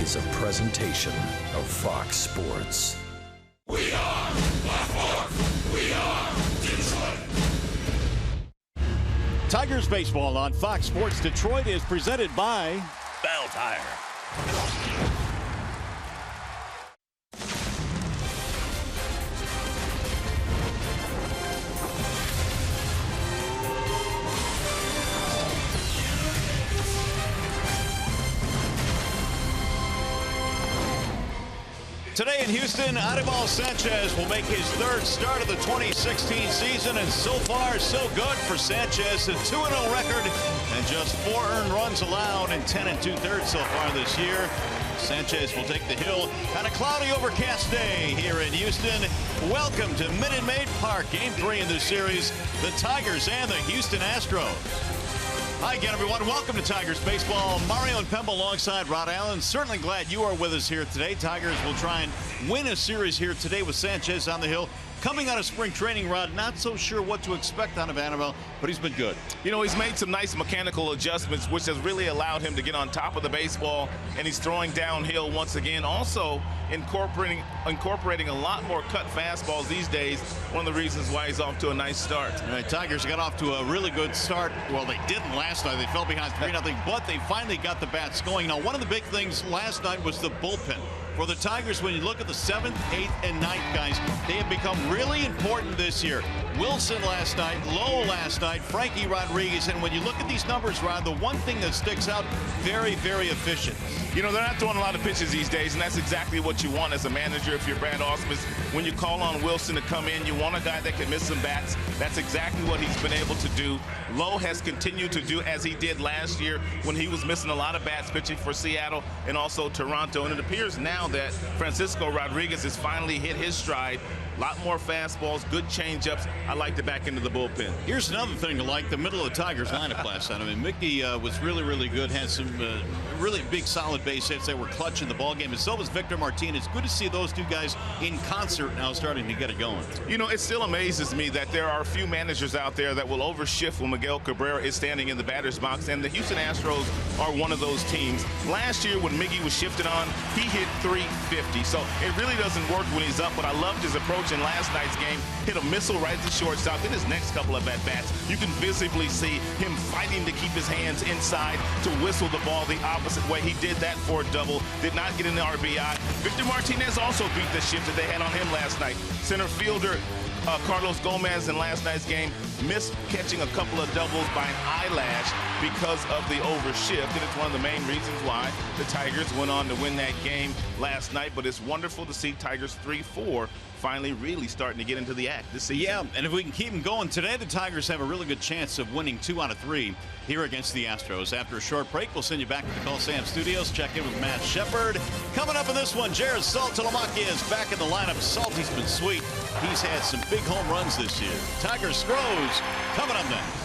is a presentation of Fox Sports. We are Blackboard. We are Kinsler. Tigers baseball on Fox Sports Detroit is presented by Bell Tire. Today in Houston, Anibal Sanchez will make his third start of the 2016 season, and so far so good for Sanchez. A 2-0 record and just 4 earned runs allowed in 10 2/3 so far this year. Sanchez will take the hill on a cloudy, overcast day here in Houston. Welcome to Minute Maid Park, Game 3 in this series, the Tigers and the Houston Astros. Hi again, everyone. Welcome to Tigers Baseball. Mario and Pemba alongside Rod Allen. Certainly glad you are with us here today. Tigers will try and win a series here today with Sanchez on the hill. Coming out of spring training, Rod, not so sure what to expect out of Anibal, but he's been good. You know, he's made some nice mechanical adjustments, which has really allowed him to get on top of the baseball, and he's throwing downhill once again. Also incorporating a lot more cut fastballs these days. One of the reasons why he's off to a nice start. All right, Tigers got off to a really good start. Well, they didn't last night. They fell behind 3-0, but they finally got the bats going. Now, one of the big things last night was the bullpen. For the Tigers, when you look at the 7th, 8th, and 9th guys, they have become really important this year. Wilson last night, Lowe last night, Frankie Rodriguez, and when you look at these numbers, Rod, the one thing that sticks out, very, very efficient. You know, they're not throwing a lot of pitches these days, and that's exactly what you want as a manager if you're Brad Ausmus. When you call on Wilson to come in, you want a guy that can miss some bats. That's exactly what he's been able to do. Lowe has continued to do as he did last year when he was missing a lot of bats pitching for Seattle and also Toronto, and it appears now that Francisco Rodriguez has finally hit his stride. A lot more fastballs, good changeups. I like the back end of the bullpen. Here's another thing to like, the middle of the Tigers lineup last night. I mean, Mickey was really, really good, had some really big, solid base hits that were clutch in the ballgame, and so was Victor Martinez. Good to see those two guys in concert now starting to get it going. You know, it still amazes me that there are a few managers out there that will overshift when Miguel Cabrera is standing in the batter's box, and the Houston Astros are one of those teams. Last year when Miggy was shifted on, he hit .350, so it really doesn't work when he's up, but I loved his approach in last night's game. Hit a missile right at the shortstop. In his next couple of at-bats, you can visibly see him fighting to keep his hands inside to whistle the ball the opposite way. He did that for a double, did not get an RBI. Victor Martinez also beat the shift that they had on him last night. Center fielder Carlos Gomez in last night's game missed catching a couple of doubles by an eyelash because of the overshift, and it's one of the main reasons why the Tigers went on to win that game last night. But it's wonderful to see Tigers 3-4 finally really starting to get into the act this season. Yeah, and if we can keep them going today, the Tigers have a really good chance of winning 2 out of 3 here against the Astros. After a short break, we'll send you back to the Call Sam Studios. Check in with Matt Shepard. Coming up in this one, Jared Saltalamacchia is back in the lineup. Salty's been sweet. He's had some big home runs this year. Tigers Stros coming up next.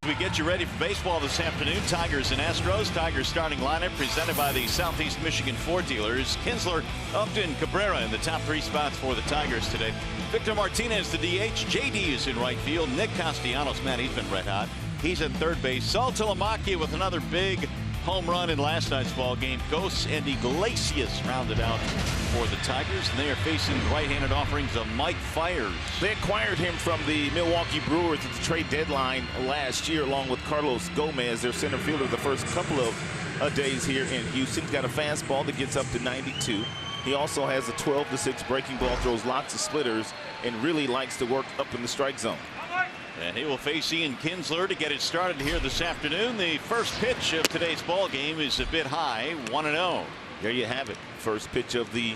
We get you ready for baseball this afternoon. Tigers and Astros. Tigers starting lineup presented by the Southeast Michigan Ford dealers. Kinsler, Upton, Cabrera in the top 3 spots for the Tigers today. Victor Martinez, the DH. JD is in right field. Nick Castellanos, man, he's been red hot. He's at third base. Saul Tilamaki with another big home run in last night's ball game. Ghosts and Iglesias rounded out for the Tigers, and they are facing right-handed offerings of Mike Fiers. They acquired him from the Milwaukee Brewers at the trade deadline last year, along with Carlos Gomez, their center fielder, the first couple of days here in Houston. He's got a fastball that gets up to 92. He also has a 12-6 breaking ball, throws lots of splitters, and really likes to work up in the strike zone. And he will face Ian Kinsler to get it started here this afternoon. The first pitch of today's ball game is a bit high, 1-0. There you have it. First pitch of the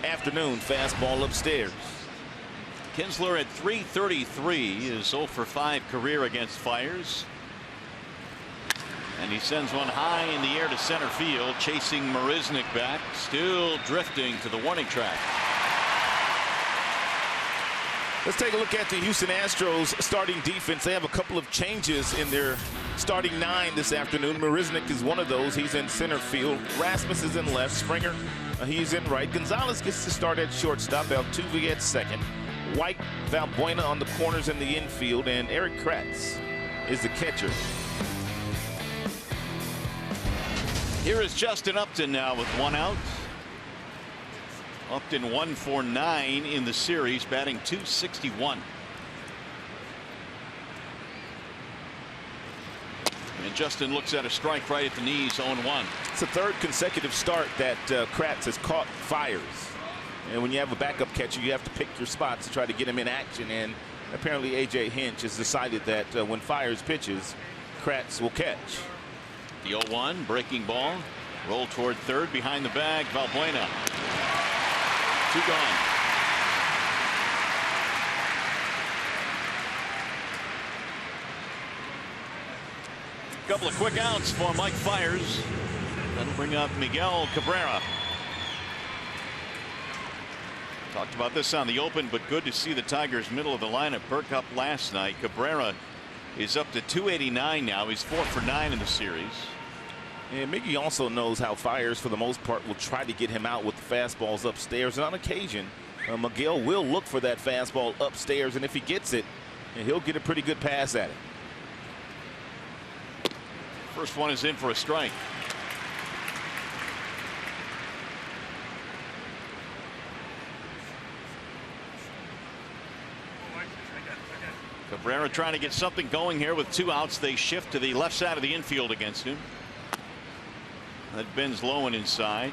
afternoon, fastball upstairs. Kinsler at .333 is 0 for 5 career against Fiers. And he sends one high in the air to center field, chasing Marisnick back, still drifting to the warning track. Let's take a look at the Houston Astros starting defense. They have a couple of changes in their starting 9 this afternoon. Marisnick is one of those. He's in center field. Rasmus is in left. Springer, he's in right. Gonzalez gets to start at shortstop. Altuve at second. White, Valbuena on the corners in the infield. And Eric Kratz is the catcher. Here is Justin Upton now with 1 out. Upton 1 for 9 in the series, batting .261. And Justin looks at a strike right at the knees, 0-1. It's the 3rd consecutive start that Kratz has caught Fiers. And when you have a backup catcher, you have to pick your spots to try to get him in action. And apparently A.J. Hinch has decided that when Fiers pitches, Kratz will catch. The 0-1, breaking ball, roll toward third, behind the bag, Valbuena. 2 gone. Couple of quick outs for Mike Fiers. That'll bring up Miguel Cabrera. Talked about this on the open, but good to see the Tigers middle of the lineup perk up last night. Cabrera is up to .289 now. He's 4 for 9 in the series. And Miggy also knows how Fiers, for the most part, will try to get him out with the fastballs upstairs. And on occasion, Miguel will look for that fastball upstairs. And if he gets it, he'll get a pretty good pass at it. First one is in for a strike. Cabrera trying to get something going here with 2 outs. They shift to the left side of the infield against him. That bends low and inside.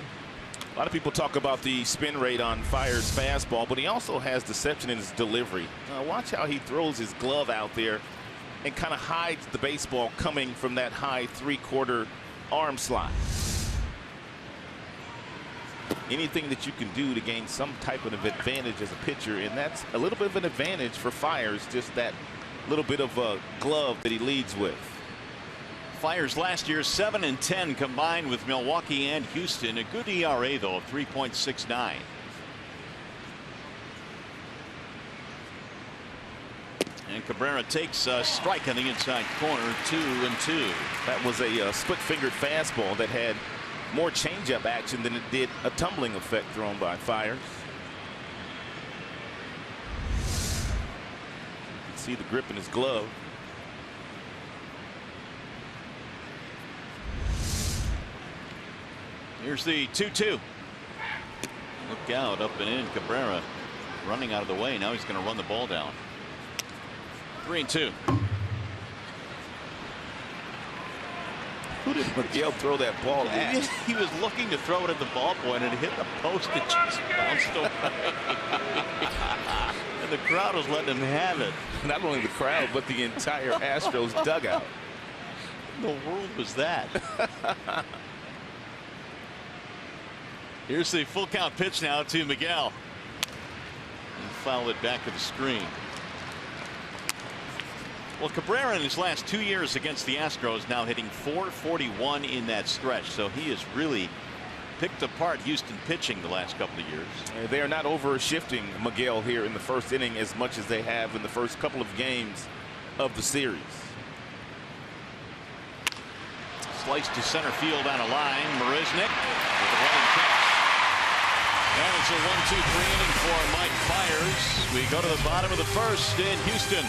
A lot of people talk about the spin rate on Fiers' fastball, but he also has deception in his delivery. Watch how he throws his glove out there and kind of hides the baseball coming from that high 3/4 arm slot. Anything that you can do to gain some type of advantage as a pitcher, and that's a little bit of an advantage for Fiers, just that little bit of a glove that he leads with. Fiers last year 7-10 combined with Milwaukee and Houston. A good ERA though of 3.69. And Cabrera takes a strike on the inside corner, 2-2. That was a split-fingered fastball that had more changeup action than it did a tumbling effect thrown by Fiers. You can see the grip in his glove. Here's the 2-2. Look out, up and in. Cabrera running out of the way. Now he's going to run the ball down. 3-2. Who did Miguel throw that ball at? He was looking to throw it at the ballpoint and it hit the post and just bounced away. And the crowd was letting him have it. Not only the crowd, but the entire Astros dugout. What in the world was that? Here's the full count pitch now to Miguel. And foul it back to the screen. Well, Cabrera in his last 2 years against the Astros now hitting .441 in that stretch. So he has really picked apart Houston pitching the last couple of years. They are not over shifting Miguel here in the first inning as much as they have in the first couple of games of the series. Sliced to center field on a line. Marisnick with a running catch. And it's a 1-2-3 inning for Mike Fiers. We go to the bottom of the first in Houston.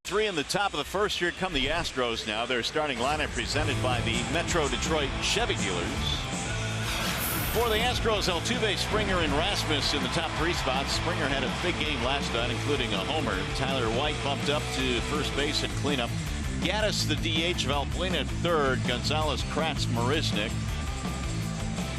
Three in the top of the first. Here come the Astros now. Their starting lineup presented by the Metro Detroit Chevy dealers. For the Astros, Altuve, Springer, and Rasmus in the top three spots. Springer had a big game last night, including a homer. Tyler White bumped up to first base and cleanup. Gaddis, the DH, Valbuena at third. Gonzalez, Kratz, Marisnick.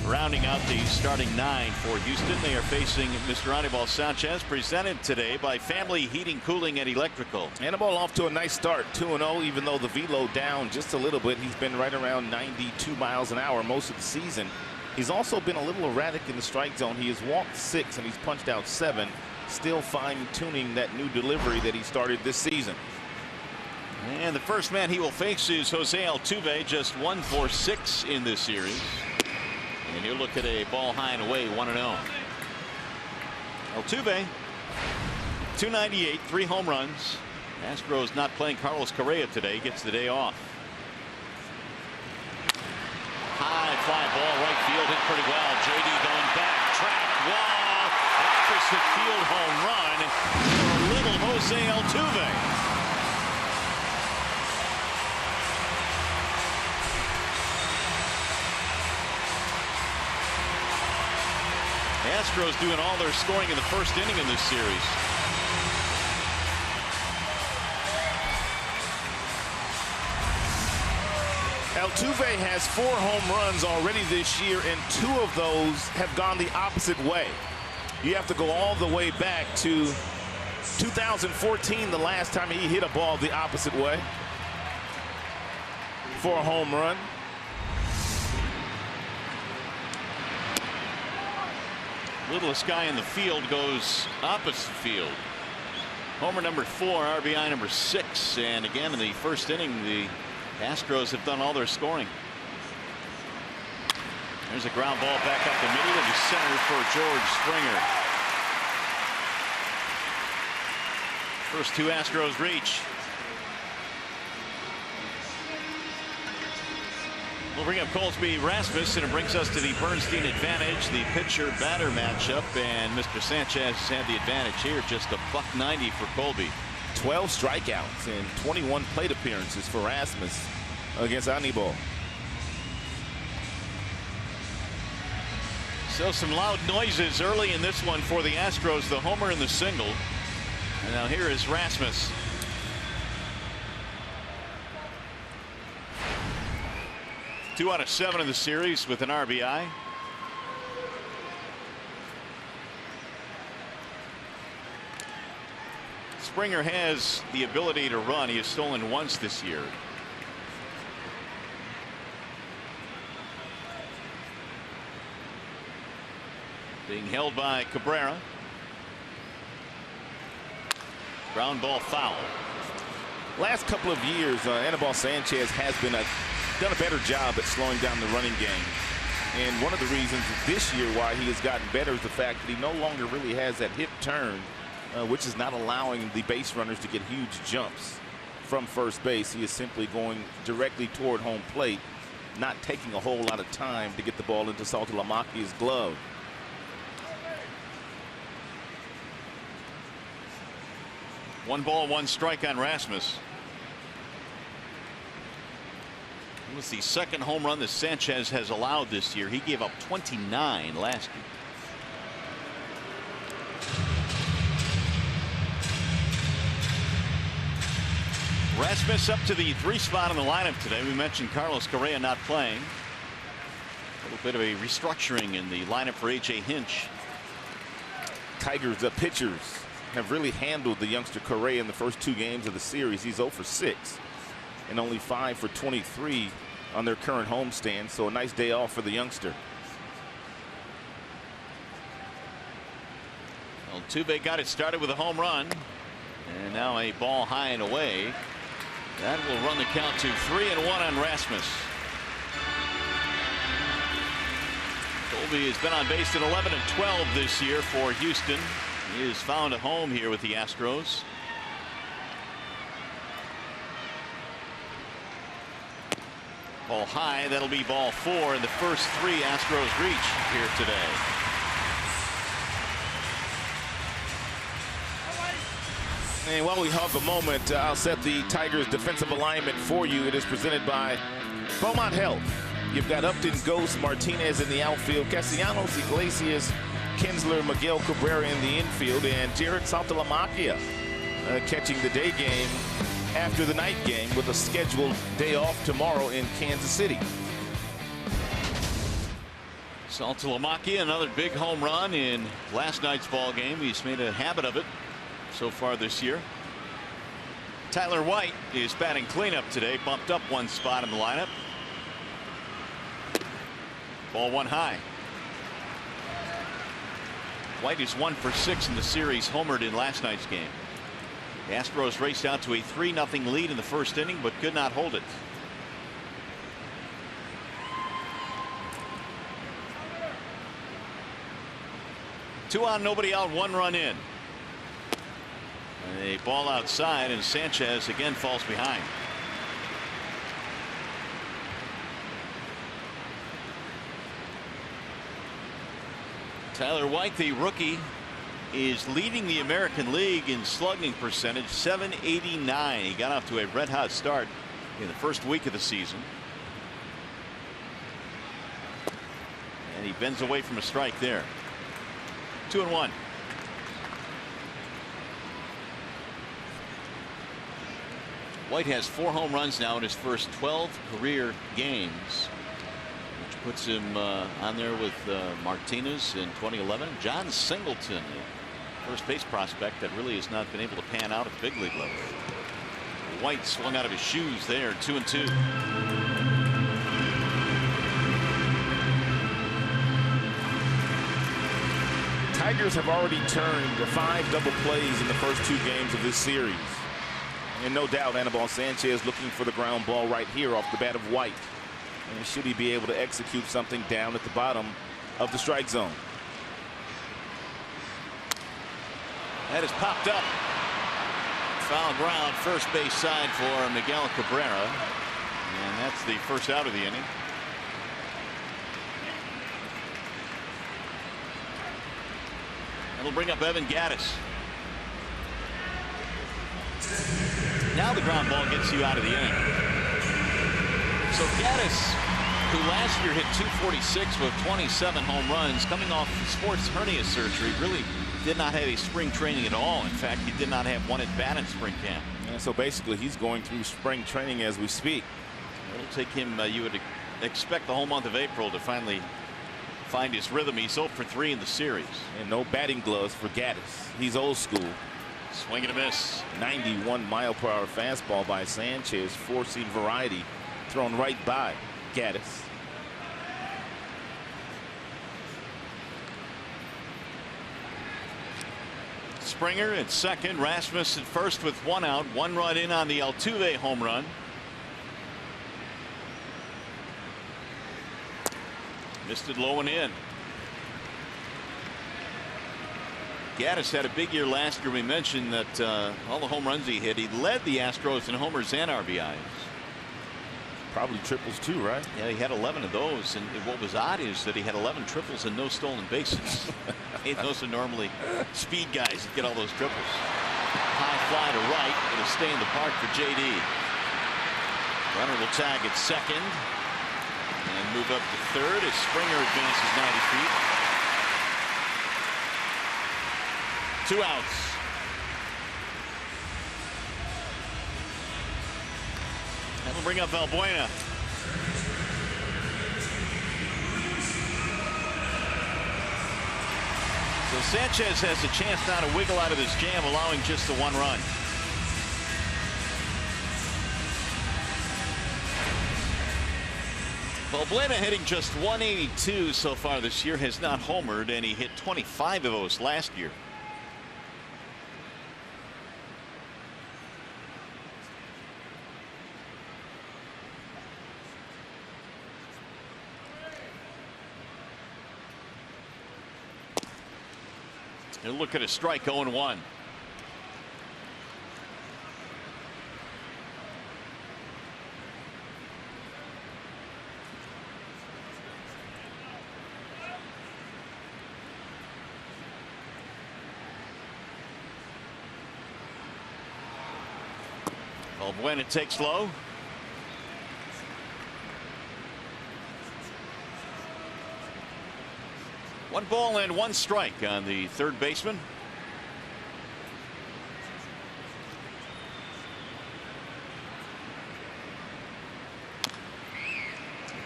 Rounding out the starting nine for Houston, they are facing Mr. Anibal Sanchez, presented today by Family Heating, Cooling, and Electrical. Anibal off to a nice start, 2-0, even though the velo down just a little bit. He's been right around 92 miles an hour most of the season. He's also been a little erratic in the strike zone. He has walked 6 and he's punched out 7. Still fine-tuning that new delivery that he started this season. And the first man he will face is Jose Altuve, just 1 for 6 in this series. And he'll look at a ball high and away, 1-0. Altuve, 298, 3 home runs. Astros not playing Carlos Correa today, gets the day off. High fly ball, right field, hit pretty well. JD going back, track, wall, opposite field home run for little Jose Altuve. Astros doing all their scoring in the first inning in this series. Altuve has 4 home runs already this year, and 2 of those have gone the opposite way. You have to go all the way back to 2014, the last time he hit a ball the opposite way for a home run. Littlest guy in the field goes opposite field. Homer number 4, RBI number 6, and again in the first inning the Astros have done all their scoring. There's a ground ball back up the middle into center for George Springer. First 2 Astros reach. We'll bring up Colsby Rasmus, and it brings us to the Bernstein advantage, the pitcher-batter matchup, and Mr. Sanchez had the advantage here, just a $190 for Colby. 12 strikeouts and 21 plate appearances for Rasmus against Anibal. So some loud noises early in this one for the Astros, the homer and the single. And now here is Rasmus. Two out of 7 in the series with an RBI. Springer has the ability to run. He has stolen once this year. being held by Cabrera. Ground ball foul. Last couple of years, Anibal Sanchez has done a better job at slowing down the running game. And one of the reasons this year why he has gotten better is the fact that he no longer really has that hip turn, which is not allowing the base runners to get huge jumps from first base. He is simply going directly toward home plate, not taking a whole lot of time to get the ball into Saltalamacchia's glove. One ball, one strike on Rasmus. It was the second home run that Sanchez has allowed this year. He gave up 29 last year. Rasmus up to the 3 spot in the lineup today. We mentioned Carlos Correa not playing. A little bit of a restructuring in the lineup for A.J. Hinch. Tigers, the pitchers, have really handled the youngster Correa in the first 2 games of the series. He's 0 for 6 and only 5 for 23 on their current homestand. So a nice day off for the youngster. Altuve got it started with a home run, and now a ball high and away. That will run the count to 3-1 on Rasmus. Colby has been on base at 11 and 12 this year for Houston. He has found a home here with the Astros. Ball high, that'll be ball 4, and the first 3 Astros reach here today. And while we hug a moment, I'll set the Tigers defensive alignment for you. It is presented by Beaumont Health. You've got Upton, Ghost, Martinez in the outfield, Castellanos, Iglesias, Kinsler, Miguel Cabrera in the infield, and Jared Saltalamacchia catching the day game after the night game with a scheduled day off tomorrow in Kansas City. Saltalamacchia, another big home run in last night's ball game. He's made a habit of it so far this year. Tyler White is batting cleanup today, bumped up 1 spot in the lineup. Ball 1 high. White is 1 for 6 in the series, homered in last night's game. The Astros raced out to a 3-0 lead in the first inning, but could not hold it. Two on, nobody out, 1 run in. A ball outside, and Sanchez again falls behind. Tyler White, the rookie, is leading the American League in slugging percentage, .789. He got off to a red hot start in the first week of the season. And he bends away from a strike there. 2-1. White has 4 home runs now in his first 12 career games, which puts him on there with Martinez in 2011. John Singleton, a first base prospect that really has not been able to pan out at the big league level. White swung out of his shoes there, 2-2. Tigers have already turned 5 double plays in the first 2 games of this series. And no doubt Anibal Sanchez looking for the ground ball right here off the bat of White. And should he be able to execute something down at the bottom of the strike zone? That is popped up. Foul ground, first base side for Miguel Cabrera. And that's the first out of the inning. That'll bring up Evan Gattis. Now the ground ball gets you out of the inning. So Gattis, who last year hit .246 with 27 home runs, coming off sports hernia surgery, really did not have a spring training at all. In fact, he did not have 1 at bat in spring camp. And so basically he's going through spring training as we speak. It'll take him, you would expect the whole month of April to finally find his rhythm. He's 0 for 3 in the series. And no batting gloves for Gattis. He's old school. Swing and a miss. 91-mile-per-hour fastball by Sanchez, 4-seam variety, thrown right by Gattis. Springer at second, Rasmus at first with 1 out, 1 run in on the Altuve home run. Missed it low and in. Gaddis had a big year last year. We mentioned that all the home runs he hit, he led the Astros in homers and RBIs. Probably triples too, right? Yeah, he had 11 of those, and what was odd is that he had 11 triples and no stolen bases. Those are normally speed guys that get all those triples. High fly to right. It'll stay in the park for JD. Runner will tag at second and move up to third as Springer advances 90 feet. 2 outs. That'll bring up Valbuena. So Sanchez has a chance now to wiggle out of this jam, allowing just the 1 run. Valbuena hitting just 182 so far this year, has not homered, and he hit 25 of those last year. He'll look at a strike, 0-1. Valbuena takes low. One ball and 1 strike on the third baseman.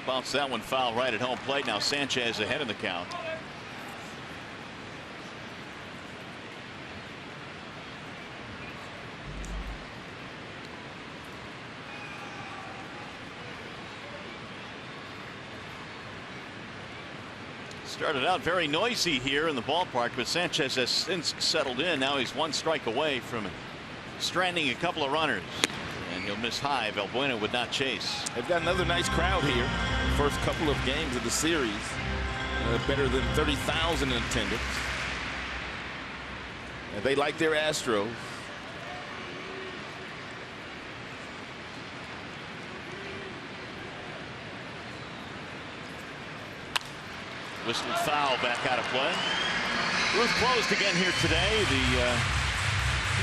Bounce that one foul right at home plate. Now Sanchez ahead of the count. Started out very noisy here in the ballpark, but Sanchez has since settled in. Now he's 1 strike away from stranding a couple of runners, and he'll miss high. Valbuena would not chase. They've got another nice crowd here. First couple of games of the series, better than 30,000 in attendance. And they like their Astros. Whistled foul, back out of play. Roof closed again here today. The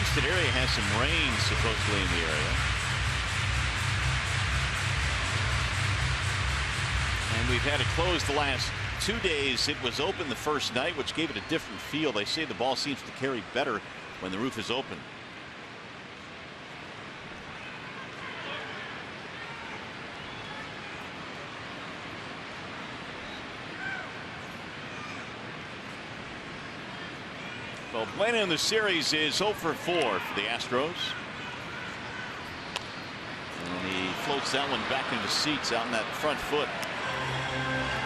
Houston area has some rain supposedly in the area. And we've had it closed the last 2 days. It was open the first night, which gave it a different feel. They say the ball seems to carry better when the roof is open. Valbuena in the series is 0 for 4 for the Astros. And he floats that one back into seats out in that front foot.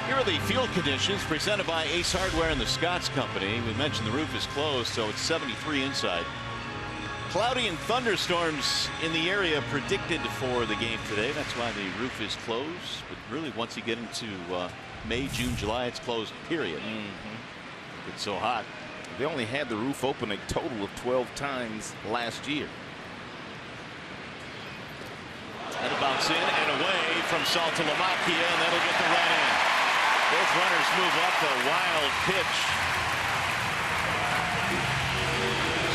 Here are the field conditions presented by Ace Hardware and the Scotts Company. We mentioned the roof is closed, so it's 73 inside. Cloudy and thunderstorms in the area predicted for the game today. That's why the roof is closed. But really, once you get into May, June, July, it's closed, period. It's so hot. They only had the roof open a total of 12 times last year. That'll bounce in and away from Saltalamacchia, and that'll get the run in. Both runners move up. A wild pitch.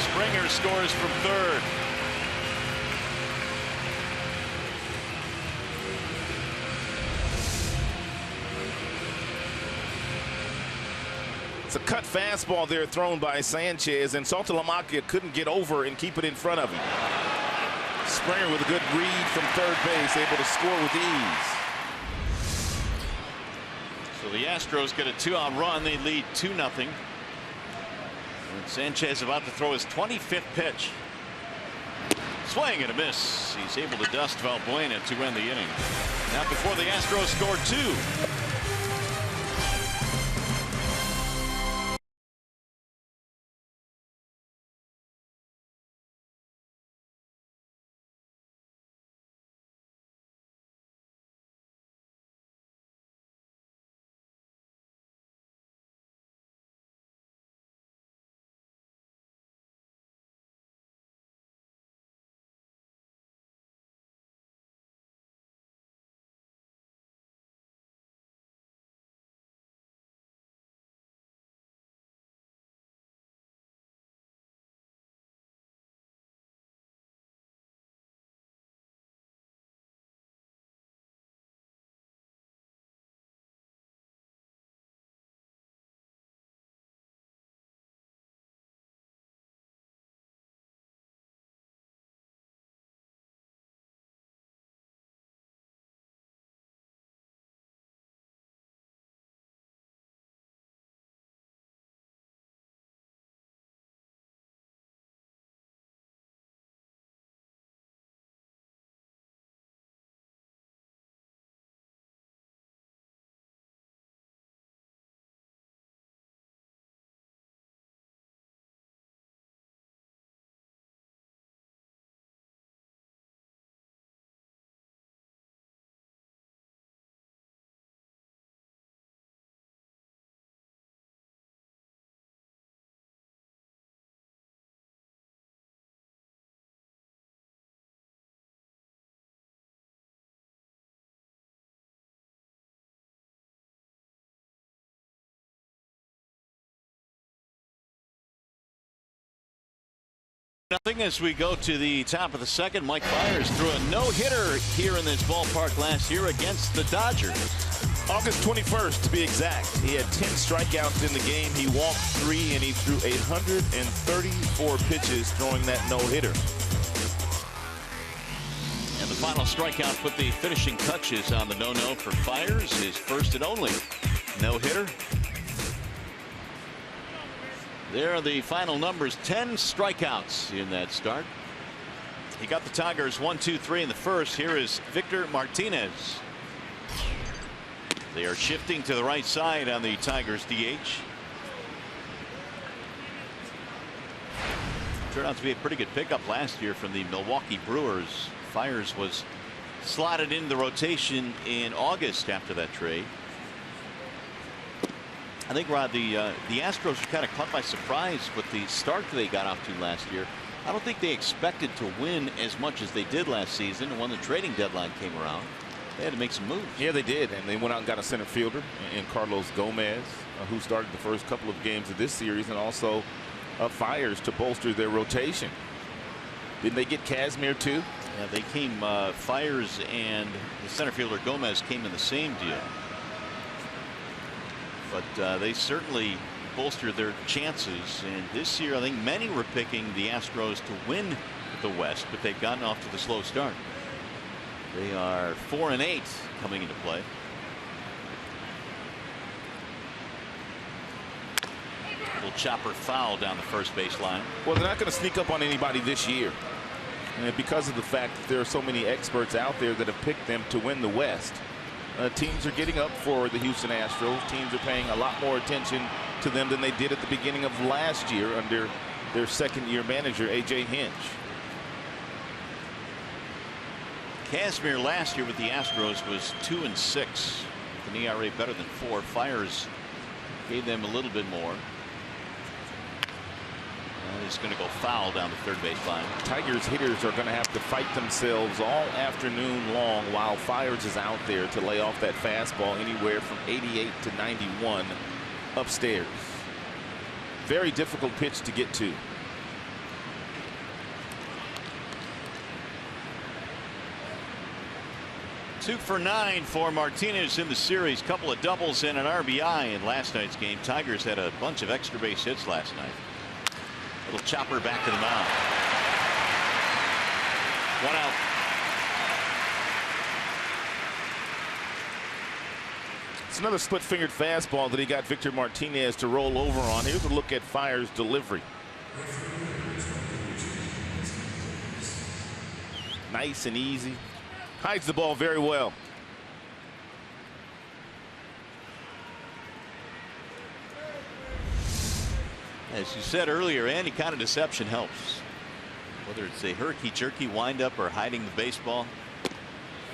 Springer scores from third. It's a cut fastball there thrown by Sanchez, and Saltalamacchia couldn't get over and keep it in front of him. Springer with a good read from third base, able to score with ease. So the Astros get a 2-out run. They lead 2-0. And Sanchez about to throw his 25th pitch. Swing and a miss. He's able to dust Valbuena to end the inning. Now before the Astros score 2. Nothing as we go to the top of the second. Mike Fiers threw a no-hitter here in this ballpark last year against the Dodgers. August 21st to be exact. He had 10 strikeouts in the game. He walked 3 and he threw 134 pitches throwing that no-hitter. And the final strikeout put the finishing touches on the no-no for Fiers, his first and only no-hitter. There are the final numbers. 10 strikeouts in that start. He got the Tigers 1-2-3 in the first. Here is Victor Martinez. They are shifting to the right side on the Tigers DH. Turned out to be a pretty good pickup last year from the Milwaukee Brewers. Fiers was slotted into the rotation in August after that trade. I think, Rod, the Astros were kind of caught by surprise with the start they got off to last year. I don't think they expected to win as much as they did last season. And when the trading deadline came around, they had to make some moves. Yeah, they did, and they went out and got a center fielder in Carlos Gomez, who started the first couple of games of this series, and also Fiers to bolster their rotation. Didn't they get Kazmir too? Yeah, they came. Fiers and the center fielder Gomez came in the same deal. But they certainly bolstered their chances. And this year, I think many were picking the Astros to win the West, but they've gotten off to the slow start. They are 4-8 coming into play. Little chopper foul down the first base line. Well, they're not going to sneak up on anybody this year. And because of the fact that there are so many experts out there that have picked them to win the West. Teams are getting up for the Houston Astros. Teams are paying a lot more attention to them than they did at the beginning of last year under their second-year manager, A.J. Hinch. Kazmir last year with the Astros was 2-6 with an ERA better than 4. Fiers gave them a little bit more. And he's going to go foul down the third base line. Tigers hitters are going to have to fight themselves all afternoon long while Fiers is out there to lay off that fastball anywhere from 88 to 91 upstairs. Very difficult pitch to get to. Two for 9 for Martinez in the series. Couple of doubles and an RBI in last night's game. Tigers had a bunch of extra base hits last night. Little chopper back to the mound. 1 out. It's another split-fingered fastball that he got Victor Martinez to roll over on. Here's a look at Fiers' delivery. Nice and easy. Hides the ball very well. As you said earlier, any kind of deception helps. Whether it's a herky-jerky windup or hiding the baseball.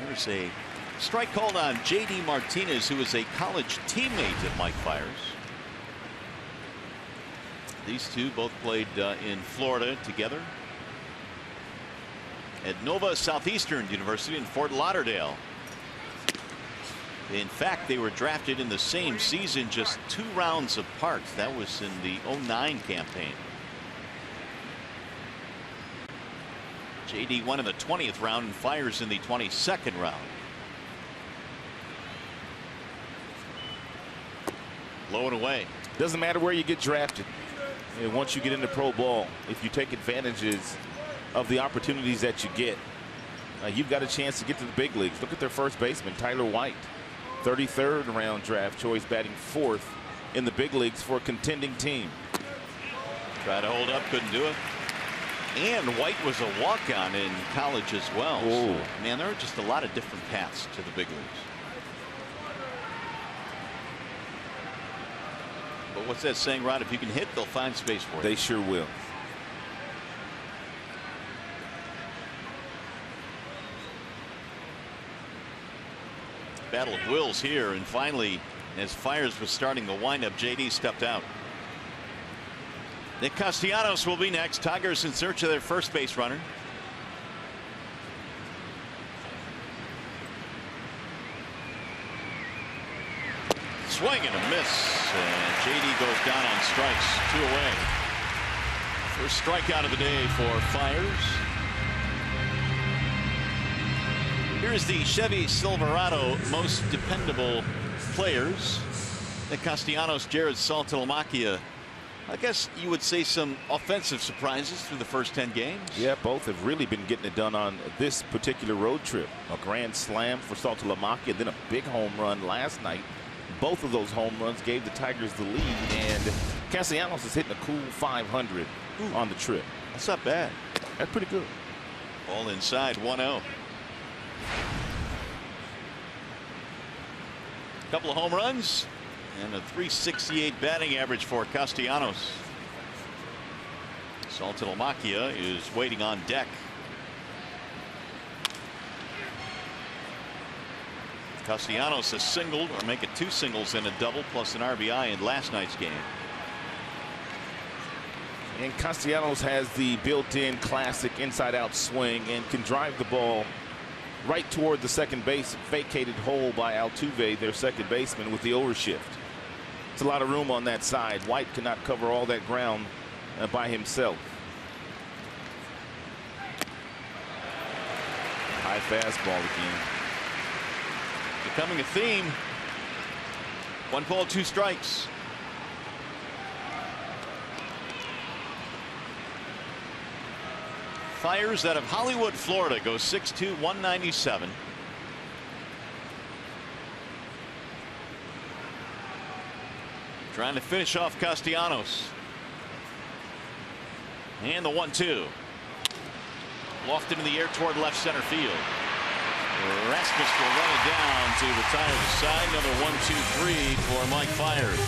There's a strike called on J.D. Martinez, who is a college teammate of Mike Fiers. These two both played in Florida together at Nova Southeastern University in Fort Lauderdale. In fact, they were drafted in the same season, just 2 rounds apart. That was in the 09 campaign. JD won in the 20th round and Fiers in the 22nd round. Low and away. Doesn't matter where you get drafted. And once you get into pro ball, if you take advantages of the opportunities that you get, you've got a chance to get to the big leagues. Look at their first baseman, Tyler White. 33rd round draft choice, batting 4th in the big leagues for a contending team. Tried to hold up, couldn't do it. And White was a walk-on in college as well. So, man, there are just a lot of different paths to the big leagues. But what's that saying, Rod? If you can hit, they'll find space for you. They sure will. Battle of wills here, and finally, as Fiers was starting the windup, JD stepped out. Nick Castellanos will be next. Tigers in search of their first base runner. Swing and a miss, and JD goes down on strikes. 2 away. First strikeout of the day for Fiers. Here's the Chevy Silverado most dependable players. Nick Castellanos, Jared Saltalamacchia. I guess you would say some offensive surprises through the first 10 games. Yeah, both have really been getting it done on this particular road trip. A grand slam for Saltalamacchia, then a big home run last night. Both of those home runs gave the Tigers the lead, and Castellanos is hitting a cool 500 on the trip. That's not bad. That's pretty good. All inside, 1-0. Couple of home runs and a .368 batting average for Castellanos. Saltalamacchia is waiting on deck. Castellanos has singled, or make it 2 singles and a double plus an RBI in last night's game. And Castellanos has the built-in classic inside-out swing and can drive the ball right toward the second base vacated hole by Altuve, their second baseman, with the overshift. It's a lot of room on that side. White cannot cover all that ground by himself. High fastball again. Becoming a theme. 1 ball, 2 strikes. Fiers out of Hollywood, Florida, goes 6'2", 197. Trying to finish off Castellanos. And the 1-2. Lofted in the air toward left center field. Rasmus will run it down to retire the side. Another 1-2-3 for Mike Fiers.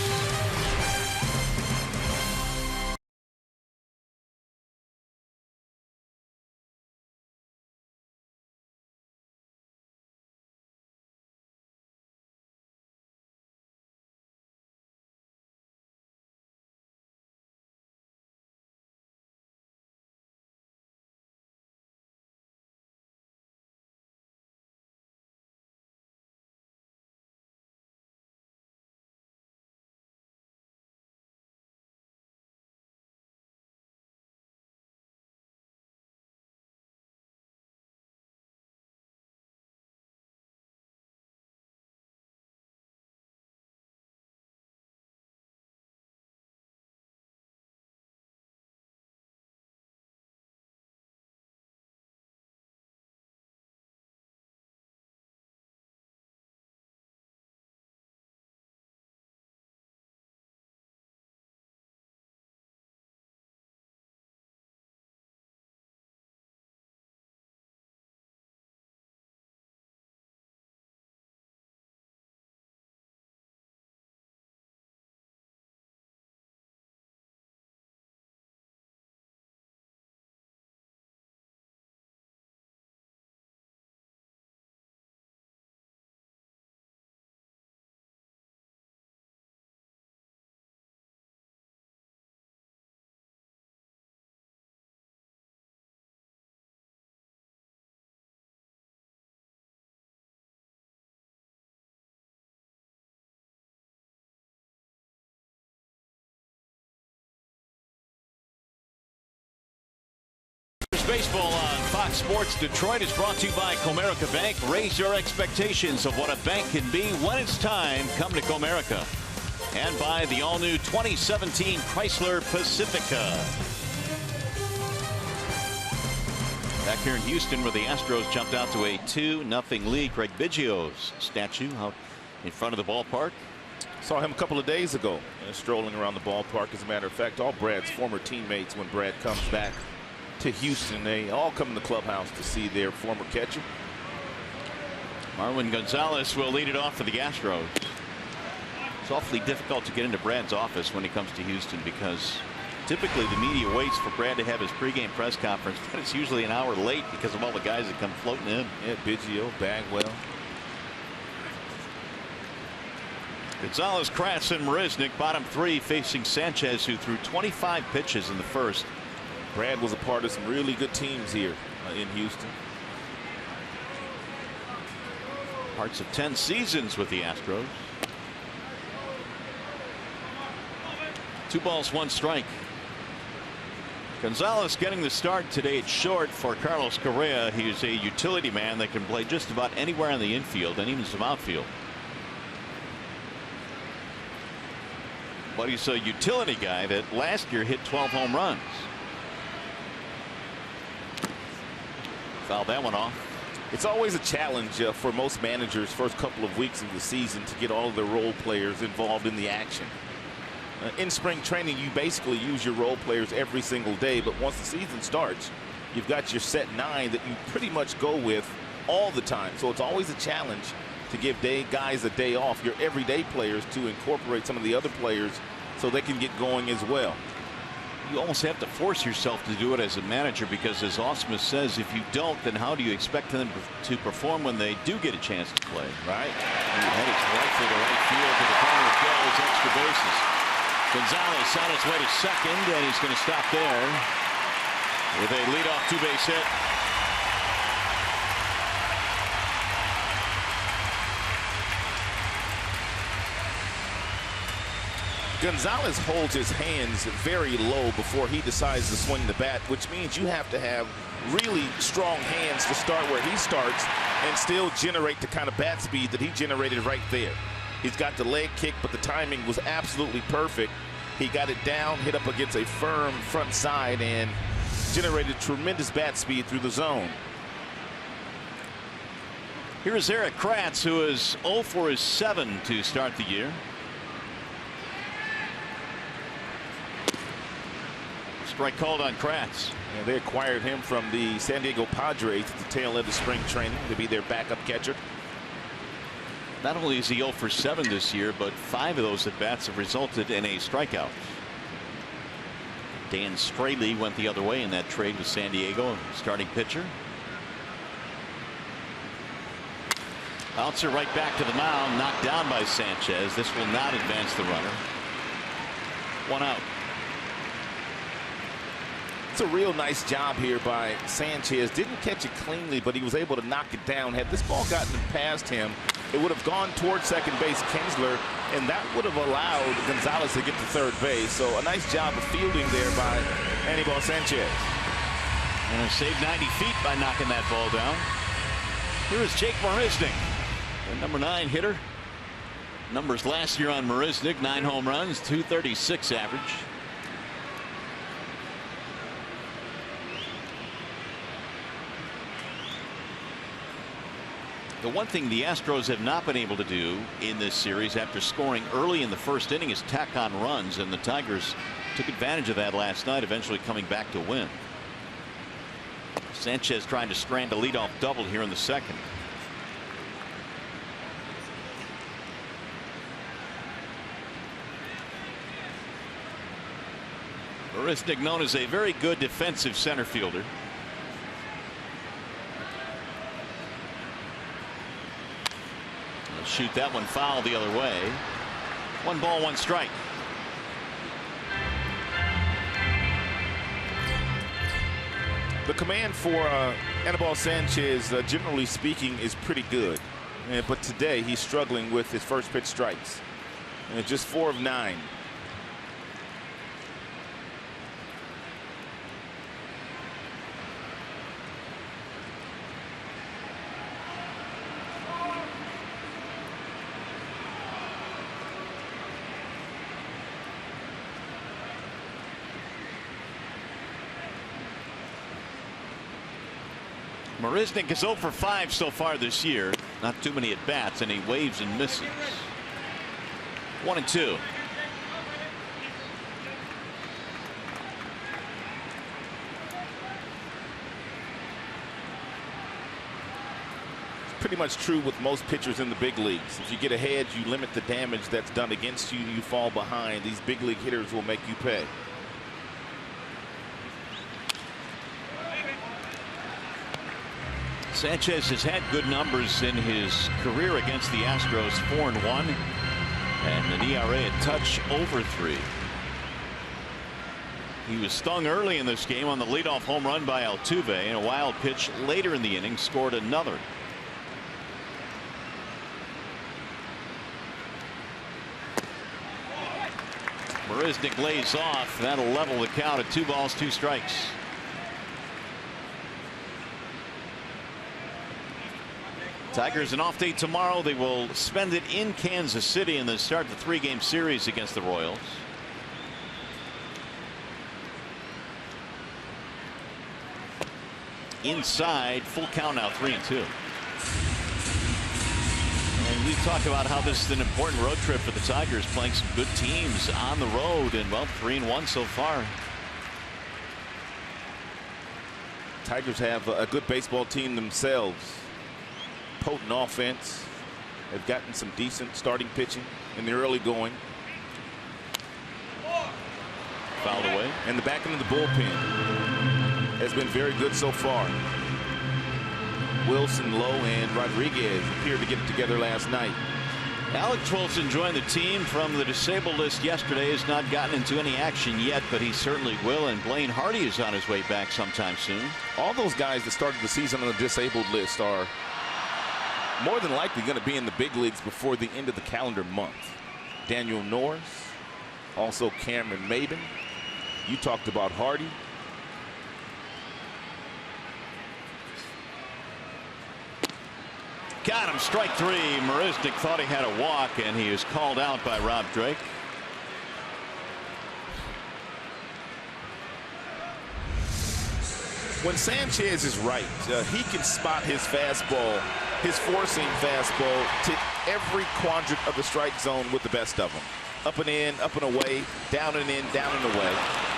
Baseball on Fox Sports Detroit is brought to you by Comerica Bank. Raise your expectations of what a bank can be when it's time. Come to Comerica. And by the all-new 2017 Chrysler Pacifica. Back here in Houston, where the Astros jumped out to a 2-0 lead. Craig Biggio's statue out in front of the ballpark. Saw him a couple of days ago strolling around the ballpark. As a matter of fact, all Brad's former teammates, when Brad comes back to Houston, they all come in the clubhouse to see their former catcher. Marwin Gonzalez will lead it off for the Astros. It's awfully difficult to get into Brad's office when he comes to Houston, because typically the media waits for Brad to have his pregame press conference, but it's usually an hour late because of all the guys that come floating in. Yeah, Biggio, Bagwell. Gonzalez, Kratz, and Marisnik, bottom 3, facing Sanchez, who threw 25 pitches in the first. Brad was a part of some really good teams here in Houston. Parts of 10 seasons with the Astros. 2 balls, 1 strike. Gonzalez getting the start today at short for Carlos Correa. He's a utility man that can play just about anywhere on the infield and even some outfield. But he's a utility guy that last year hit 12 home runs. Fouled that one off. It's always a challenge for most managers first couple of weeks of the season to get all of their role players involved in the action. In spring training, you basically use your role players every single day, but once the season starts, you've got your set 9 that you pretty much go with all the time. So it's always a challenge to give guys a day off, your everyday players, to incorporate some of the other players so they can get going as well. You almost have to force yourself to do it as a manager, because as Ausmus says, if you don't, then how do you expect them to perform when they do get a chance to play? Right. And you head it rifle to right field to the corner. It goes, extra bases. Gonzalez on his way to second, and he's going to stop there with a leadoff 2-base hit. Gonzalez holds his hands very low before he decides to swing the bat, which means you have to have really strong hands to start where he starts and still generate the kind of bat speed that he generated right there. He's got the leg kick, but the timing was absolutely perfect. He got it down, hit up against a firm front side, and generated tremendous bat speed through the zone. Here's Eric Kratz, who is 0 for his 7 to start the year. Strike called on Kratz. And they acquired him from the San Diego Padres at the tail end of spring training to be their backup catcher. Not only is he 0 for 7 this year, but 5 of those at bats have resulted in a strikeout. Dan Straley went the other way in that trade with San Diego, starting pitcher. Bouncer right back to the mound, knocked down by Sanchez. This will not advance the runner. 1 out. It's a real nice job here by Sanchez. Didn't catch it cleanly, but he was able to knock it down. Had this ball gotten past him, it would have gone towards second base, Kinsler, and that would have allowed Gonzalez to get to third base. So a nice job of fielding there by Anibal Sanchez. And saved 90 feet by knocking that ball down. Here is Jake Marisnick, the number 9 hitter. Numbers last year on Marisnick: 9 home runs, .236 average. The one thing the Astros have not been able to do in this series after scoring early in the first inning is tack on runs, and the Tigers took advantage of that last night, eventually coming back to win. Sanchez trying to strand a leadoff double here in the second. Marisnick, known as a very good defensive center fielder. Shoot that one foul the other way. 1 ball, 1 strike. The command for Anibal Sanchez, generally speaking, is pretty good. But today he's struggling with his first pitch strikes. And just 4 of 9. Marisnick is 0 for 5 so far this year. Not too many at bats, and he waves and misses. 1-2. Pretty much true with most pitchers in the big leagues. If you get ahead, you limit the damage that's done against you. You fall behind. These big league hitters will make you pay. Sanchez has had good numbers in his career against the Astros: 4-1, and an ERA a touch over 3. He was stung early in this game on the leadoff home run by Altuve, and a wild pitch later in the inning scored another. Marisnick lays off. That'll level the count at 2 balls, 2 strikes. Tigers an off day tomorrow. They will spend it in Kansas City and then start the 3-game series against the Royals. Inside, full count now, 3-2. And we've talked about how this is an important road trip for the Tigers, playing some good teams on the road, and well, 3-1 so far. Tigers have a good baseball team themselves. Potent offense. They've gotten some decent starting pitching in the early going. Fouled away. And the back end of the bullpen has been very good so far. Wilson, Lowe, and Rodriguez appeared to get it together last night. Alex Wilson joined the team from the disabled list yesterday. Has not gotten into any action yet, but he certainly will. And Blaine Hardy is on his way back sometime soon. All those guys that started the season on the disabled list are more than likely going to be in the big leagues before the end of the calendar month. Daniel Norris, also Cameron Maben. You talked about Hardy. Got him, strike 3. Marisnick thought he had a walk, and he is called out by Rob Drake. When Sanchez is right, he can spot his fastball, his four-seam fastball, to every quadrant of the strike zone with the best of them. Up and in, up and away, down and in, down and away.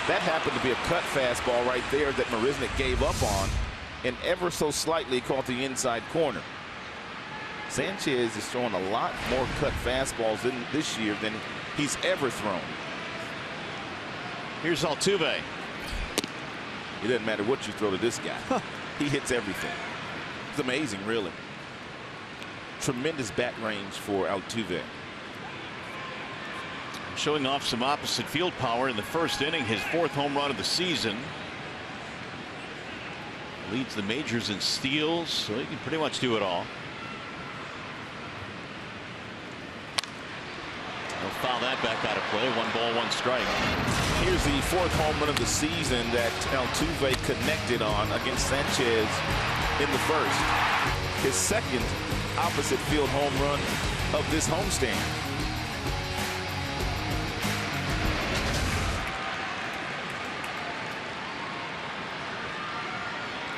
That happened to be a cut fastball right there that Marisnick gave up on, and ever so slightly caught the inside corner. Sanchez is throwing a lot more cut fastballs in this year than he's ever thrown. Here's Altuve. It doesn't matter what you throw to this guy. He hits everything. It's amazing, really. Tremendous bat range for Altuve. Showing off some opposite field power in the first inning, his 4th home run of the season. Leads the majors in steals, so he can pretty much do it all. He'll foul that back out of play. 1 ball, 1 strike. Here's the 4th home run of the season that Altuve connected on against Sanchez in the first. His 2nd opposite field home run of this homestand.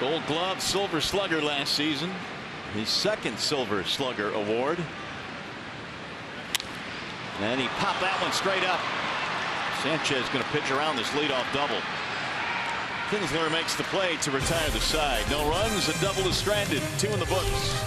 Gold Glove, Silver Slugger last season. His 2nd Silver Slugger award. And he popped that one straight up. Sanchez going to pitch around this leadoff double. Kinsler makes the play to retire the side. No runs, a double is stranded. 2 in the books.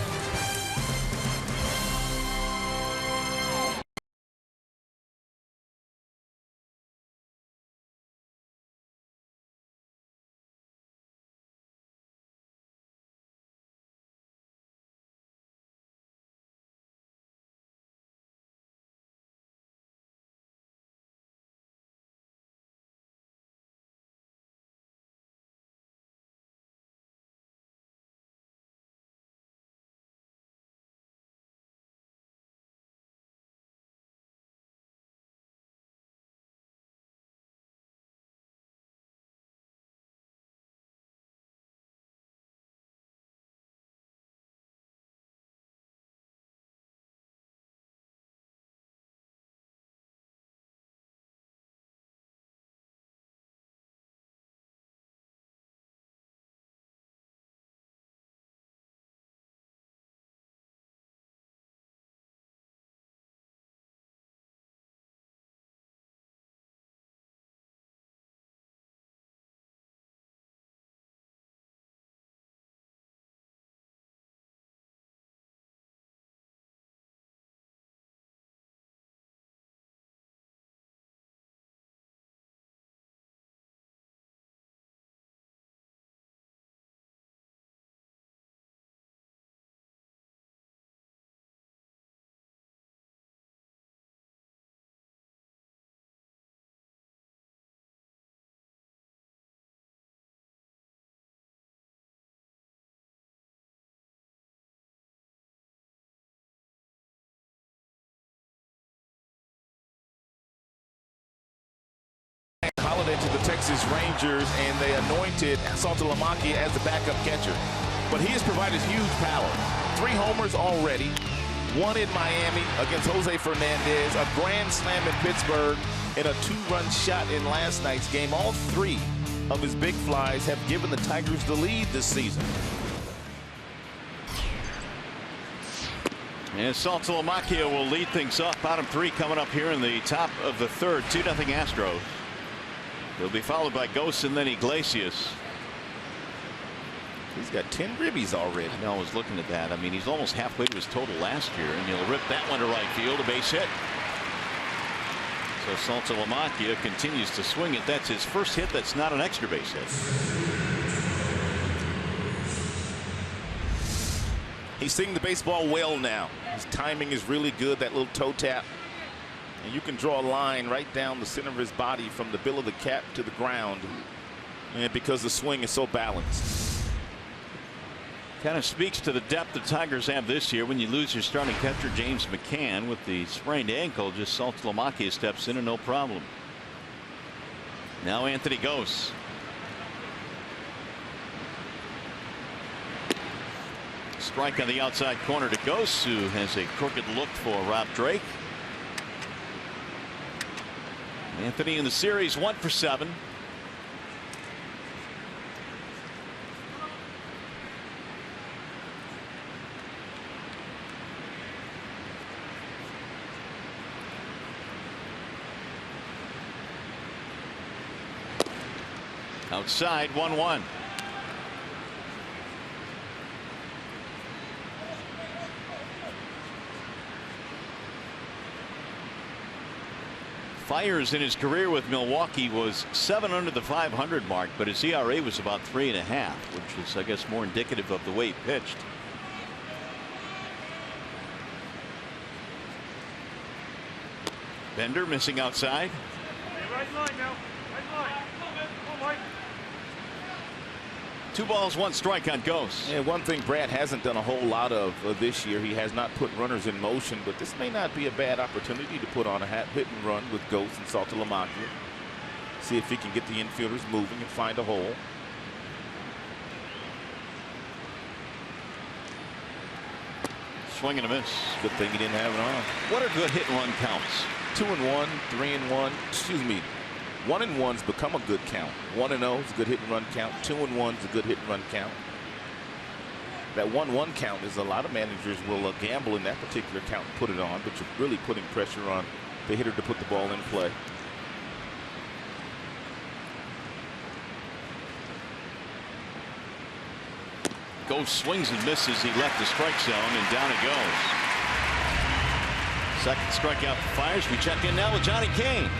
Texas Rangers, and they anointed Saltalamacchia as the backup catcher. But he has provided huge power. 3 homers already, 1 in Miami against Jose Fernandez, a grand slam in Pittsburgh, and a 2-run shot in last night's game. All 3 of his big flies have given the Tigers the lead this season. And Saltalamacchia will lead things off. Bottom 3 coming up here in the top of the 3rd. 2-0 Astros. He'll be followed by Ghost and then Iglesias. He's got 10 ribbies already. I know, I was looking at that. I mean, he's almost halfway to his total last year, and he'll rip that one to right field, a base hit. So Saltalamacchia continues to swing it. That's his first hit that's not an extra base hit. He's seeing the baseball well now. His timing is really good, that little toe tap. And you can draw a line right down the center of his body from the bill of the cap to the ground. And because the swing is so balanced. Kind of speaks to the depth the Tigers have this year. When you lose your starting catcher James McCann with the sprained ankle, just Saltalamacchia steps in and no problem. Now Anthony Gose. Strike on the outside corner to Gose, who has a crooked look for Rob Drake. Anthony in the series 1 for 7. Outside 1-1. Fires in his career with Milwaukee was 7 under the 500 mark, but his ERA was about 3.5, which is, I guess, more indicative of the way he pitched. Bender missing outside. Right line now. Right line. 2 balls, 1 strike on Gose. Yeah, one thing Brad hasn't done a whole lot of this year, he has not put runners in motion, but this may not be a bad opportunity to put on a hit and run with Gose and Saltalamacchia. See if he can get the infielders moving and find a hole. Swing and a miss. Good thing he didn't have it on. What are good hit and run counts? 2-1, 3-1, excuse me. 1-1's become a good count. 1-0 is a good hit and run count. 2-1 is a good hit and run count. That 1-1 count is a lot of managers will gamble in that particular count and put it on, but you're really putting pressure on the hitter to put the ball in play. Gose swings and misses. He left the strike zone and down it goes. Second strikeout for Fires. We check in now with Johnny Kane.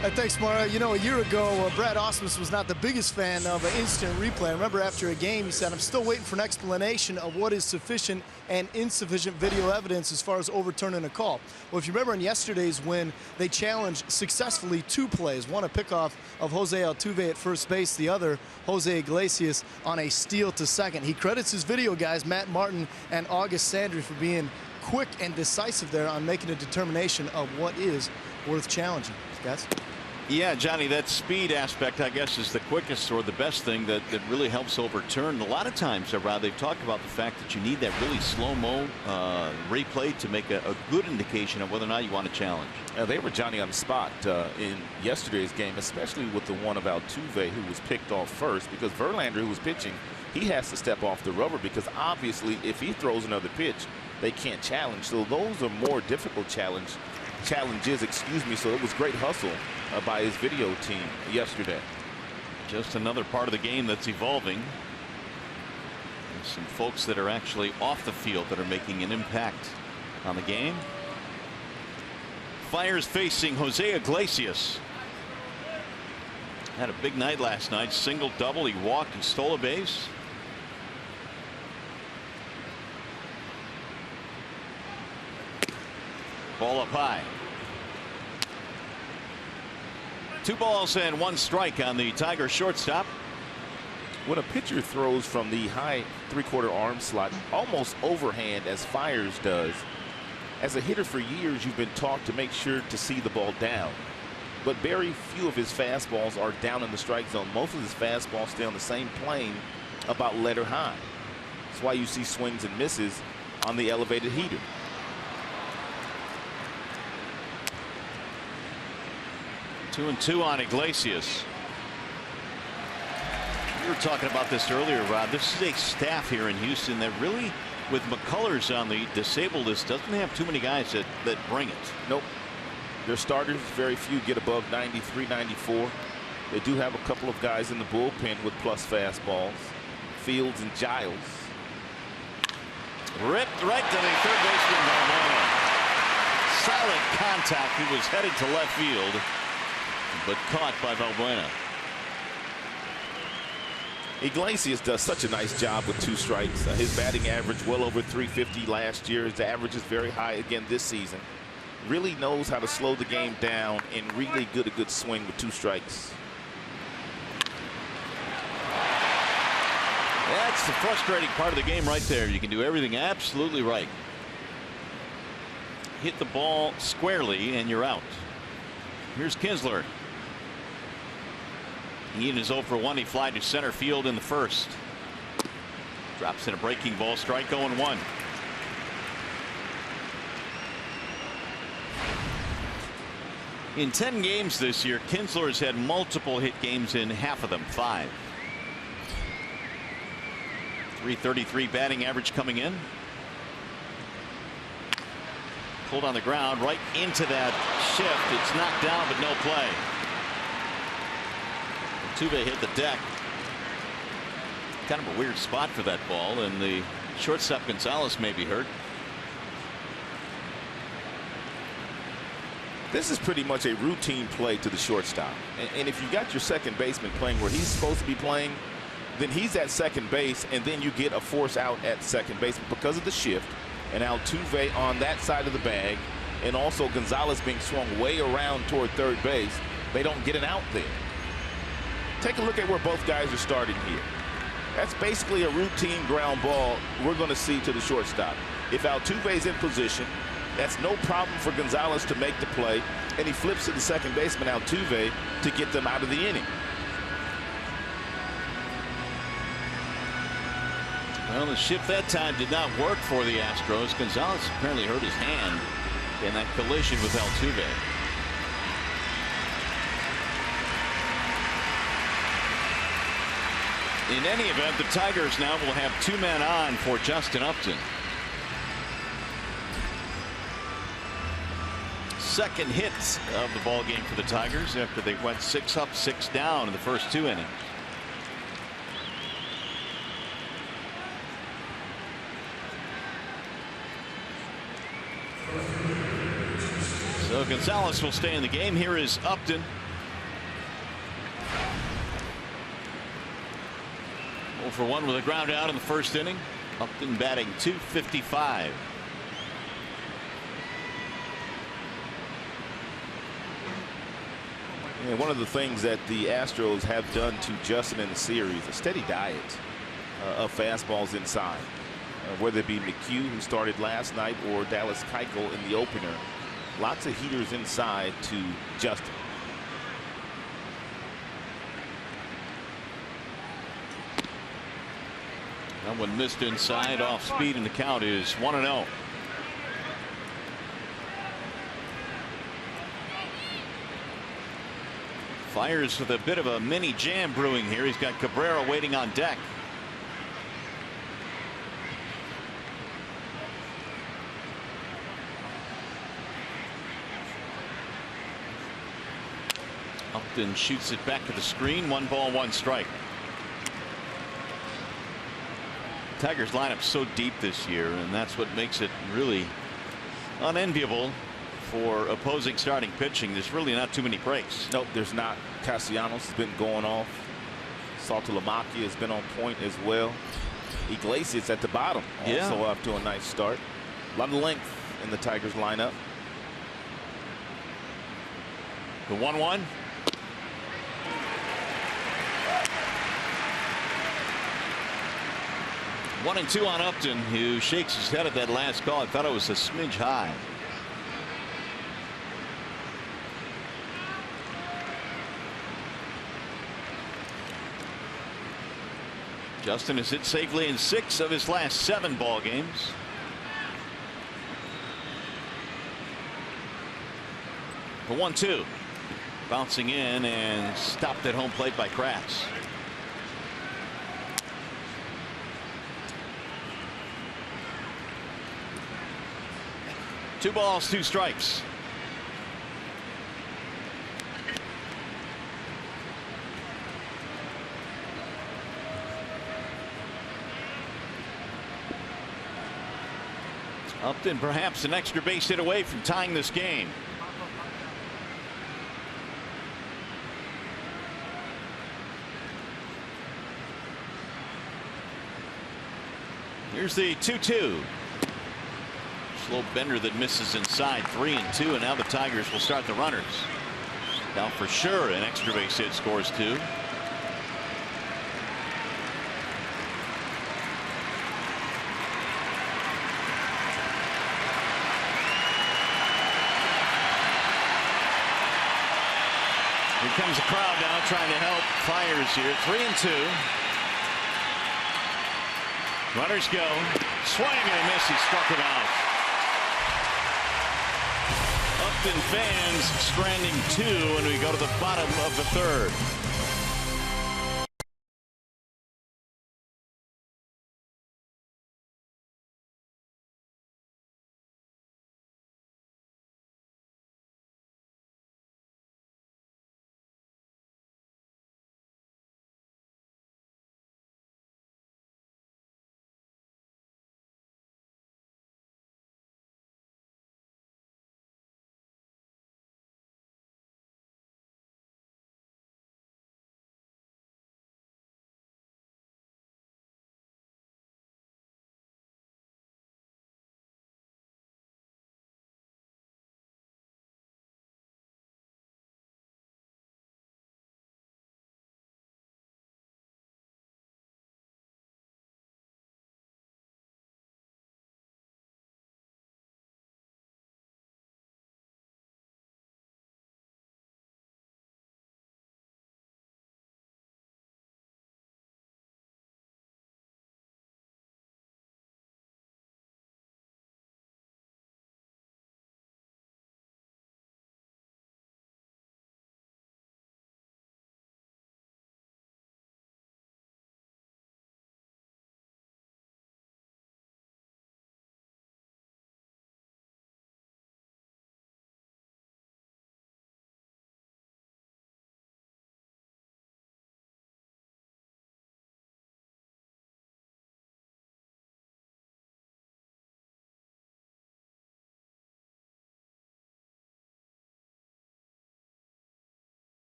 Thanks, Mara. You know, a year ago, Brad Ausmus was not the biggest fan of an instant replay. I remember after a game, he said, I'm still waiting for an explanation of what is sufficient and insufficient video evidence as far as overturning a call. Well, if you remember in yesterday's win, they challenged successfully 2 plays. One, a pickoff of Jose Altuve at first base. The other, Jose Iglesias on a steal to second. He credits his video guys, Matt Martin and August Sandry, for being quick and decisive there on making a determination of what is worth challenging. Guys? Yeah, Johnny, that speed aspect, I guess, is the quickest or the best thing that really helps overturn. A lot of times, they've talked about the fact that you need that really slow-mo replay to make a good indication of whether or not you want to challenge. They were Johnny on the spot in yesterday's game, especially with the one of Altuve, who was picked off first, because Verlander, who was pitching, he has to step off the rubber because obviously if he throws another pitch, they can't challenge. So those are more difficult challenges, excuse me. So it was great hustle by his video team yesterday. Just another part of the game that's evolving. There's some folks that are actually off the field that are making an impact on the game. Fires facing Jose Iglesias. Had a big night last night. Single, double. He walked and stole a base. Ball up high. 2 balls and 1 strike on the Tiger shortstop. When a pitcher throws from the high 3/4 arm slot, almost overhand as Fires does, as a hitter for years, you've been taught to make sure to see the ball down. but very few of his fastballs are down in the strike zone. Most of his fastballs stay on the same plane, about letter high. That's why you see swings and misses on the elevated heater. Two and two on Iglesias. We were talking about this earlier, Rob. This is a staff here in Houston that really, with McCullers on the disabled list, doesn't have too many guys that bring it. Nope. Their starters, very few get above 93, 94. They do have a couple of guys in the bullpen with plus fastballs. Fields and Giles. Ripped right to the third baseman, Verhagen. Solid contact. He was headed to left field, but caught by Valbuena. Iglesias does such a nice job with 2 strikes. His batting average well over 350 last year. His average is very high again this season. Really knows how to slow the game down and really a good swing with 2 strikes. That's the frustrating part of the game right there. You can do everything absolutely right. Hit the ball squarely and you're out. Here's Kinsler. He is 0 for 1. He fly to center field in the first. Drops in a breaking ball, strike 0-1. In 10 games this year, Kinsler has had multiple hit games in half of them, 5. 333 batting average coming in. Pulled on the ground right into that shift. It's knocked down, but no play. Altuve hit the deck. Kind of a weird spot for that ball, and the shortstop Gonzalez may be hurt. This is pretty much a routine play to the shortstop. And if you got your second baseman playing where he's supposed to be playing, then he's at second base, and then you get a force out at second base because of the shift. And Altuve on that side of the bag, and also Gonzalez being swung way around toward third base. They don't get an out there. Take a look at where both guys are starting here. That's basically a routine ground ball we're going to see to the shortstop. If Altuve's in position, that's no problem for Gonzalez to make the play, and he flips to the second baseman Altuve to get them out of the inning. Well, the shift that time did not work for the Astros. Gonzalez apparently hurt his hand in that collision with Altuve. In any event, the Tigers now will have 2 men on for Justin Upton. Second hit of the ball game for the Tigers after they went 6 up, 6 down in the first 2 innings. So Gonzalez will stay in the game. Here is Upton. 0 for 1 with a ground out in the first inning. Upton batting .255. And one of the things that the Astros have done to Justin in the series, a steady diet of fastballs inside. Whether it be McHugh, who started last night, or Dallas Keuchel in the opener. Lots of heaters inside to Justin. That one missed inside, off speed, and the count is 1-0. Fires with a bit of a mini jam brewing here. He's got Cabrera waiting on deck. Upton shoots it back to the screen. 1 ball, 1 strike. Tigers lineup so deep this year, and that's what makes it really unenviable for opposing starting pitching. There's really not too many breaks. Nope, there's not. Castellanos has been going off. Saltalamacchia has been on point as well. Iglesias at the bottom, also off to a nice start. A lot of length in the Tigers lineup. The 1-1. One and 2 on Upton, who shakes his head at that last call. I thought it was a smidge high. Justin has hit safely in 6 of his last 7 ball games. The 1-2 bouncing in and stopped at home plate by Kratz. Two balls, 2 strikes. Upton perhaps an extra base hit away from tying this game. Here's the 2-2. Slow bender that misses inside. 3-2, and now the Tigers will start the runners. Now for sure an extra base hit scores 2. Here comes the crowd now trying to help Fires here. 3-2. Runners go. Swing and a miss. He struck him out. Upton fans stranding 2, and we go to the bottom of the 3rd.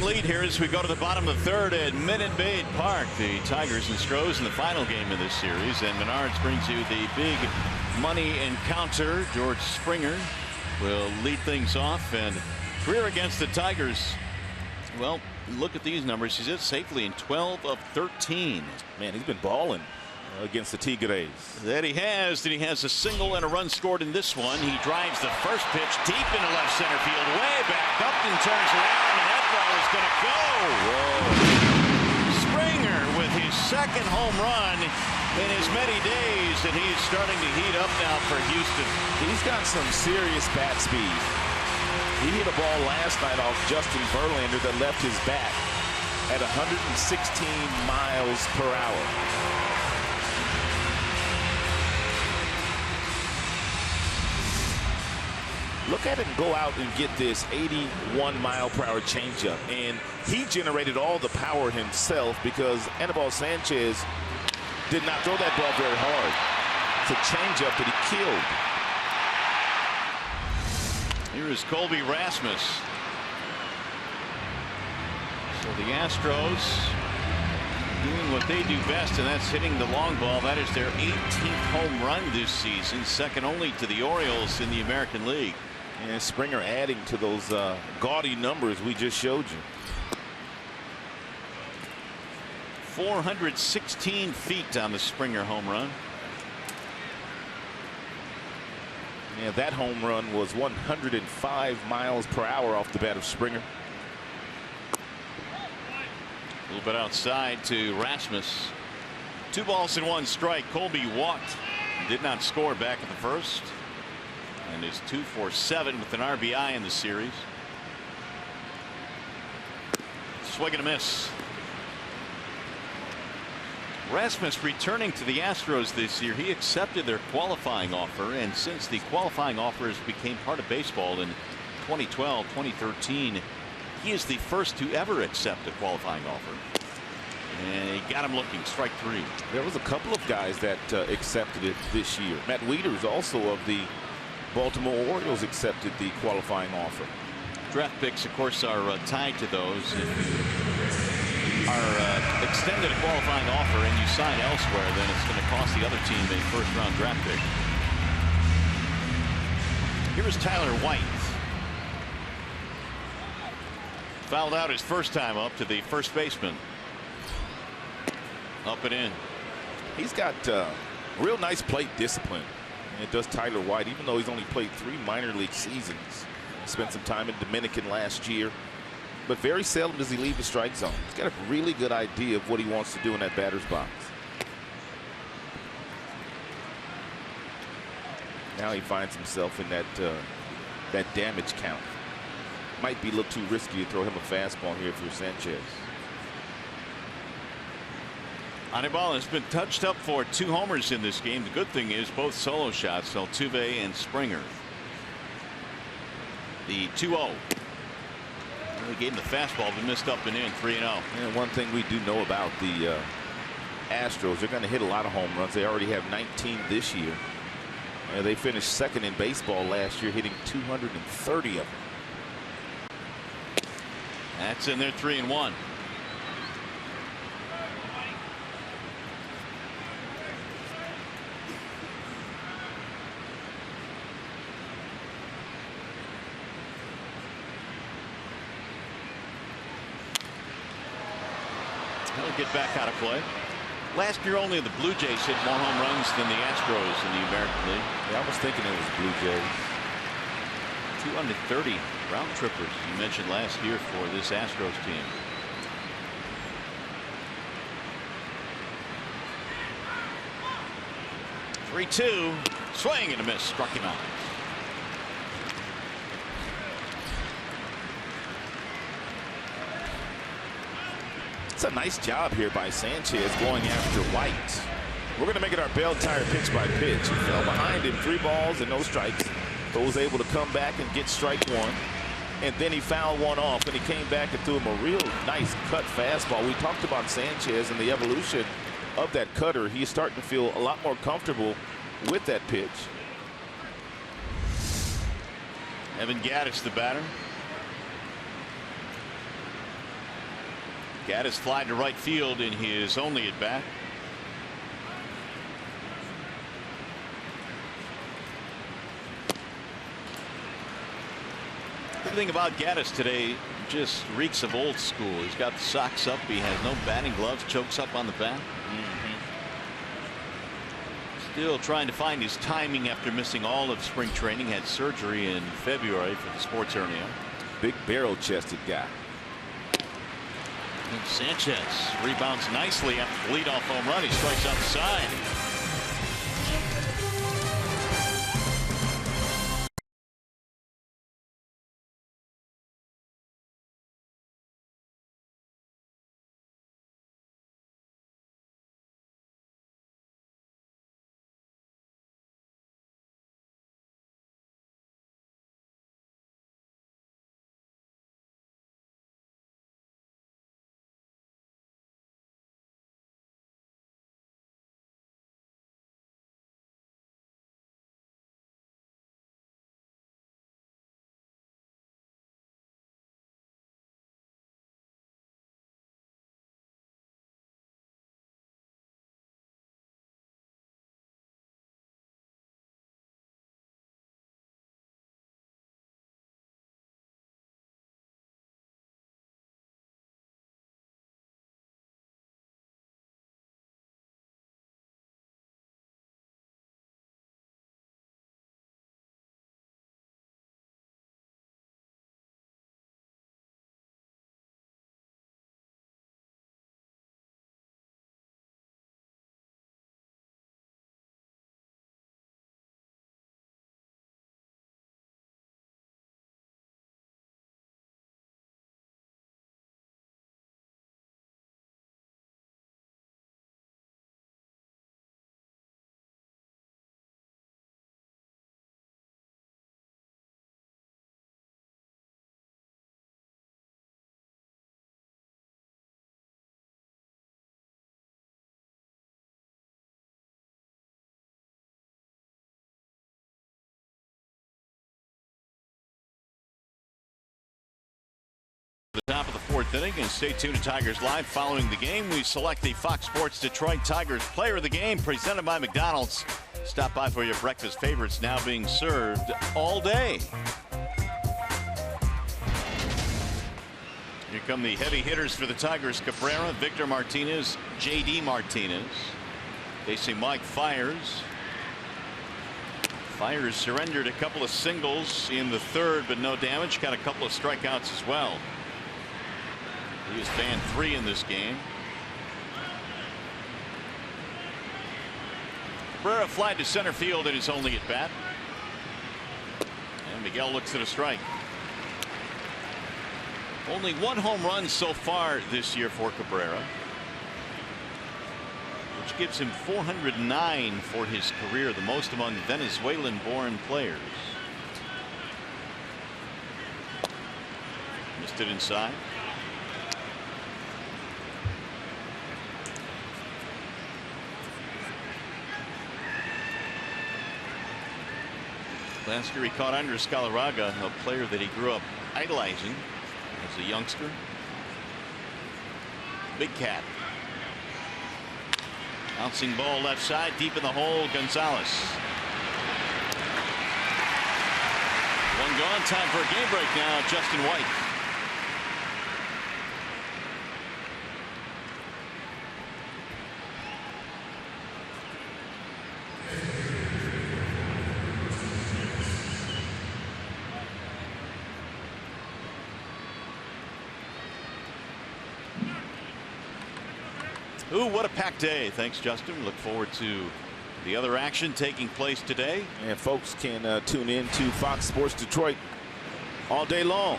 Lead here as we go to the bottom of the 3rd at Minute Maid Park. The Tigers and Astros in the final game of this series, and Menards brings you the big money encounter. George Springer will lead things off, and career against the Tigers. Well, look at these numbers. He's hit safely in 12 of 13. Man, he's been balling against the Tigres. That he has. And he has a single and a run scored in this one. He drives the first pitch deep into left center field, way back. Upton turns around, and that ball is going to go. Whoa. Springer with his 2nd home run in as many days, and he's starting to heat up now for Houston. He's got some serious bat speed. He hit a ball last night off Justin Verlander that left his bat at 116 miles per hour. Look at it and go out and get this 81-mile-per-hour changeup. And he generated all the power himself because Anibal Sanchez did not throw that ball very hard. It's a changeup that he killed. Here is Colby Rasmus. So the Astros doing what they do best, and that's hitting the long ball. That is their 18th home run this season, second only to the Orioles in the American League. And Springer adding to those gaudy numbers we just showed you. 416 feet on the Springer home run. Yeah, that home run was 105 miles per hour off the bat of Springer. A little bit outside to Rasmus. 2 balls and 1 strike. Colby walked. Did not score back in the first. And is 2 for 7 with an RBI in the series. Swing and a miss. Rasmus returning to the Astros this year. He accepted their qualifying offer, and since the qualifying offers became part of baseball in 2012, 2013, he is the first to ever accept a qualifying offer. And he got him looking. Strike 3. There was a couple of guys that accepted it this year. Matt Wieters, also of the Baltimore Orioles, accepted the qualifying offer. Draft picks, of course, are tied to those. If you are extended a qualifying offer and you sign elsewhere, then it's going to cost the other team a first-round draft pick. Here's Tyler White. Fouled out his first time up to the first baseman. Up and in. He's got real nice plate discipline. And it does Tyler White, even though he's only played 3 minor league seasons. Spent some time in Dominican last year, but very seldom does he leave the strike zone. He's got a really good idea of what he wants to do in that batter's box. Now he finds himself in that damage count. Might be a little too risky to throw him a fastball here if you're Sanchez. Anibal has been touched up for 2 homers in this game. The good thing is both solo shots, Altuve and Springer. The 2-0. They gave him the fastball, but missed up and in. 3-0. And one thing we do know about the Astros, they're going to hit a lot of home runs. They already have 19 this year. They finished second in baseball last year, hitting 230 of them. That's in there. 3-1. He'll get back out of play. Last year only the Blue Jays hit more home runs than the Astros in the American League. Yeah, I was thinking it was Blue Jays. 230 round trippers you mentioned last year for this Astros team. Three-2. Swing and a miss. Struck him out. It's a nice job here by Sanchez going after White. We're going to make it our Bell Tire pitch by pitch. He fell behind him, 3 balls and no strikes. But was able to come back and get strike 1. And then he fouled one off, and he came back and threw him a real nice cut fastball. We talked about Sanchez and the evolution of that cutter. He's starting to feel a lot more comfortable with that pitch. Evan Gattis, the batter. Gattis flied to right field in his only at bat. Everything about Gattis today just reeks of old school. He's got the socks up. He has no batting gloves. Chokes up on the bat. Still trying to find his timing after missing all of spring training. Had surgery in February for the sports hernia. Big barrel-chested guy. And Sanchez rebounds nicely after the leadoff home run. He strikes out the side. Top of the fourth inning, and stay tuned to Tigers Live. Following the game, we select the Fox Sports Detroit Tigers Player of the Game, presented by McDonald's. Stop by for your breakfast favorites, now being served all day. Here come the heavy hitters for the Tigers: Cabrera, Victor Martinez, J.D. Martinez. Facing Mike Fiers. Fiers surrendered a couple of singles in the third, but no damage. Got a couple of strikeouts as well. He was fan 3 in this game. Cabrera flied to center field in his only at bat. And Miguel looks at a strike. Only 1 home run so far this year for Cabrera, which gives him 409 for his career, the most among Venezuelan-born players. Missed it inside. Last year he caught Andres Galarraga, a player that he grew up idolizing as a youngster. Big cat. Bouncing ball left side, deep in the hole, Gonzalez. One gone, time for a game break now, Justin White. Ooh, what a packed day. Thanks, Justin. Look forward to the other action taking place today. And folks can tune in to Fox Sports Detroit all day long.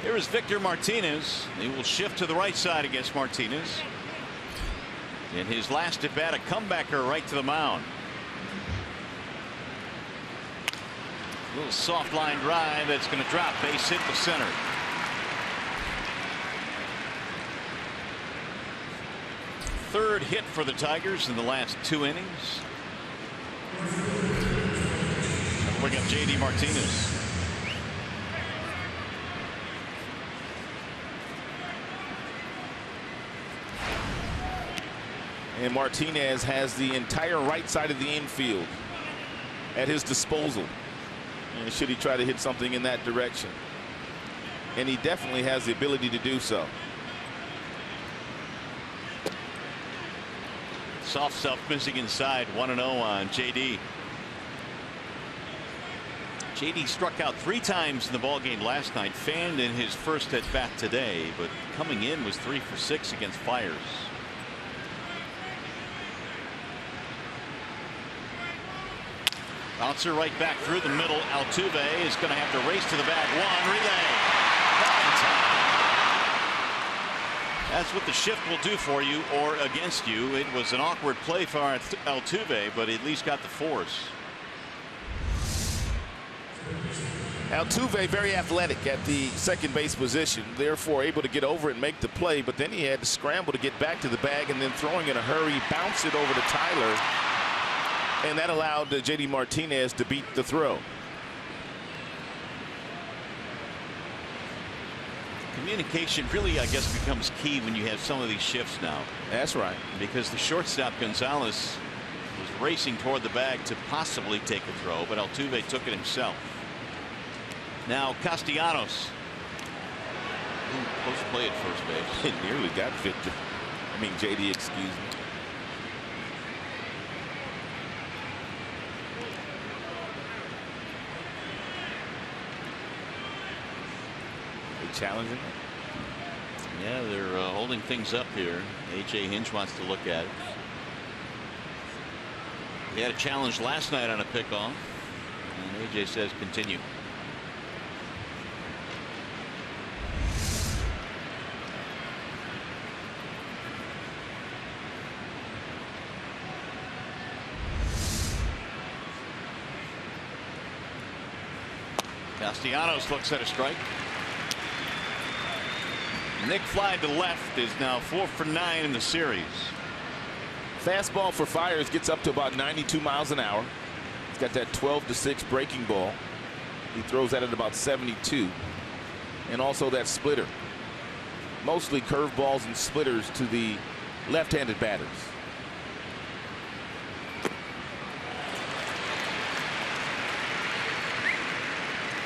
Here is Victor Martinez. He will shift to the right side against Martinez. In his last at bat, a comebacker right to the mound. A little soft line drive that's going to drop, base hit to center. Third hit for the Tigers in the last 2 innings. Bring up J.D. Martinez. And Martinez has the entire right side of the infield at his disposal. And should he try to hit something in that direction? And he definitely has the ability to do so. Soft stuff missing inside. 1-0 on J.D. J.D. struck out 3 times in the ballgame last night. Fanned in his first at bat today, but coming in was 3 for 6 against Fiers. Bouncer right back through the middle. Altuve is going to have to race to the bag. One relay. That's what the shift will do for you or against you. It was an awkward play for Altuve, but at least got the force. Altuve very athletic at the second base position, therefore able to get over and make the play, but then he had to scramble to get back to the bag, and then throwing in a hurry, bounce it over to Tyler, and that allowed J.D. Martinez to beat the throw. Communication really, I guess, becomes key when you have some of these shifts now. That's right. Because the shortstop Gonzalez was racing toward the bag to possibly take a throw, but Altuve took it himself. Now Castellanos. Close play at first base. It nearly got Victor. I mean JD, excuse me. Challenging. Yeah, they're holding things up here. A.J. Hinch wants to look at it. He had a challenge last night on a pickoff, and A.J. says continue. Castellanos looks at a strike. Nick fly to left is now 4 for 9 in the series. Fastball for Fiers gets up to about 92 miles an hour. He's got that 12-6 breaking ball. He throws that at about 72. and also that splitter. Mostly curveballs and splitters to the left-handed batters.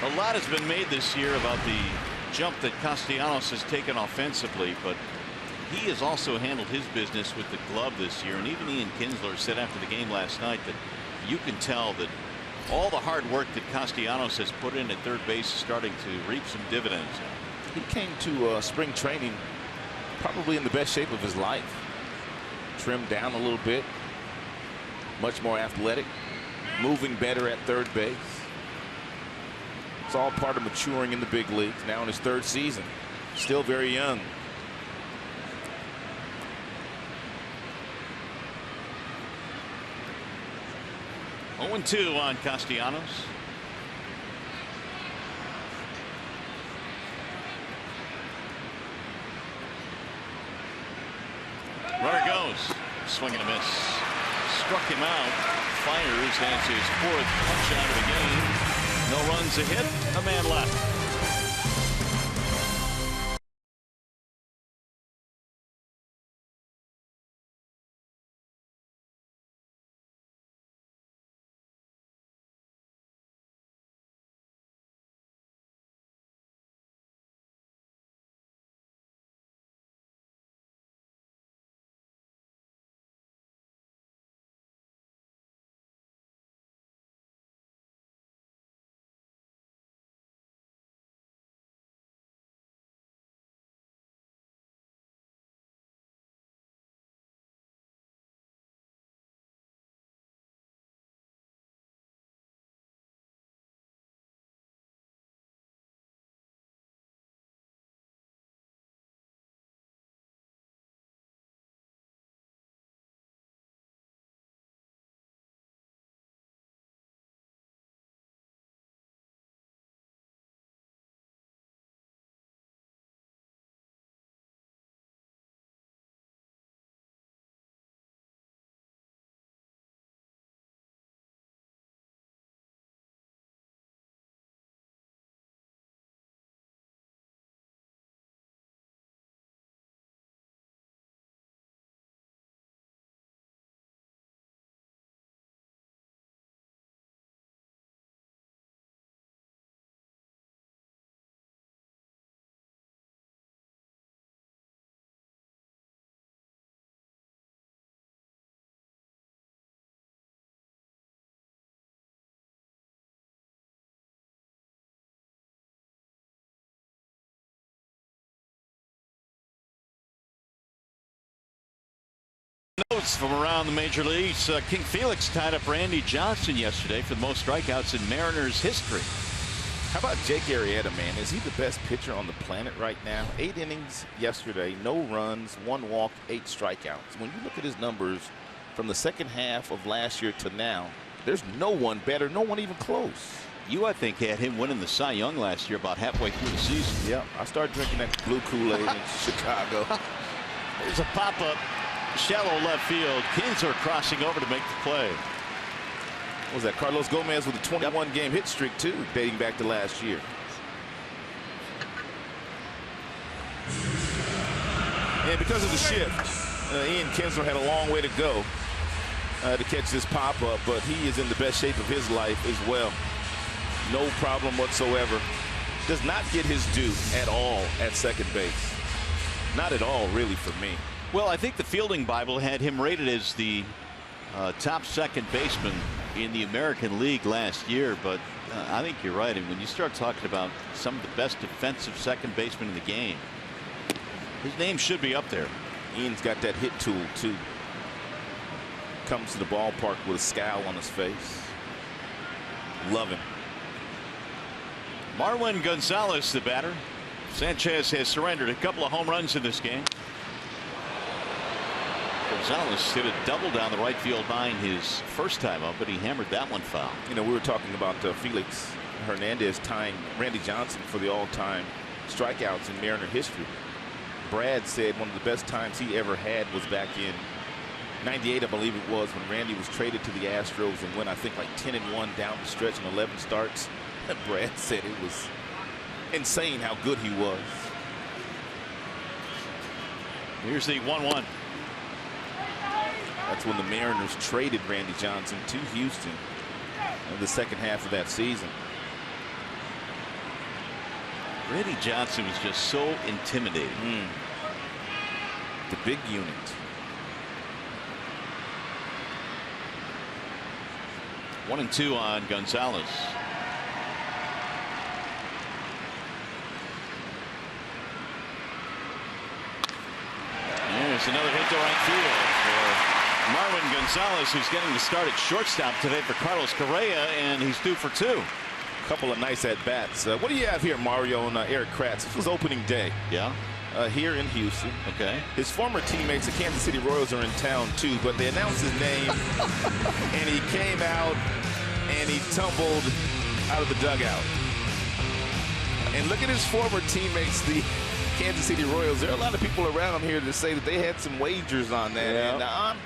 A lot has been made this year about the jump that Castellanos has taken offensively, but he has also handled his business with the glove this year. And even Ian Kinsler said after the game last night that you can tell that all the hard work that Castellanos has put in at third base is starting to reap some dividends. He came to spring training probably in the best shape of his life. Trimmed down a little bit, much more athletic, moving better at third base. It's all part of maturing in the big leagues. Now in his third season, still very young. Oh, 0-2 on Castellanos. Runner goes. Swing and a miss. Struck him out. Fires. That's his fourth punch out of the game. No runs, a hit, a man left. Notes from around the major leagues. King Felix tied up Randy Johnson yesterday for the most strikeouts in Mariners history. How about Jake Arrieta, man? Is he the best pitcher on the planet right now? 8 innings yesterday, no runs, 1 walk, 8 strikeouts. When you look at his numbers from the second half of last year to now, there's no one better, no one even close. You, I think, had him winning the Cy Young last year about halfway through the season. Yeah, I started drinking that blue Kool-Aid in Chicago. There's a pop-up. Shallow left field. Kinsler crossing over to make the play. What was that? Carlos Gomez with a 21-game hit streak, too, dating back to last year. And because of the shift, Ian Kinsler had a long way to go to catch this pop-up, but he is in the best shape of his life as well. No problem whatsoever. Does not get his due at all at second base. Not at all, really, for me. Well, I think the Fielding Bible had him rated as the top second baseman in the American League last year, but I think you're right. And when you start talking about some of the best defensive second basemen in the game, his name should be up there. Ian's got that hit tool, too. Comes to the ballpark with a scowl on his face. Love him. Marwin Gonzalez, the batter. Sanchez has surrendered a couple of home runs in this game. Gonzalez hit a double down the right field line his first time up, but he hammered that one foul. You know, we were talking about Felix Hernandez tying Randy Johnson for the all-time strikeouts in Mariner history. Brad said one of the best times he ever had was back in '98, I believe it was, when Randy was traded to the Astros and went, I think, like 10-1 down the stretch in 11 starts. Brad said it was insane how good he was. Here's the 1-1. That's when the Mariners traded Randy Johnson to Houston in the second half of that season. Randy Johnson was just so intimidating. The big unit. One and two on Gonzalez. There's another hit to right field for Marwin Gonzalez, who's getting the start at shortstop today for Carlos Correa, and he's due for two. A couple of nice at-bats. What do you have here, Mario, and Eric Kratz? This was opening day. Yeah. Here in Houston. Okay. His former teammates, the Kansas City Royals, are in town too, but they announced his name and he came out and he tumbled out of the dugout. And look at his former teammates, the Kansas City Royals. There are a lot of people around here to say that they had some wagers on that. Yeah. And I'm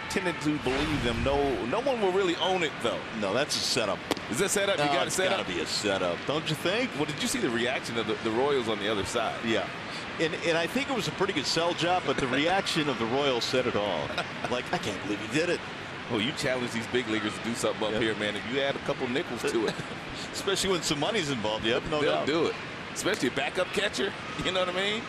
tending to believe them. No one will really own it though. No, that's a setup. Is that setup? You got to set up. It's got to be a setup, don't you think? Well, did you see the reaction of the Royals on the other side? Yeah. And I think it was a pretty good sell job, but the reaction of the Royals said it all. Like, I can't believe he did it. Well, you challenge these big leaguers to do something up here, man. If you add a couple nickels to it. Especially when some money's involved. Yep, no doubt. They'll do it. Especially a backup catcher. You know what I mean?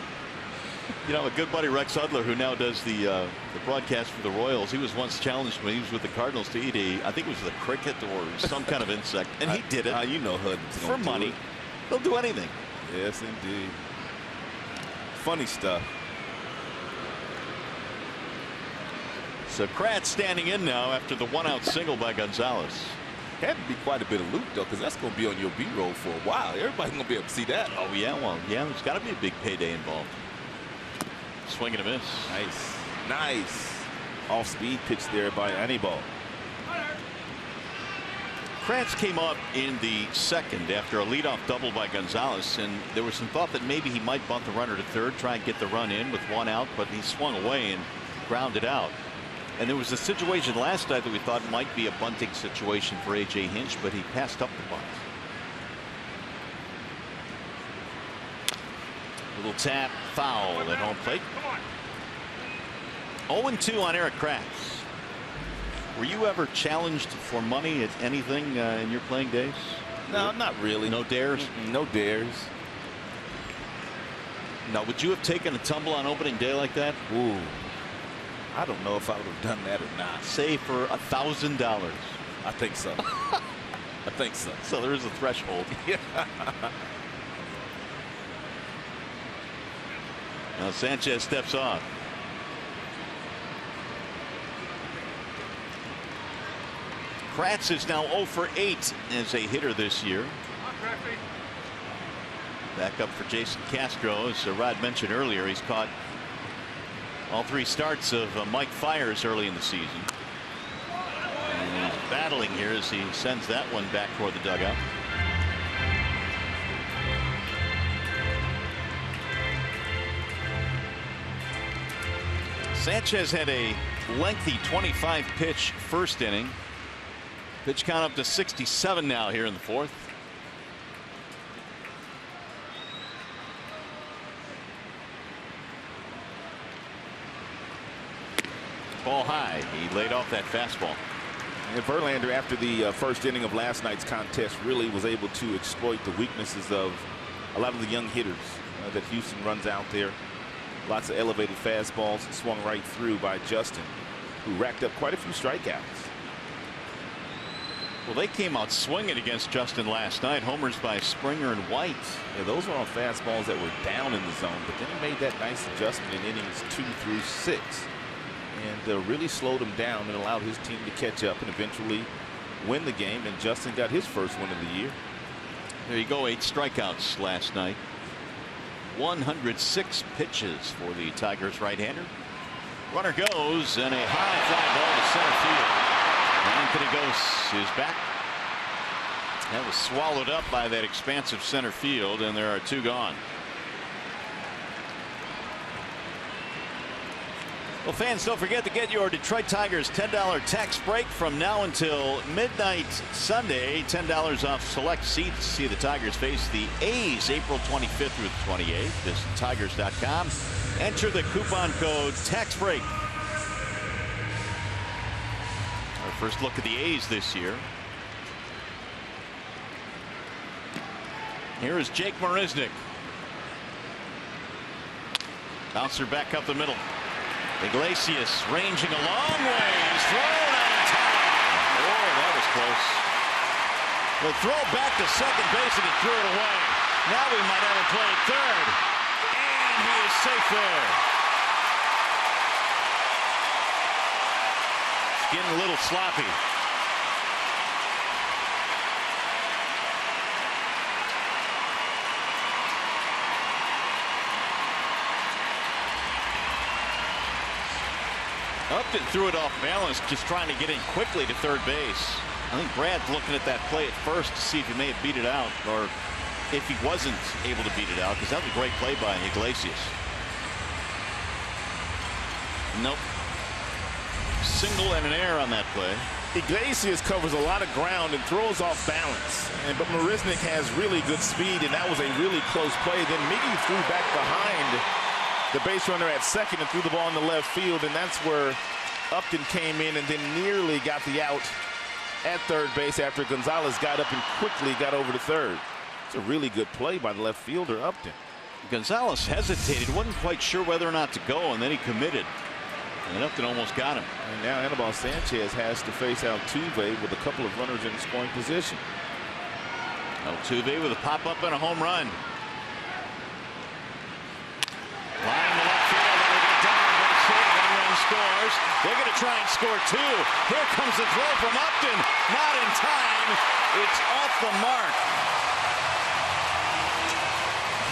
You know, a good buddy, Rex Hudler, who now does the broadcast for the Royals, he was once challenged when he was with the Cardinals to eat I think it was the cricket or some kind of insect. And he did it. You know Hud's for money. They'll do anything. Yes, indeed. Funny stuff. So Kratz standing in now after the one-out single by Gonzalez. Had to be quite a bit of loot, though, because that's going to be on your B-roll for a while. Everybody's going to be able to see that. Oh, yeah, well, yeah, there's got to be a big payday involved. Swing and a miss. Nice. Nice. Off-speed pitch there by Anibal. Kratz came up in the second after a leadoff double by Gonzalez, and there was some thought that maybe he might bunt the runner to third, try and get the run in with one out, but he swung away and grounded out. And there was a situation last night that we thought might be a bunting situation for A.J. Hinch, but he passed up the bunt. Little tap, foul at home plate. 0-2 on Eric Kratz. Were you ever challenged for money at anything in your playing days? No, not really. No dares? No dares. Now, would you have taken a tumble on opening day like that? Ooh. I don't know if I would have done that or not. Say for $1,000. I think so. I think so. So there is a threshold. Yeah. Now Sanchez steps off. Kratz is now 0 for 8 as a hitter this year. Back up for Jason Castro. As Rod mentioned earlier, he's caught all three starts of Mike Fiers early in the season. And he's battling here as he sends that one back toward the dugout. Sanchez had a lengthy 25 pitch first inning. Pitch count up to 67 now here in the fourth. Ball high. He laid off that fastball. And Verlander, after the first inning of last night's contest, really was able to exploit the weaknesses of a lot of the young hitters that Houston runs out there. Lots of elevated fastballs swung right through by Justin, who racked up quite a few strikeouts. Well, they came out swinging against Justin last night. Homers by Springer and White. Yeah, those were on fastballs that were down in the zone, but then he made that nice adjustment in innings 2 through 6 and really slowed him down and allowed his team to catch up and eventually win the game. And Justin got his first win of the year. There you go. 8 strikeouts last night. 106 pitches for the Tigers right-hander. Runner goes and a high fly ball to center field. Anthony Gose is back. That was swallowed up by that expansive center field, and there are 2 gone. Well, fans, don't forget to get your Detroit Tigers $10 tax break from now until midnight Sunday. $10 off select seats. See the Tigers face the A's April 25th through the 28th. Visit Tigers.com. Enter the coupon code TAXBREAK. Our first look at the A's this year. Here is Jake Marisnick. Bouncer back up the middle. Iglesias ranging a long way. He's thrown out of time. Oh, that was close. The throw back to second base and he threw it away. Now we might have a play at third. And he is safe there. It's getting a little sloppy. Upton threw it off balance, just trying to get in quickly to third base. I think Brad's looking at that play at first to see if he may have beat it out, or if he wasn't able to beat it out, because that was a great play by Iglesias. Nope. Single and an error on that play. Iglesias covers a lot of ground and throws off balance. But Marisnick has really good speed, and that was a really close play. Then Miggy threw back behind the base runner at second and threw the ball in the left field, and that's where Upton came in and then nearly got the out at third base after Gonzalez got up and quickly got over to third. It's a really good play by the left fielder, Upton. Gonzalez hesitated, wasn't quite sure whether or not to go, and then he committed. And Upton almost got him. And now Anibal Sanchez has to face Altuve with a couple of runners in scoring position. Altuve with a pop-up and a home run. Line to left field, that'll get down, base hit, one-run scores. They're going to try and score two. Here comes the throw from Upton. Not in time. It's off the mark.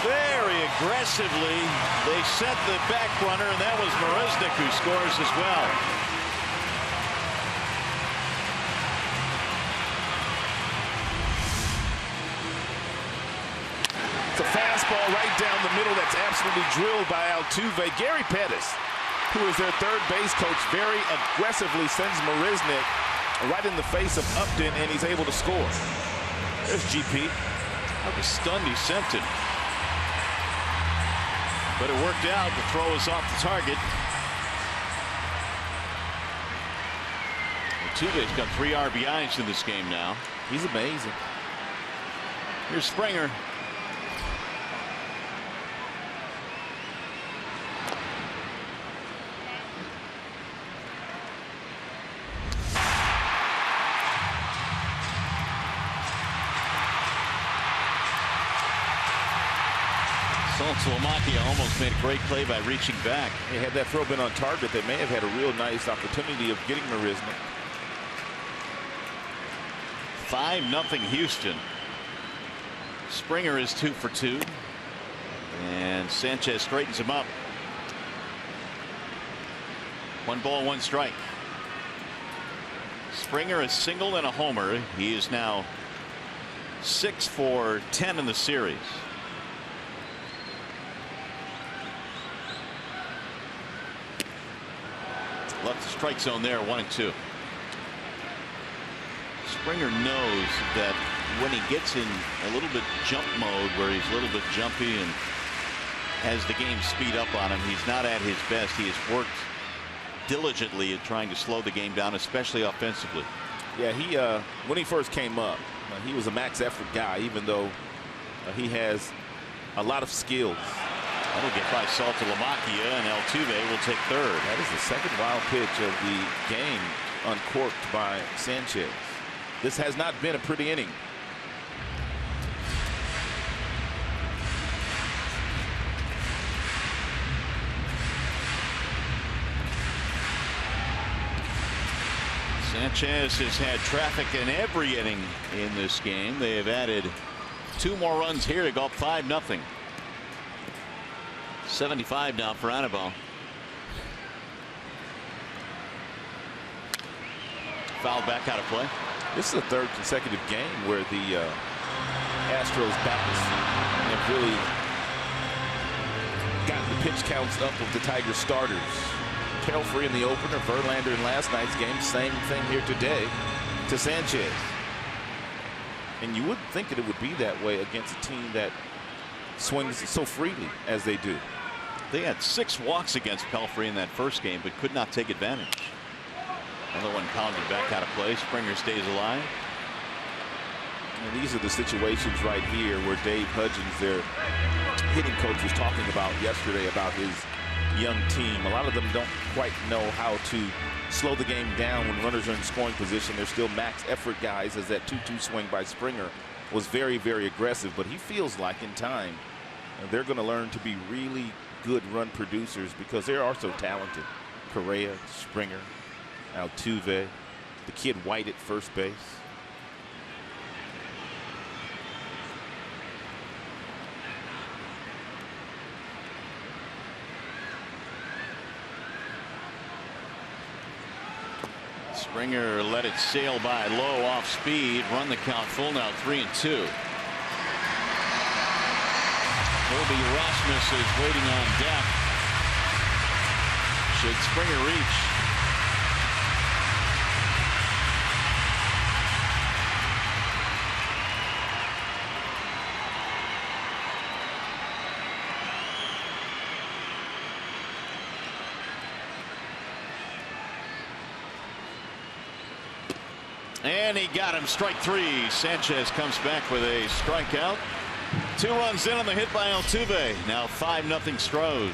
Very aggressively, they set the back runner, and that was Marisnick who scores as well. It's a fastball right down the middle that's absolutely drilled by Altuve. Gary Pettis, who is their third base coach, very aggressively sends Marisnick right in the face of Upton, and he's able to score. There's GP. I was stunned he sent it. But it worked out. The throw is off the target. Altuve's got 3 RBIs in this game now. He's amazing. Here's Springer. Salamakia almost made a great play by reaching back. Had that throw been on target, they may have had a real nice opportunity of getting Marisnick. 5-0 Houston. Springer is 2 for 2. And Sanchez straightens him up. 1 ball, 1 strike. Springer a single and a homer. He is now 6 for 10 in the series. Left the strike zone there, 1-2. Springer knows that when he gets in a little bit jump mode, where he's a little bit jumpy and has the game speed up on him, he's not at his best. He has worked diligently at trying to slow the game down, especially offensively. Yeah, he when he first came up, he was a max effort guy, even though he has a lot of skills. That'll get by Salamakia, and Altuve will take third. That is the second wild pitch of the game uncorked by Sanchez. This has not been a pretty inning. Sanchez has had traffic in every inning in this game. They have added 2 more runs here to go up 5-0. 75 now for Anibal. Fouled back out of play. This is the 3rd consecutive game where the Astros bats have really gotten the pitch counts up of the Tigers starters. Pelfrey in the opener, Verlander in last night's game. Same thing here today to Sanchez. And you wouldn't think that it would be that way against a team that swings so freely as they do. They had 6 walks against Pelfrey in that first game, but could not take advantage. Another one pounded back out of play. Springer stays alive. And these are the situations right here where Dave Hudgens, their hitting coach, was talking about yesterday about his young team. A lot of them don't quite know how to slow the game down when runners are in scoring position. They're still max effort guys, as that 2-2 swing by Springer was very, very aggressive. But he feels like in time they're going to learn to be really good run producers because they are so talented. Correa, Springer, Altuve, the kid White at first base. Springer let it sail by low off speed. Run the count full now, 3-2. Colby Rasmus is waiting on deck. Should Springer reach? And he got him. Strike 3. Sanchez comes back with a strikeout. 2 runs in on the hit by Altuve. Now 5-0 Stros.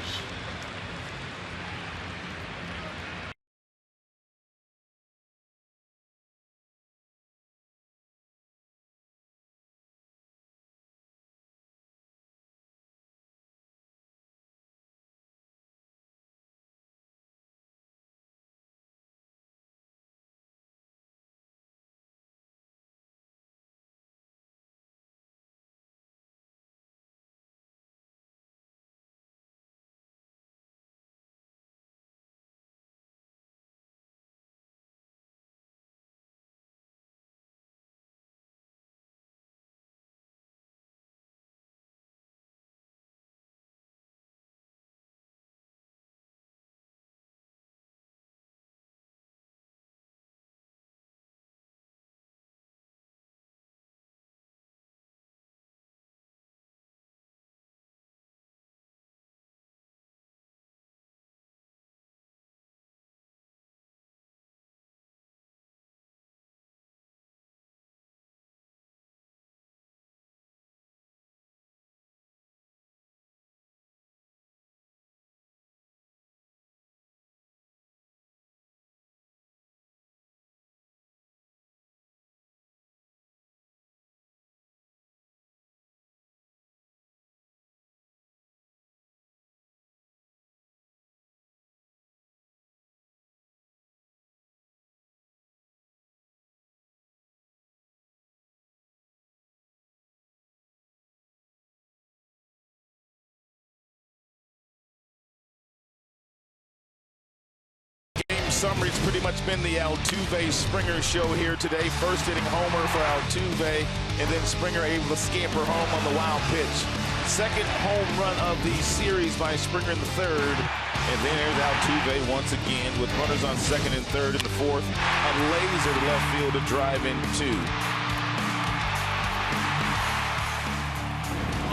Summary's pretty much been the Altuve Springer show here today. First inning homer for Altuve, and then Springer able to scamper home on the wild pitch. Second home run of the series by Springer in the third. And then there's Altuve once again with runners on second and third in the fourth. A laser to left field to drive in 2.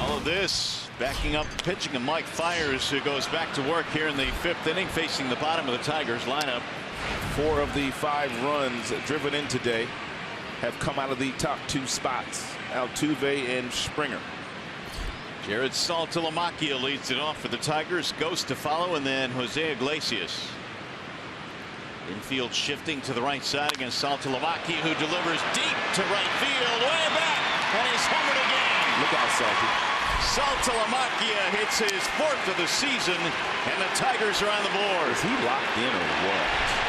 All of this backing up the pitching of Mike Fiers, who goes back to work here in the 5th inning, facing the bottom of the Tigers lineup. 4 of the 5 runs driven in today have come out of the top 2 spots, Altuve and Springer. Jared Saltalamacchia leads it off for the Tigers. Ghost to follow, and then Jose Iglesias. Infield shifting to the right side against Saltalamacchia, who delivers deep to right field, way back, and he's homered again. Look out, Salty. Saltalamacchia hits his 4th of the season, and the Tigers are on the board. Is he locked in or what?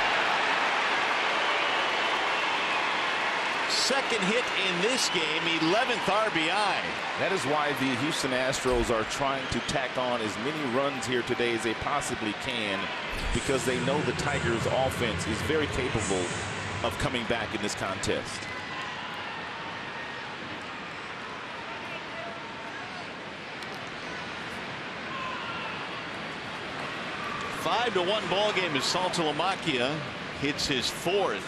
Second hit in this game, 11th RBI. That is why the Houston Astros are trying to tack on as many runs here today as they possibly can, because they know the Tigers' offense is very capable of coming back in this contest. 5-1 ball game as Saltalamacchia hits his 4th.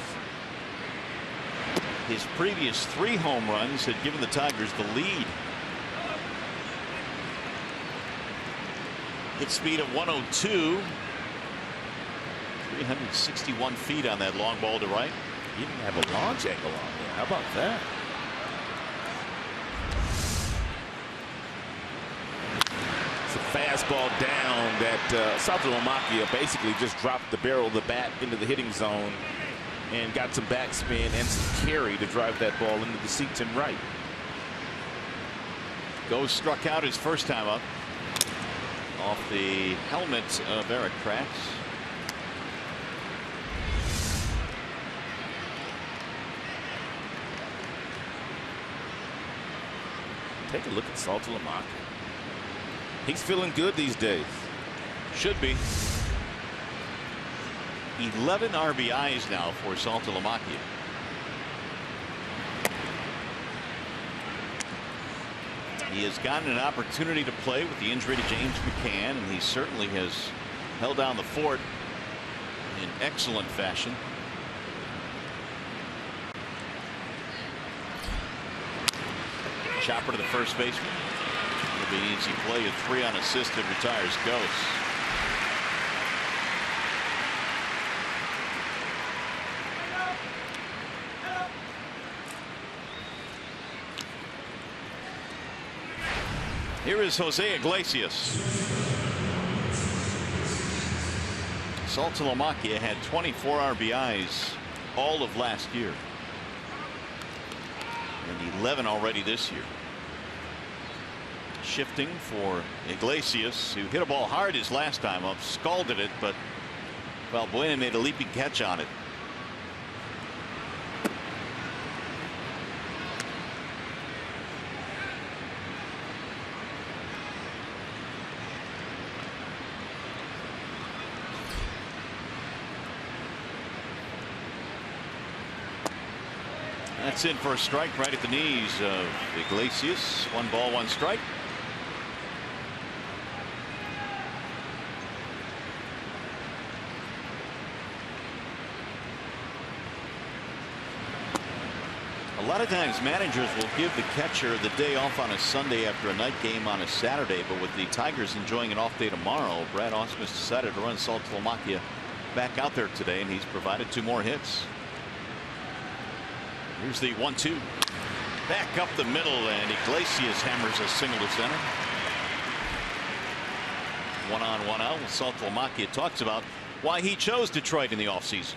His previous 3 home runs had given the Tigers the lead. Hit speed of 102. 361 feet on that long ball to right. He didn't have a launch angle on there. How about that? It's a fastball down that Saltalamacchia basically just dropped the barrel of the bat into the hitting zone and got some backspin and some carry to drive that ball into the seats and right. Goes struck out his first time up off the helmet of Eric Kratz. Take a look at Saltalamacchia. He's feeling good these days. Should be. 11 RBIs now for Saltalamacchia. He has gotten an opportunity to play with the injury to James McCann, and he certainly has held down the fort in excellent fashion. Chopper to the first baseman. It'll be an easy play. A 3 unassisted, retires Ghost. Here is Jose Iglesias. Saltalamacchia had 24 RBIs all of last year. And 11 already this year. Shifting for Iglesias, who hit a ball hard his last time up, scalded it, but Valbuena made a leaping catch on it. That's in for a strike right at the knees of Iglesias. 1 ball, 1 strike. A lot of times managers will give the catcher the day off on a Sunday after a night game on a Saturday, but with the Tigers enjoying an off day tomorrow, Brad Ausmus decided to run Saltalamacchia back out there today, and he's provided 2 more hits. Here's the 1-2. Back up the middle, and Iglesias hammers a single to center. 1 on, 1 out. Saltalamacchia talks about why he chose Detroit in the offseason.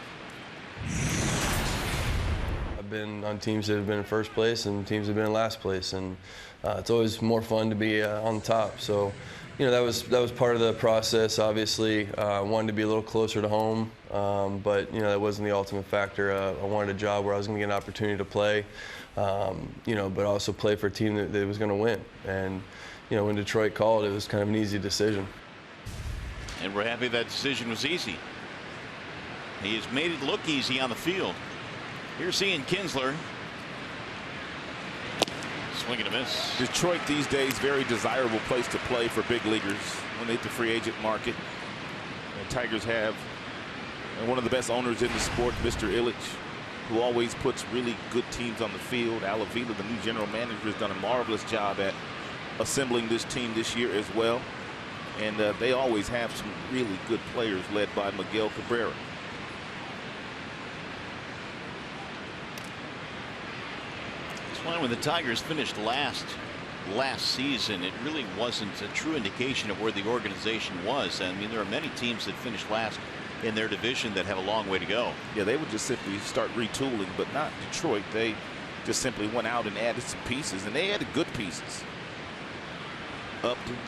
I've been on teams that have been in first place and teams that have been in last place, and it's always more fun to be on top. So, you know, that was part of the process. Obviously, I wanted to be a little closer to home, but you know, that wasn't the ultimate factor. I wanted a job where I was going to get an opportunity to play, you know, but also play for a team that was going to win. And you know, when Detroit called, it was kind of an easy decision. And we're happy that decision was easy. He has made it look easy on the field. Here's Ian Kinsler. Swing and a miss. Detroit these days, very desirable place to play for big leaguers when they hit the free agent market. And Tigers have one of the best owners in the sport, Mr. Illich, who always puts really good teams on the field. Alavila, the new general manager, has done a marvelous job at assembling this team this year as well. And they always have some really good players led by Miguel Cabrera. When the Tigers finished last season, it really wasn't a true indication of where the organization was. I mean, there are many teams that finished last in their division that have a long way to go. Yeah, they would just simply start retooling, but not Detroit. They just simply went out and added some pieces, and they added good pieces. Upton,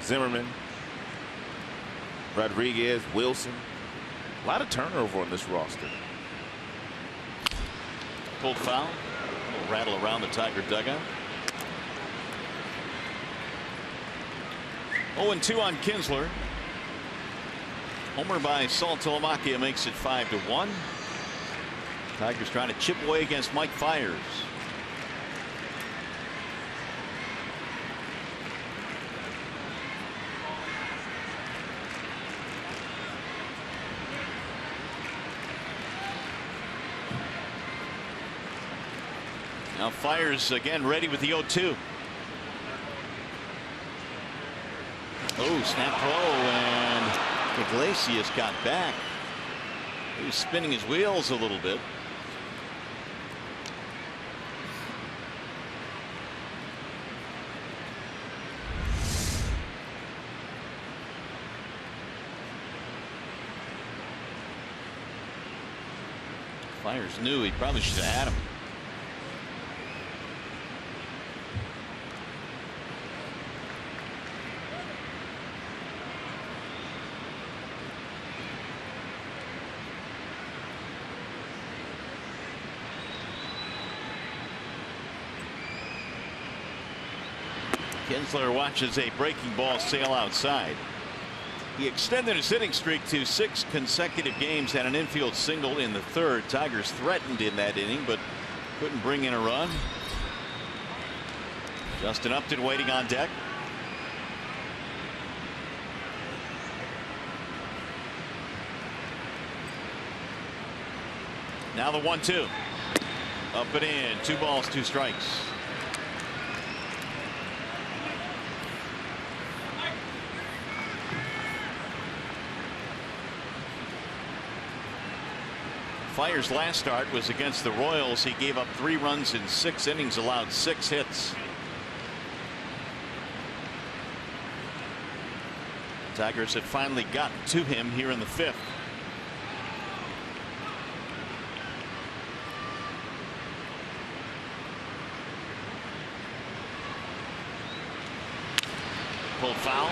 Zimmerman, Rodriguez, Wilson. A lot of turnover on this roster. Pulled foul. Rattle around the Tiger dugout. 0-2 on Kinsler. Homer by Saltalamacchia makes it 5-1. Tigers trying to chip away against Mike Fiers. Now fires again, ready with the 0-2. Oh, snap throw, and Iglesias got back. He was spinning his wheels a little bit. Fires knew he probably should have had him. Kinsler watches a breaking ball sail outside. He extended his hitting streak to 6 consecutive games, had an infield single in the 3rd. Tigers threatened in that inning, but couldn't bring in a run. Justin Upton waiting on deck. Now the 1-2. Up and in. 2 balls, 2 strikes. Fire's last start was against the Royals. He gave up 3 runs in 6 innings, allowed 6 hits. Tigers had finally gotten to him here in the 5th. Pulled foul.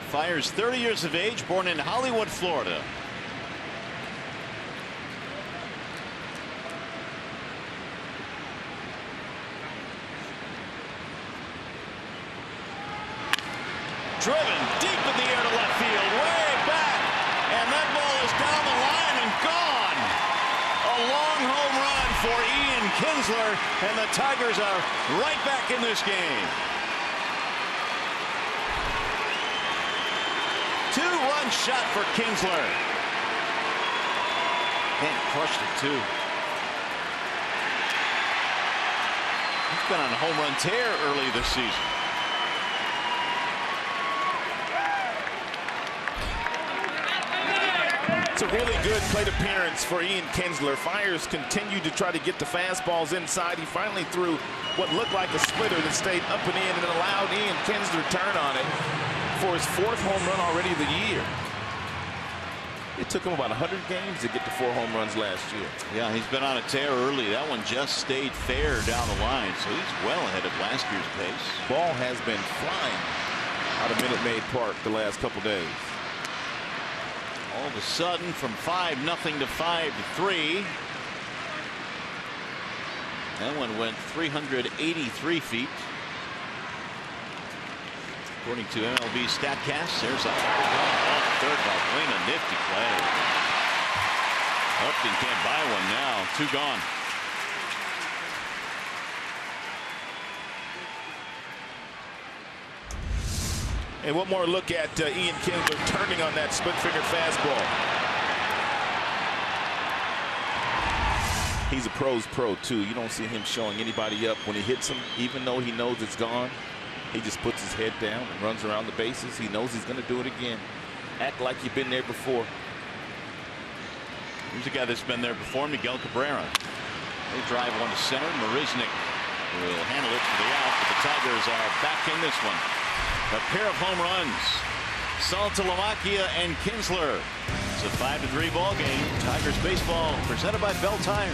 Fire's 30 years of age, born in Hollywood, Florida. Driven deep in the air to left field, way back, and that ball is down the line and gone. A long home run for Ian Kinsler, and the Tigers are right back in this game. 2-run shot for Kinsler. And crushed it too. He's been on a home run tear early this season. It's a really good plate appearance for Ian Kinsler. Fiers continued to try to get the fastballs inside. He finally threw what looked like a splitter that stayed up and in and allowed Ian Kinsler to turn on it for his 4th home run already of the year. It took him about 100 games to get to 4 home runs last year. Yeah, he's been on a tear early. That one just stayed fair down the line, so he's well ahead of last year's pace. Ball has been flying out of Minute Maid Park the last couple days. All of a sudden, from 5-0 to 5-3. That one went 383 feet. According to MLB StatCast, there's a off third by Wayne, a nifty play. Upton can't buy one now. 2 gone. And one more look at Ian Kinsler turning on that split finger fastball. He's a pro's pro too. You don't see him showing anybody up when he hits him, even though he knows it's gone. He just puts his head down and runs around the bases. He knows he's going to do it again. Act like you've been there before. Here's a guy that's been there before, Miguel Cabrera. They drive one to center. Marisnick will handle it for the out, but the Tigers are back in this one. A pair of home runs. Saltalamacchia and Kinsler. It's a 5-3 ball game. Tigers baseball presented by Bell Tire.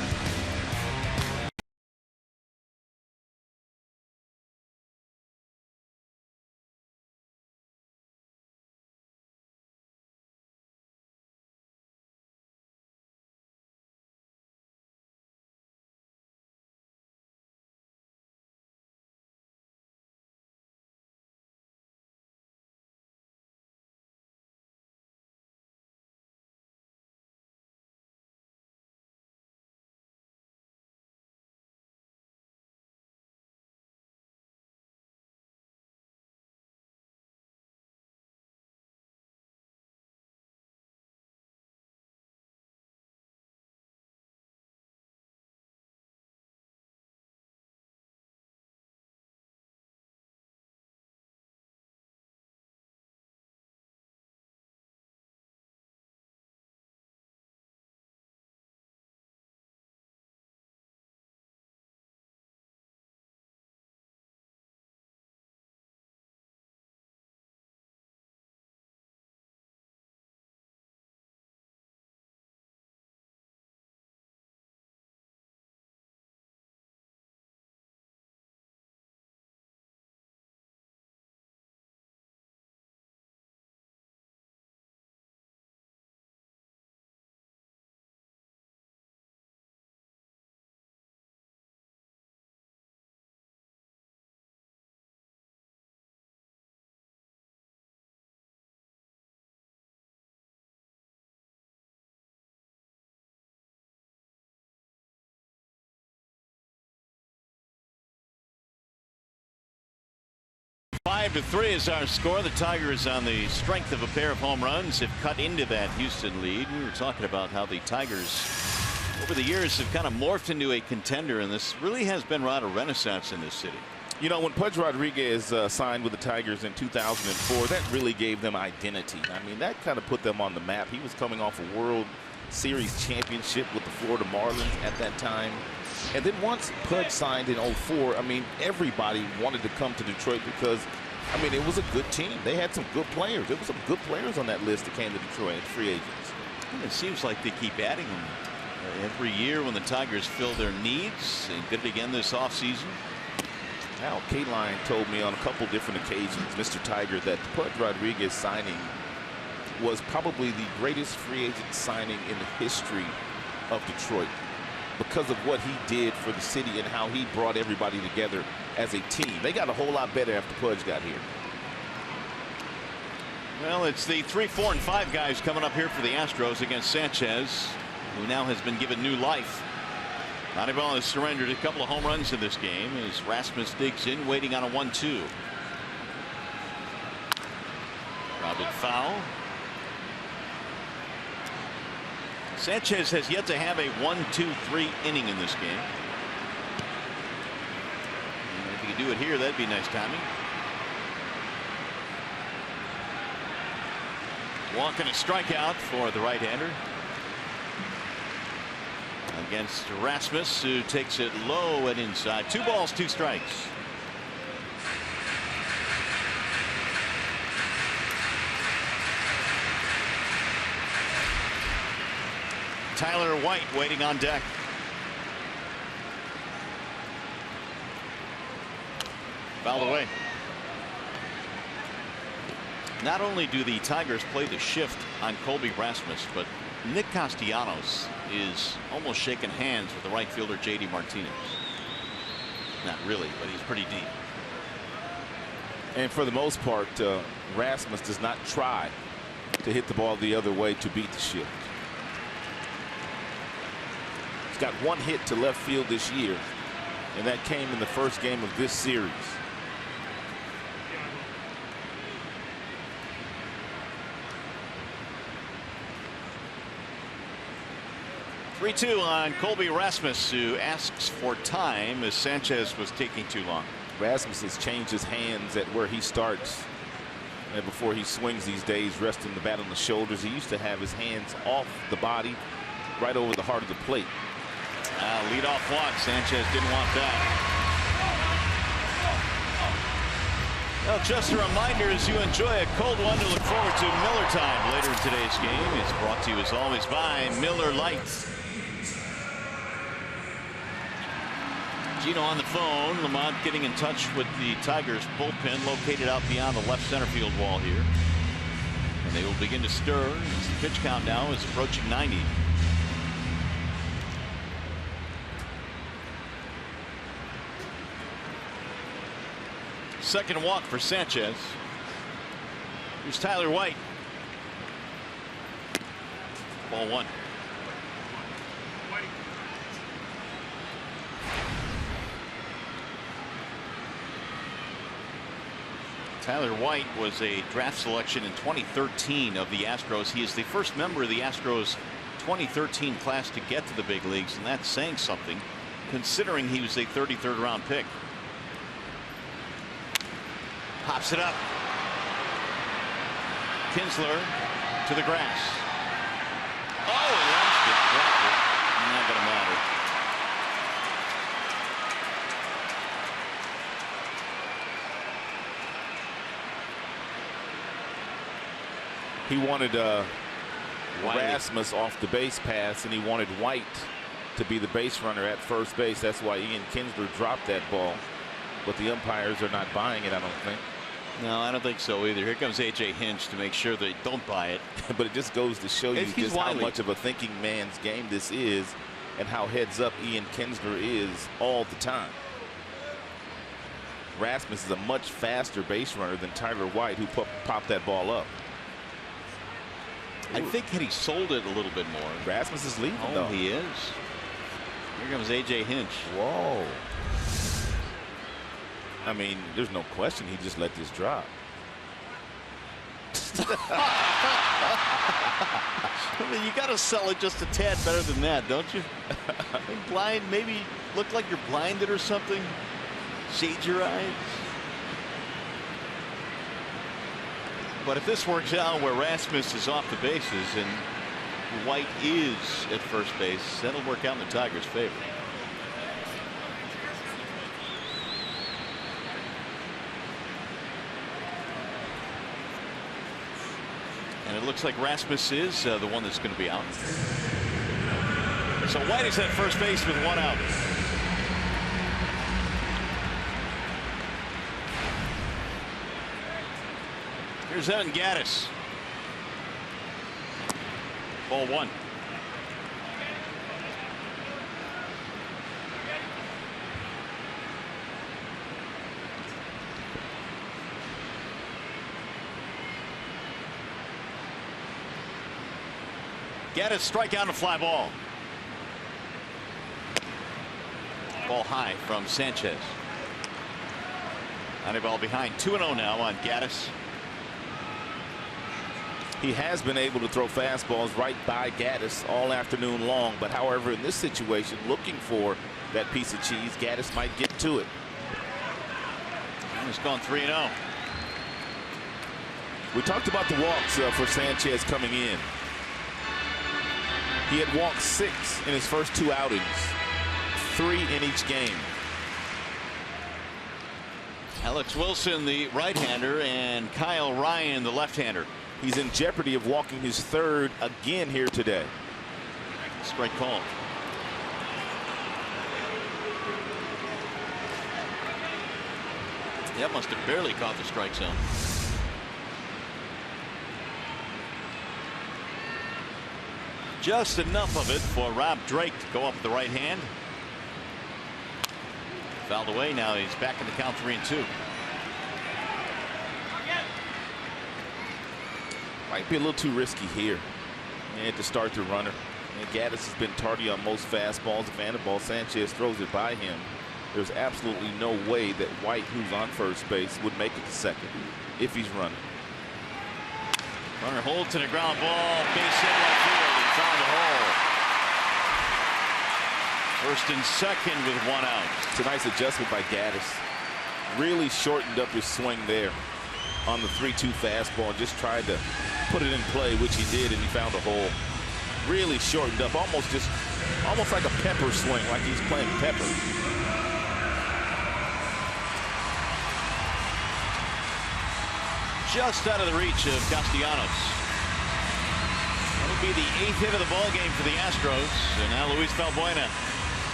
5-3 is our score. The Tigers, on the strength of a pair of home runs, have cut into that Houston lead. We were talking about how the Tigers over the years have kind of morphed into a contender, and this really has been a renaissance in this city. You know, when Pudge Rodriguez signed with the Tigers in 2004, that really gave them identity. I mean, that kind of put them on the map. He was coming off a World Series championship with the Florida Marlins at that time. And then once Pudge signed in 04, I mean, everybody wanted to come to Detroit because, I mean, it was a good team. They had some good players. There were some good players on that list that came to Detroit, free agents. And it seems like they keep adding them every year when the Tigers fill their needs. They did it again this offseason. Now, K-Line told me on a couple different occasions, Mr. Tiger, that the Pudge Rodriguez signing was probably the greatest free agent signing in the history of Detroit because of what he did for the city and how he brought everybody together as a team. They got a whole lot better after Pudge got here. Well, it's the 3, 4, and 5 guys coming up here for the Astros against Sanchez, who now has been given new life. Moneyball has surrendered a couple of home runs in this game as Rasmus digs in, waiting on a 1-2. Grounded foul. Sanchez has yet to have a 1-2-3 inning in this game. And if he could do it here, that'd be nice timing. Walk and a strikeout for the right-hander against Rasmus, who takes it low and inside. 2 balls, 2 strikes. Tyler White waiting on deck. Fouled away. Not only do the Tigers play the shift on Colby Rasmus, but Nick Castellanos is almost shaking hands with the right fielder J.D. Martinez. Not really, but he's pretty deep. And for the most part, Rasmus does not try to hit the ball the other way to beat the shift. He's got 1 hit to left field this year, and that came in the first game of this series. (3-2) on Colby Rasmus, who asks for time as Sanchez was taking too long. Rasmus has changed his hands at where he starts and before he swings these days, resting the bat on the shoulders. He used to have his hands off the body, right over the heart of the plate. Leadoff walk. Sanchez didn't want that. Well, just a reminder, as you enjoy a cold one, to look forward to Miller Time later in today's game. It's brought to you as always by Miller Lite. Gino on the phone. Lamont getting in touch with the Tigers bullpen located out beyond the left center field wall here. And they will begin to stir as the pitch count now is approaching 90. Second walk for Sanchez. Here's Tyler White. Ball 1. Tyler White was a draft selection in 2013 of the Astros. He is the first member of the Astros 2013 class to get to the big leagues, and that's saying something considering he was a 33rd round pick. Pops it up. Kinsler to the grass. Oh, he lost it. Dropped it. Not going to matter. He wanted Rasmus off the base pass, and he wanted White to be the base runner at first base. That's why Ian Kinsler dropped that ball. But the umpires are not buying it, I don't think. No, I don't think so either. Here comes A.J. Hinch to make sure they don't buy it. But it just goes to show you just how much of a thinking man's game this is and how heads up Ian Kinsler is all the time. Rasmus is a much faster base runner than Tyler White, who popped that ball up. I think had he sold it a little bit more. Rasmus is leaving, though. He is. Here comes A.J. Hinch. Whoa. I mean, there's no question he just let this drop. I mean, you got to sell it just a tad better than that, don't you? I think blind, maybe look like you're blinded or something. Shade your eyes. But if this works out where Rasmus is off the bases and White is at first base, that'll work out in the Tigers' favor. And it looks like Rasmus is the one that's going to be out. So White is at first base with 1 out. Here's Evan Gattis. Ball 1. Gattis strikeout and a fly ball. Ball high from Sanchez. Ball behind 2-0 now on Gattis. He has been able to throw fastballs right by Gattis all afternoon long, but however, in this situation, looking for that piece of cheese, Gattis might get to it. He's gone 3-0. We talked about the walks for Sanchez coming in. He had walked 6 in his first 2 outings, 3 in each game. Alex Wilson, the right-hander, and Kyle Ryan, the left-hander. He's in jeopardy of walking his 3rd again here today. Strike call. That must have barely caught the strike zone. Just enough of it for Rob Drake to go up with the right hand. Fouled away. Now he's back in the count 3-2. Might be a little too risky here. He had to start the runner. And Gattis has been tardy on most fastballs. If Anibal Sanchez throws it by him, there's absolutely no way that White, who's on first base, would make it to second if he's running. Runner holds to the ground ball. Base hit right field. He found a hole. First and second with 1 out. It's a nice adjustment by Gattis. Really shortened up his swing there on the 3-2 fastball and just tried to put it in play, which he did, and he found a hole. Really shortened up, almost like a pepper swing, like he's playing pepper. Just out of the reach of Castellanos. That'll be the 8th hit of the ball game for the Astros, and now Luis Valbuena.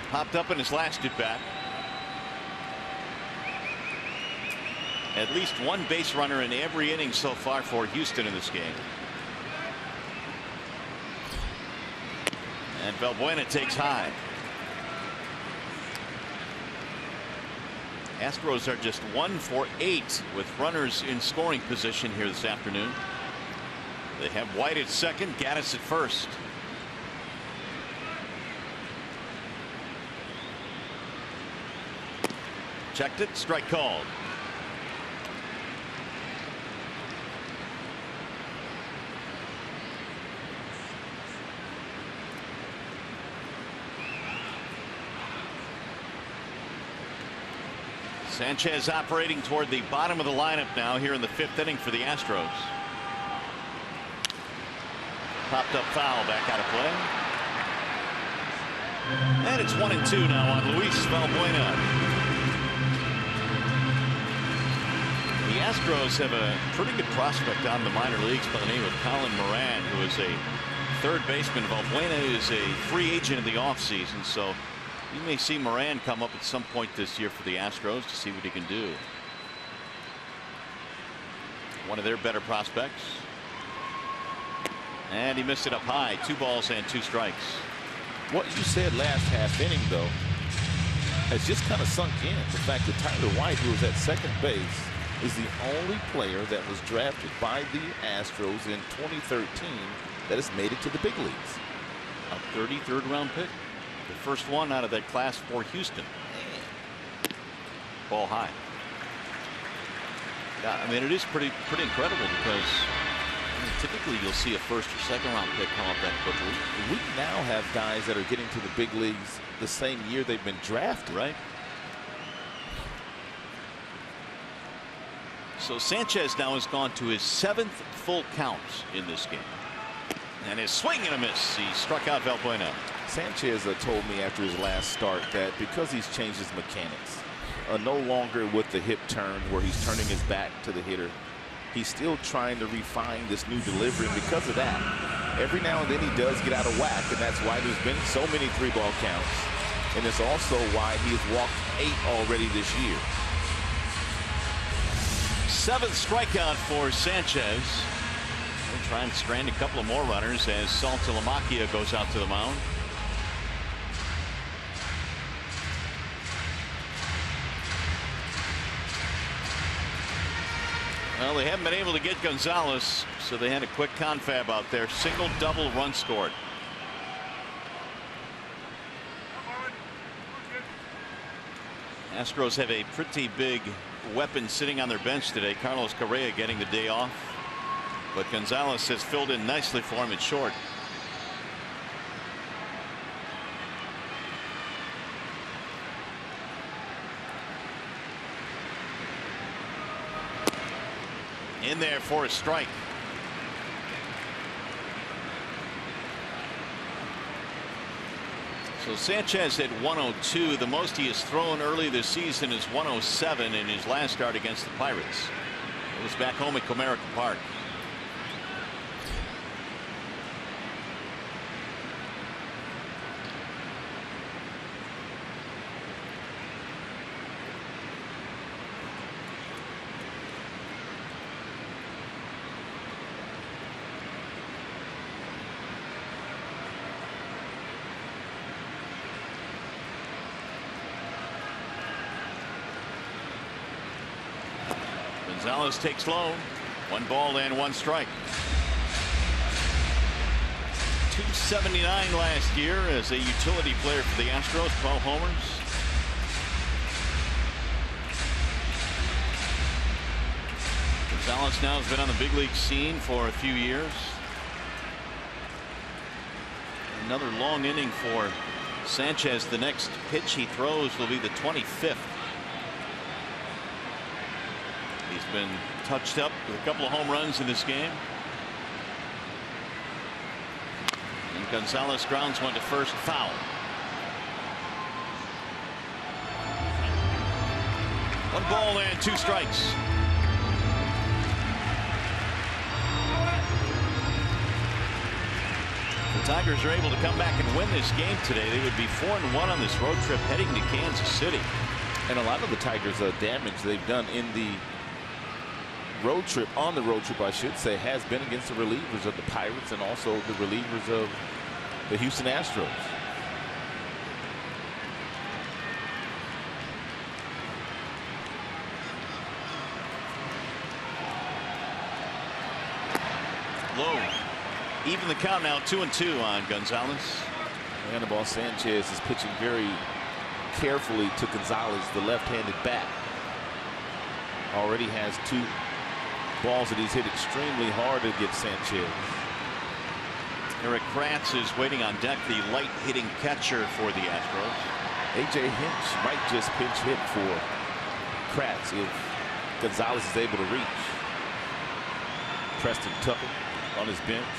Popped up in his last at bat. At least 1 base runner in every inning so far for Houston in this game. And Valbuena takes high. Astros are just 1 for 8 with runners in scoring position here this afternoon. They have White at second, Gattis at first. Checked it, strike called. Sanchez operating toward the bottom of the lineup now here in the 5th inning for the Astros. Popped up foul, back out of play. And it's 1-2 now on Luis Valbuena. The Astros have a pretty good prospect out in the minor leagues by the name of Colin Moran, who is a 3rd baseman. Valbuena is a free agent in the offseason, so you may see Moran come up at some point this year for the Astros to see what he can do. One of their better prospects. And he missed it up high. 2 balls and 2 strikes. What you said last half inning, though, has just kind of sunk in. The fact that Tyler White, who was at second base, is the only player that was drafted by the Astros in 2013 that has made it to the big leagues. A 33rd round pick. The first one out of that class for Houston. Ball high. Yeah, I mean, it is pretty incredible because typically you'll see a first or second round pick come up that quickly. We now have guys that are getting to the big leagues the same year they've been drafted. Right. So Sanchez now has gone to his 7th full count in this game. And his swing and a miss. He struck out Valbuena. Sanchez told me after his last start that because he's changed his mechanics, no longer with the hip turn where he's turning his back to the hitter, he's still trying to refine this new delivery. And because of that, every now and then he does get out of whack, and that's why there's been so many 3-ball counts. And it's also why he has walked 8 already this year. 7th strikeout for Sanchez. We'll try and strand a couple of more runners as Saltalamacchia goes out to the mound. Well, they haven't been able to get Gonzalez, so they had a quick confab out there. Single, double, run scored. Astros have a pretty big weapon sitting on their bench today. Carlos Correa getting the day off, but Gonzalez has filled in nicely for him at short. In there for a strike. So Sanchez at 102. The most he has thrown early this season is 107 in his last start against the Pirates. It was back home at Comerica Park. Gonzalez takes low. 1 ball and 1 strike. 279 last year as a utility player for the Astros. 12 homers. Gonzalez now has been on the big league scene for a few years. Another long inning for Sanchez. The next pitch he throws will be the 25th. He's been touched up with a couple of home runs in this game. And Gonzalez grounds one to first, foul. One ball and 2 strikes. The Tigers are able to come back and win this game today. They would be 4-1 on this road trip heading to Kansas City. And a lot of the Tigers' damage they've done in the road trip, on the road trip I should say, has been against the relievers of the Pirates and also the relievers of the Houston Astros. Low. Even the count now, 2-2 on Gonzalez. Anibal Sanchez is pitching very carefully to Gonzalez, the left-handed bat. Already has 2 balls that he's hit extremely hard against Sanchez. Eric Kratz is waiting on deck, the light hitting catcher for the Astros. A.J. Hinch might just pinch hit for Kratz if Gonzalez is able to reach. Preston Tucker on his bench.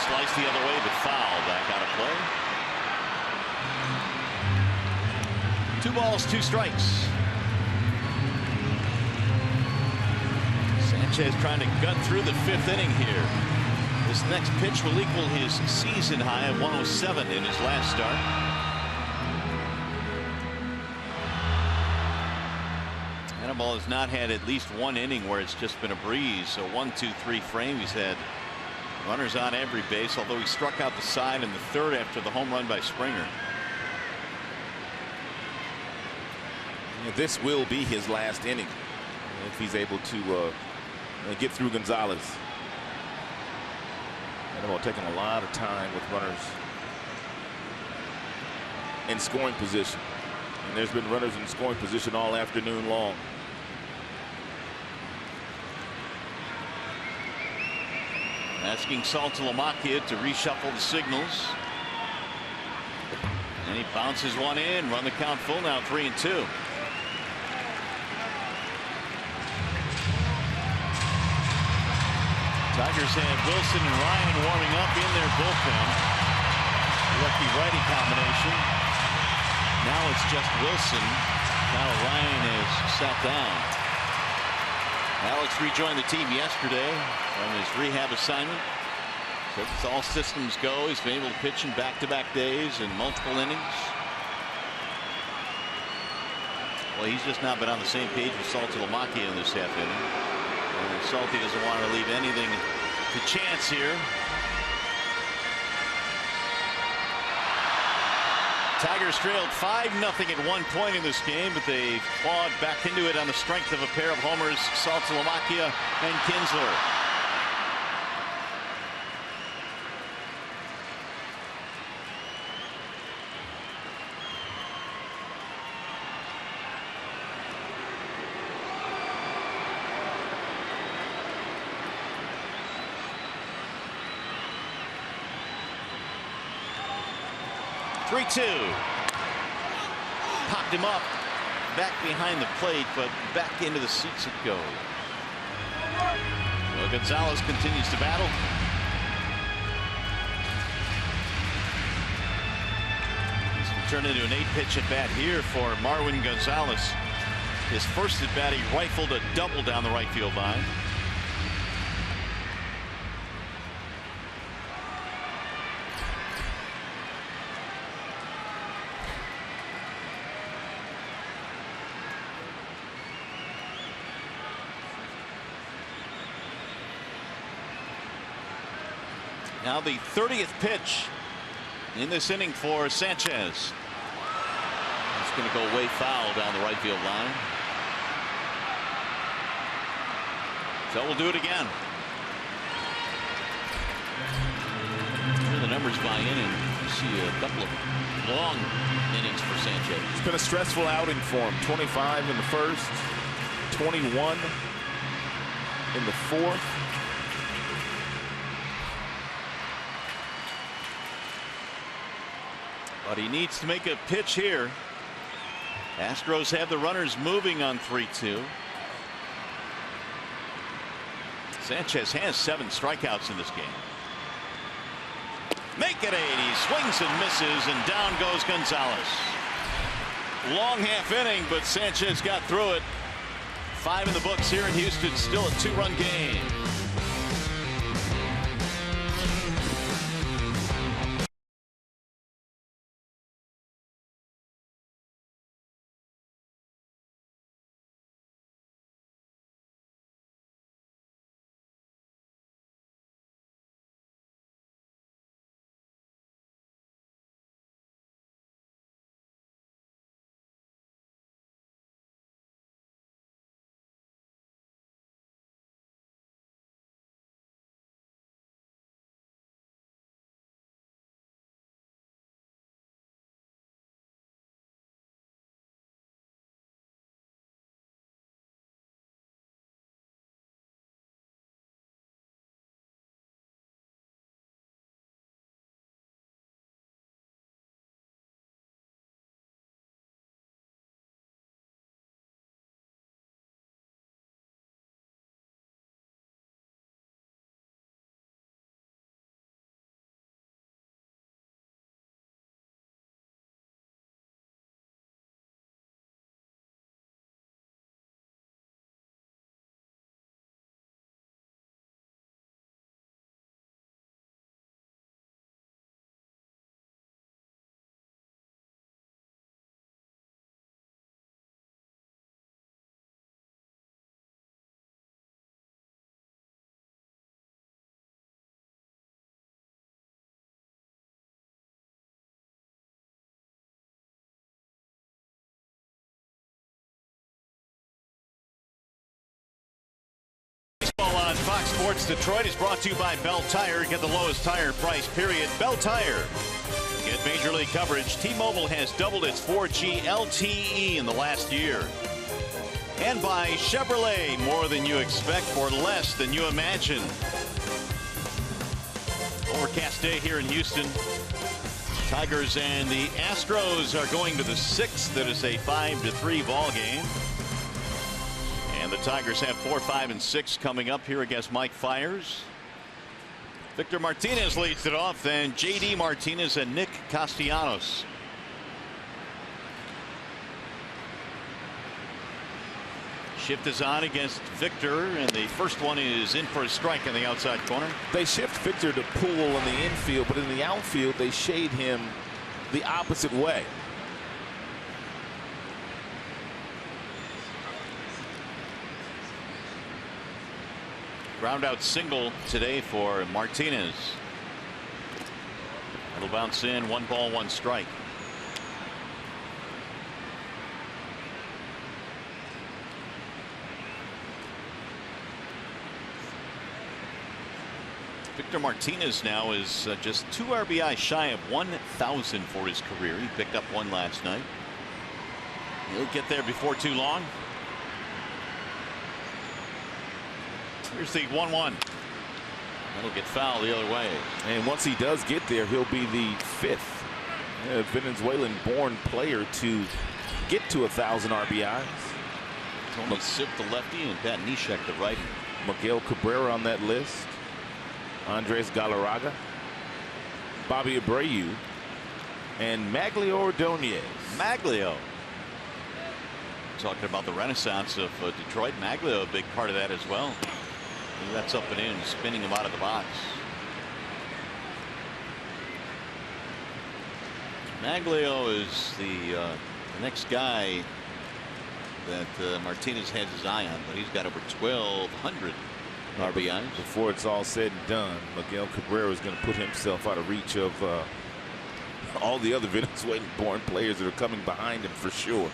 Sliced the other way, but foul. Back out of play. 2 balls, 2 strikes. Sanchez trying to gut through the 5th inning here. This next pitch will equal his season high of 107 in his last start. Anibal has not had at least 1 inning where it's just been a breeze. So 1, 2, 3 frame. He's had runners on every base, although he struck out the side in the 3rd after the home run by Springer. This will be his last inning if he's able to get through Gonzalez. Animal taking a lot of time with runners in scoring position. And there's been runners in scoring position all afternoon long. Asking Saltalamacchia to reshuffle the signals. And he bounces one in. Run the count full now, 3-2. Tigers had Wilson and Ryan warming up in their bullpen. Lefty-righty combination. Now it's just Wilson. Now Ryan is sat down. Alex rejoined the team yesterday from his rehab assignment. So it's all systems go. He's been able to pitch in back-to-back days and multiple innings. Well, he's just not been on the same page with Saltalamacchia in this half inning. And Salty doesn't want to leave anything to chance here. Tigers trailed 5-0 at one point in this game, but they clawed back into it on the strength of a pair of homers, Saltalamacchia and Kinsler. Popped him up back behind the plate, but back into the seats it goes. Well, Gonzalez continues to battle. He's turned into an 8-pitch at bat here for Marwin Gonzalez. His first at bat, he rifled a double down the right field line. Now the 30th pitch in this inning for Sanchez. It's going to go way foul down the right field line. So we'll do it again. Here the numbers buy in, and you see a couple of long innings for Sanchez. It's been a stressful outing for him. 25 in the first, 21 in the fourth. But he needs to make a pitch here. Astros have the runners moving on 3-2. Sanchez has 7 strikeouts in this game. Make it 8. He swings and misses, and down goes Gonzalez. Long half inning, but Sanchez got through it. 5 in the books here in Houston. Still a 2-run game. On Fox Sports. Sports Detroit is brought to you by Bell Tire. Get the lowest tire price, period. Bell Tire. Get Major League coverage. T-Mobile has doubled its 4G LTE in the last year. And by Chevrolet, more than you expect for less than you imagine. Overcast day here in Houston. Tigers and the Astros are going to the 6th. That is a 5-3 ball game. And the Tigers have 4, 5, and 6 coming up here against Mike Fiers. Victor Martinez leads it off, then J.D. Martinez and Nick Castellanos. Shift is on against Victor, and the first one is in for a strike in the outside corner. They shift Victor to Poole in the infield, but in the outfield they shade him the opposite way. Ground out single today for Martinez. It'll bounce in, 1 ball, 1 strike. Victor Martinez now is just 2 RBI shy of 1,000 for his career. He picked up 1 last night. He'll get there before too long. Here's the 1-1. That'll get fouled the other way. And once he does get there, he'll be the 5th Venezuelan-born player to get to 1,000 RBIs. Tony Sipp, the lefty, and Pat Neshek, the righty. Miguel Cabrera on that list. Andres Galarraga, Bobby Abreu, and Maglio Ordonez. Maglio. Talking about the renaissance of Detroit. Maglio, a big part of that as well. That's up and in, spinning him out of the box. Maglio is the next guy that Martinez has his eye on, but he's got over 1,200 RBIs. Before it's all said and done, Miguel Cabrera is going to put himself out of reach of all the other Venezuelan-born players that are coming behind him for sure.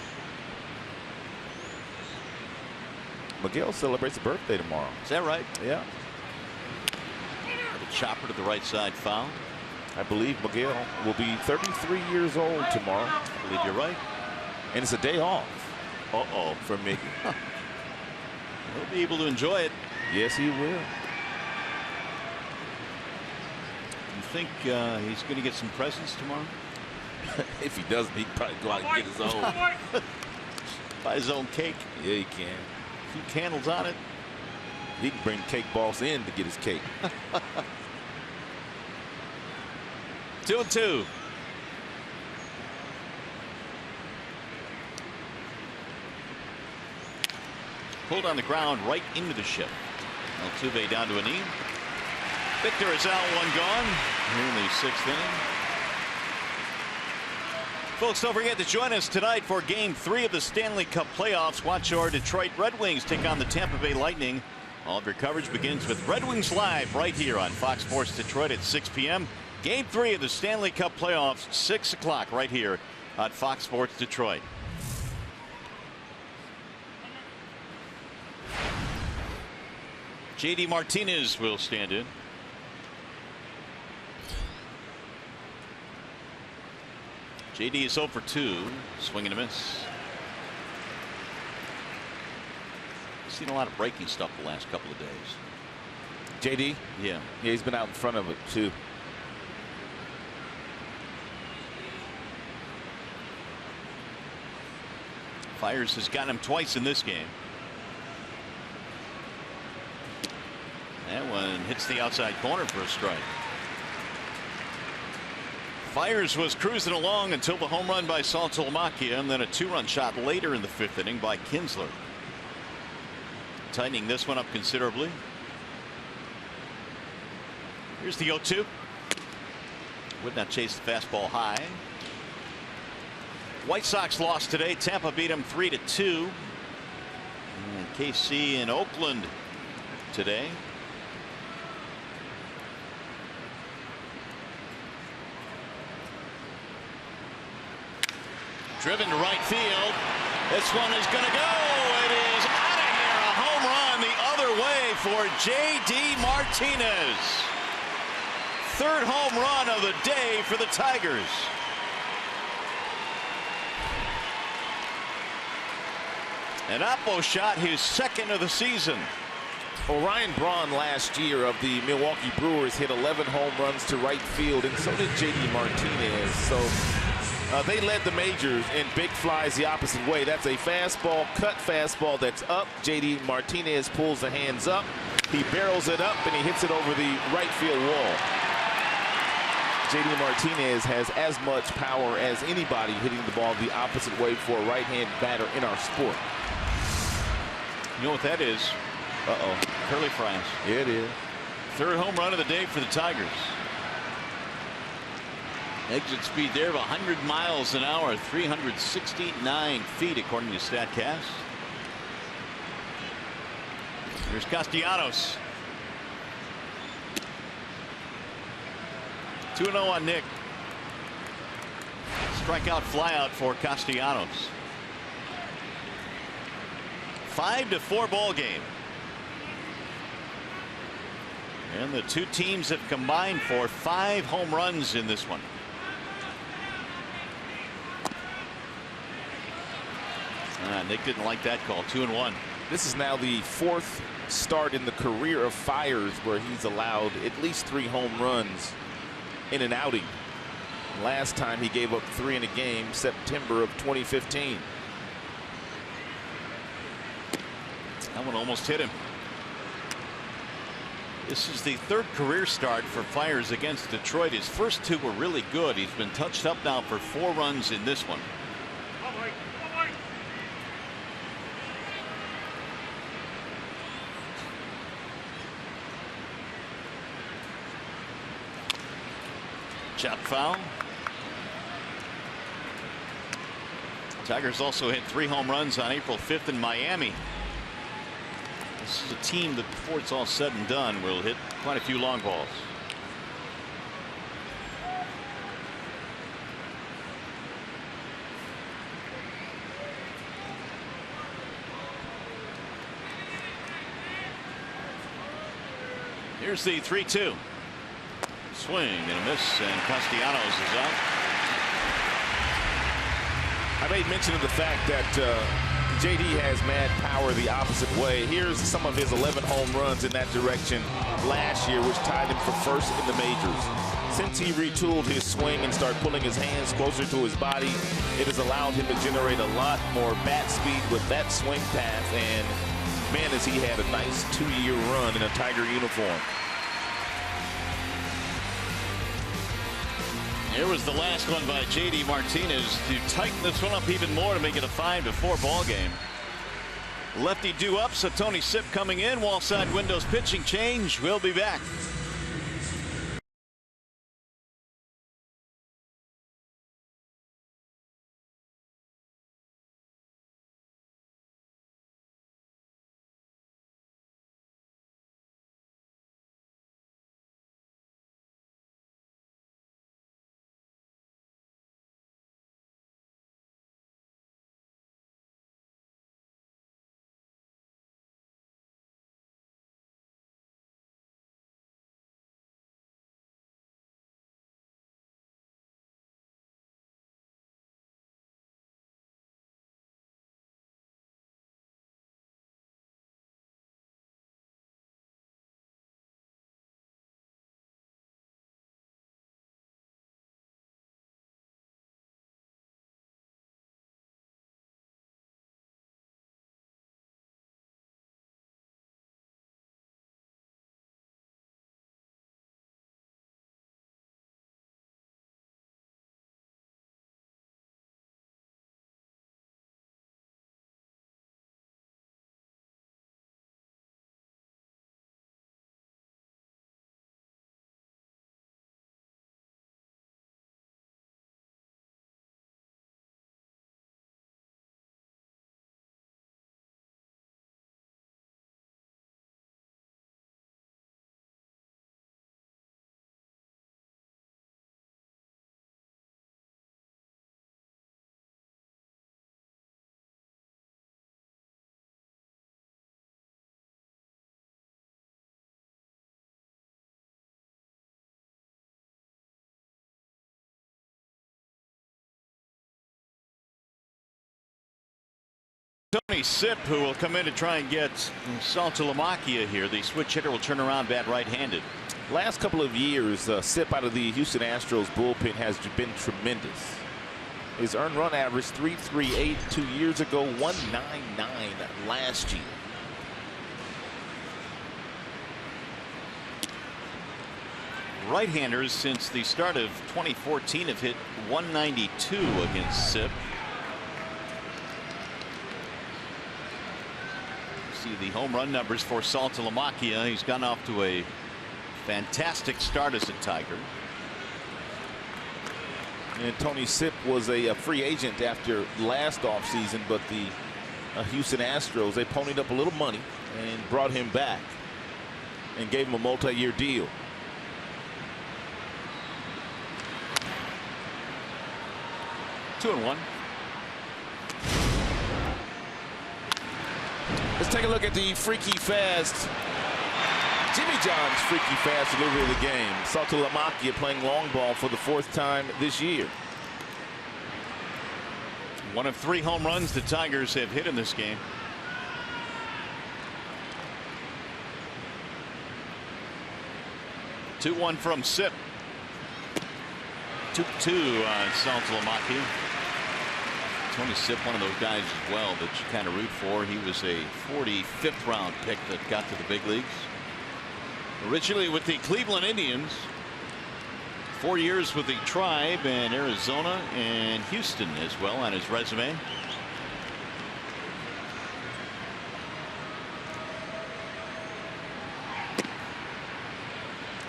Miguel celebrates a birthday tomorrow. Is that right? Yeah. The chopper to the right side foul. I believe Miguel will be 33 years old tomorrow. I believe you're right. And it's a day off. Uh-oh. For me. He'll be able to enjoy it. Yes, he will. You think he's going to get some presents tomorrow? If he doesn't, he'd probably go out and get his own. Buy his own cake. Yeah, he can. A few candles on it. He can bring Cake Boss in to get his cake. 2-2. Pulled on the ground right into the shift. Altuve down to a knee. Victor is out, 1 gone here in the 6th inning. Folks, don't forget to join us tonight for Game 3 of the Stanley Cup playoffs. Watch your Detroit Red Wings take on the Tampa Bay Lightning. All of your coverage begins with Red Wings Live right here on Fox Sports Detroit at 6 p.m. Game 3 of the Stanley Cup playoffs, 6 o'clock right here on Fox Sports Detroit. J.D. Martinez will stand in. J.D. is 0 for 2. Swing and a miss. Seen a lot of breaking stuff the last couple of days. J.D.? Yeah. Yeah, he's been out in front of it, too. Fiers has gotten him twice in this game. That one hits the outside corner for a strike. Fiers was cruising along until the home run by Saltalamacchia, and then a 2-run shot later in the 5th inning by Kinsler. Tightening this one up considerably. Here's the 0-2. Would not chase the fastball high. White Sox lost today. Tampa beat them 3-2. And KC in Oakland today. Driven to right field. This one is going to go. It is out of here. A home run the other way for J.D. Martinez. Third home run of the day for the Tigers. And Oppo shot his second of the season. Well, Ryan Braun last year of the Milwaukee Brewers hit 11 home runs to right field, and so did J.D. Martinez. So they led the majors in big flies the opposite way. That's a fastball, cut fastball that's up. J.D. Martinez pulls the hands up. He barrels it up, and he hits it over the right field wall. J.D. Martinez has as much power as anybody hitting the ball the opposite way for a right-hand batter in our sport. You know what that is? Uh-oh. Curly fries. Yeah, it is. Third home run of the day for the Tigers. Exit speed there of 100 miles an hour, 369 feet according to StatCast. Here's Castellanos. 2-0 on Nick. Strikeout flyout for Castellanos. 5-4 ball game. And the two teams have combined for 5 home runs in this one. Nick didn't like that call. 2-1. This is now the 4th start in the career of Fiers where he's allowed at least 3 home runs in an outing. Last time he gave up 3 in a game, September of 2015. That one almost hit him. This is the 3rd career start for Fiers against Detroit. His first 2 were really good. He's been touched up now for 4 runs in this one. Chop foul. Tigers also hit 3 home runs on April 5th in Miami. This is a team that, before it's all said and done, will hit quite a few long balls. Here's the 3-2. Swing and a miss, and Castellanos is out. I made mention of the fact that J.D. has mad power the opposite way. Here's some of his 11 home runs in that direction last year, which tied him for first in the majors. Since he retooled his swing and started pulling his hands closer to his body, it has allowed him to generate a lot more bat speed with that swing path. And man, has he had a nice 2-year run in a Tiger uniform. Here was the last one by J.D. Martinez to tighten this one up even more to make it a 5-4 ball game. Lefty due up, so Tony Sipp coming in. Wall side windows pitching change. We'll be back. Tony Sipp, who will come in to try and get Saltalamacchia here. The switch hitter will turn around, bat right-handed. Last couple of years, Sipp out of the Houston Astros bullpen has been tremendous. His earned run average 3.38 2 years ago, 1.99 last year. Right-handers since the start of 2014 have hit 192 against Sipp. See the home run numbers for Saltalamacchia. He's gone off to a fantastic start as a Tiger. And Tony Sipp was a free agent after last offseason, but the Houston Astros, they ponied up a little money and brought him back and gave him a multi-year deal. Two and one. Let's take a look at the freaky fast. Jimmy John's freaky fast delivery of the game. Saltalamacchia playing long ball for the 4th time this year. One of 3 home runs the Tigers have hit in this game. Two one from Sipp. 2-2 on Saltalamacchia. Tony Sipp, one of those guys as well that you kind of root for. He was a 45th round pick that got to the big leagues. Originally with the Cleveland Indians. 4 years with the Tribe and Arizona and Houston as well on his resume.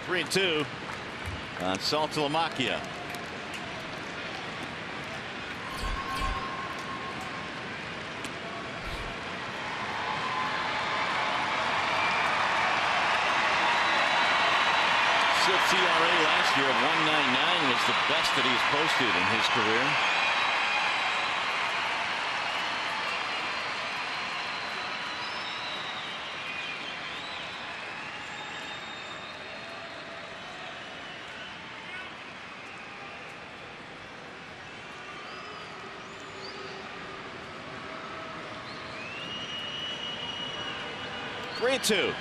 Three and two on Saltalamacchia. Sipp's ERA last year at 1.99 was the best that he's posted in his career. Three and two.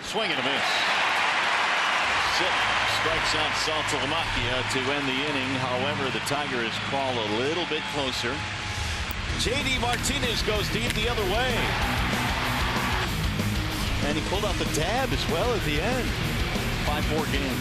Swing and a miss. Sipp strikes out Saltalamacchia to end the inning. However, the Tigers crawl a little bit closer. J.D. Martinez goes deep the other way. And he pulled out the tab as well at the end. 5-4 game.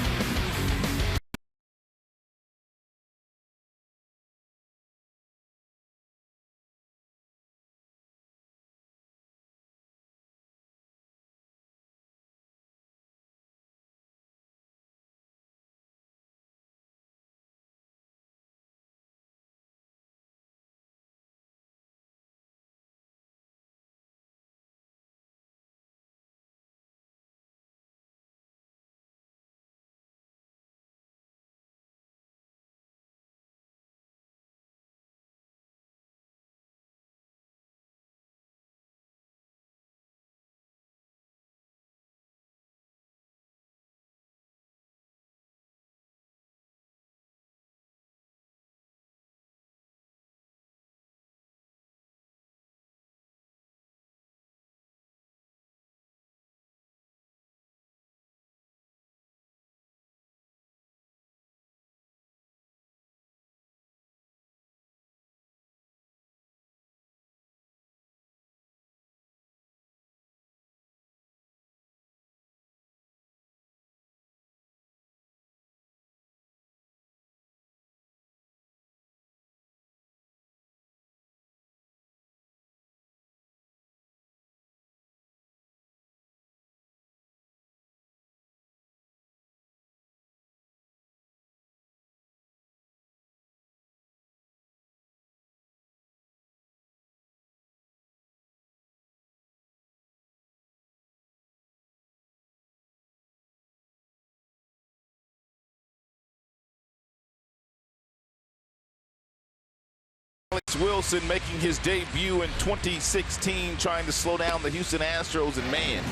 Alex Wilson making his debut in 2016, trying to slow down the Houston Astros, and man,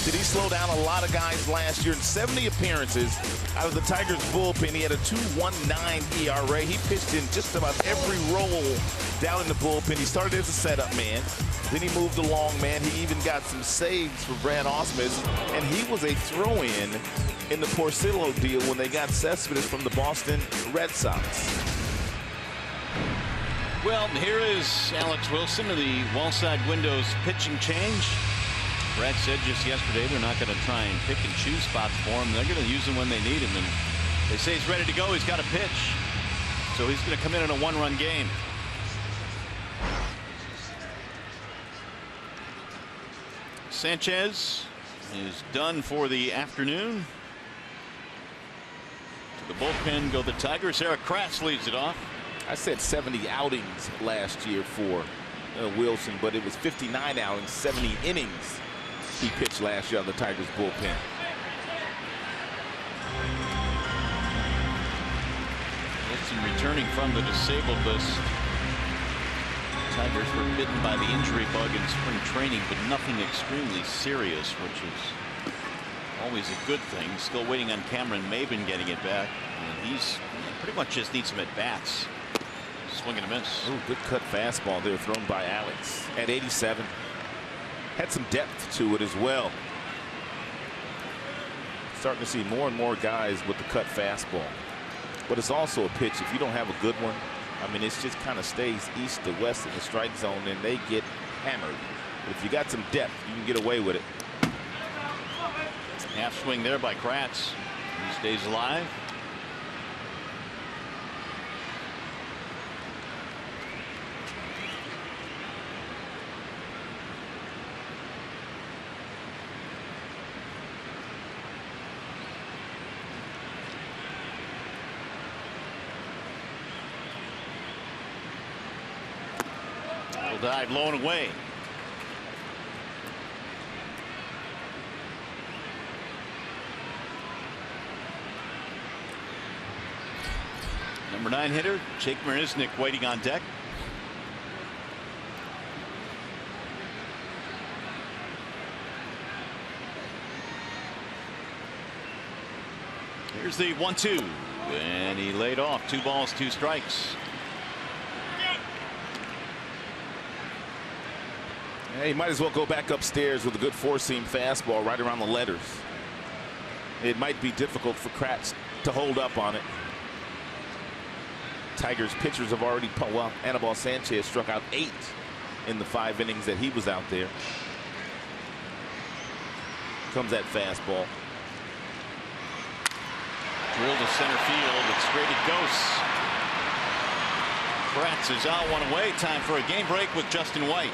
did he slow down a lot of guys last year. In 70 appearances out of the Tigers bullpen, he had a 2.19 ERA. He pitched in just about every role down in the bullpen. He started as a setup man, then he moved along, man. He even got some saves for Brad Ausmus, and he was a throw-in in the Porcello deal when they got Cespedes from the Boston Red Sox. Well, here is Alex Wilson in the wall-side windows pitching change. Brad said just yesterday they're not going to try and pick and choose spots for him. They're going to use him when they need him, and they say he's ready to go. He's got to pitch, so he's going to come in a one-run game. Sanchez is done for the afternoon. To the bullpen go the Tigers. Eric Kratz leads it off. I said 70 outings last year for Wilson, but it was 59 outings, 70 innings he pitched last year on the Tigers bullpen. Wilson returning from the disabled list. Tigers were bitten by the injury bug in spring training, but nothing extremely serious, which is always a good thing. Still waiting on Cameron Maben getting it back. And he's pretty much just needs some at-bats. Swing and a miss. Ooh, good cut fastball there thrown by Alex at 87. Had some depth to it as well. Starting to see more and more guys with the cut fastball. But it's also a pitch. If you don't have a good one, I mean, it just kind of stays east to west in the strike zone, and they get hammered. But if you got some depth, you can get away with it. Half swing there by Kratz. He stays alive. Dive low and away. Number 9 hitter Jake Marisnick waiting on deck. Here's the 1-2, and he laid off. 2 balls, 2 strikes. Yeah, he might as well go back upstairs with a good four-seam fastball right around the letters. It might be difficult for Kratz to hold up on it. Tigers pitchers have already, well, Anibal Sanchez struck out 8 in the 5 innings that he was out there. Comes that fastball. Drilled to center field, but straight it goes. Kratz is out, 1 away. Time for a game break with Justin White.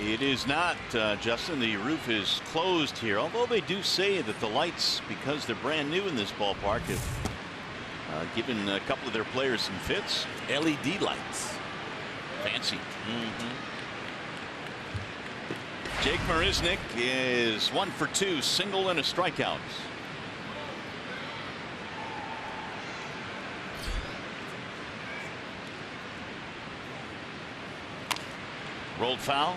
It is not, Justin. The roof is closed here, although they do say that the lights, because they're brand new in this ballpark, have given a couple of their players some fits. LED lights. Fancy. Jake Marisnick is 1 for 2, single and a strikeout. Rolled foul.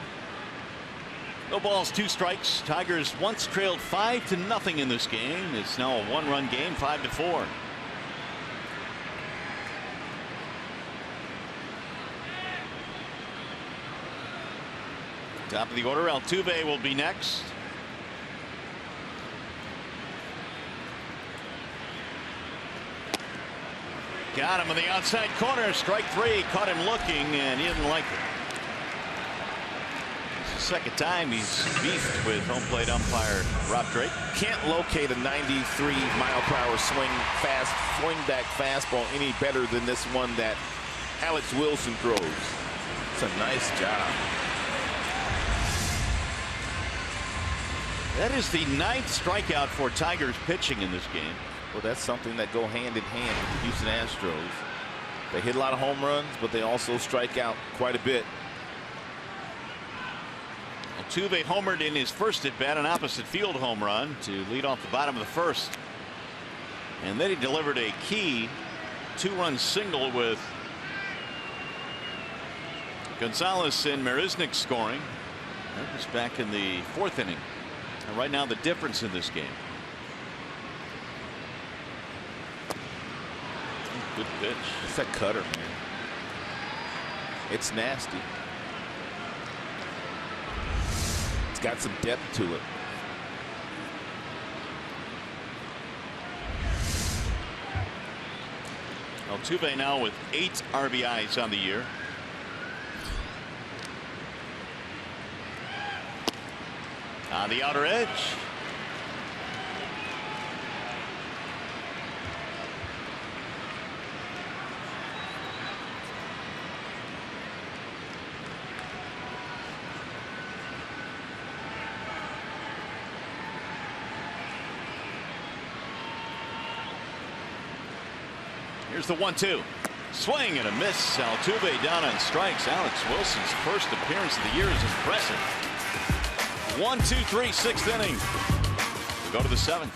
No balls, 2 strikes. Tigers once trailed 5-0 in this game. It's now a 1-run game, 5-4. Top of the order, Altuve will be next. Got him in the outside corner. Strike 3. Caught him looking, and he didn't like it. Second time he's beefed with home plate umpire Rob Drake. Can't locate a 93-mile-per-hour swing back fastball any better than this one that Alex Wilson throws. It's a nice job. That is the 9th strikeout for Tigers pitching in this game. Well, that's something that go hand in hand with the Houston Astros. They hit a lot of home runs, but they also strike out quite a bit. Altuve homered in his first at bat, an opposite field home run to lead off the bottom of the first. And then he delivered a key 2-run single with Gonzalez and Marisnik scoring. That was back in the 4th inning. And right now the difference in this game. Good pitch. It's that cutter, man. It's nasty. It's got some depth to it. Altuve now with 8 RBIs on the year. On the outer edge. Here's the 1-2. Swing and a miss. Altuve down on strikes. Alex Wilson's first appearance of the year is impressive. 1, 2, 3, 6th inning. We go to the 7th.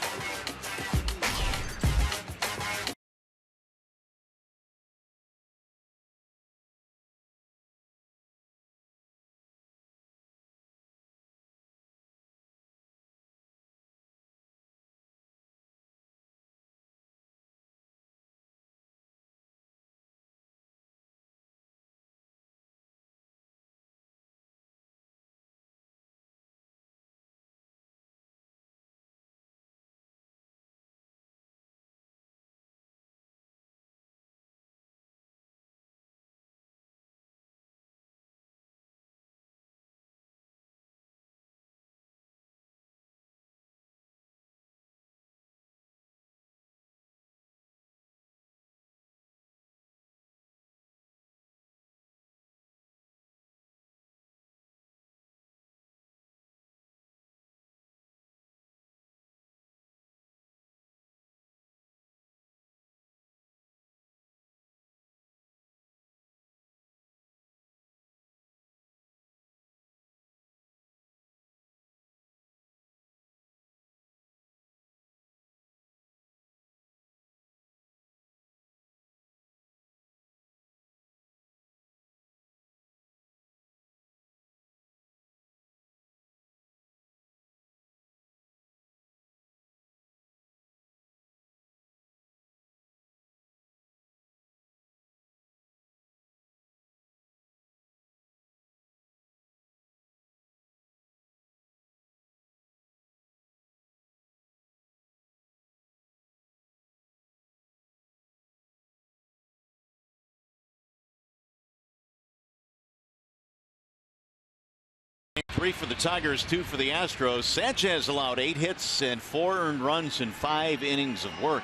Three for the Tigers, 2 for the Astros. Sanchez allowed 8 hits and 4 earned runs in 5 innings of work.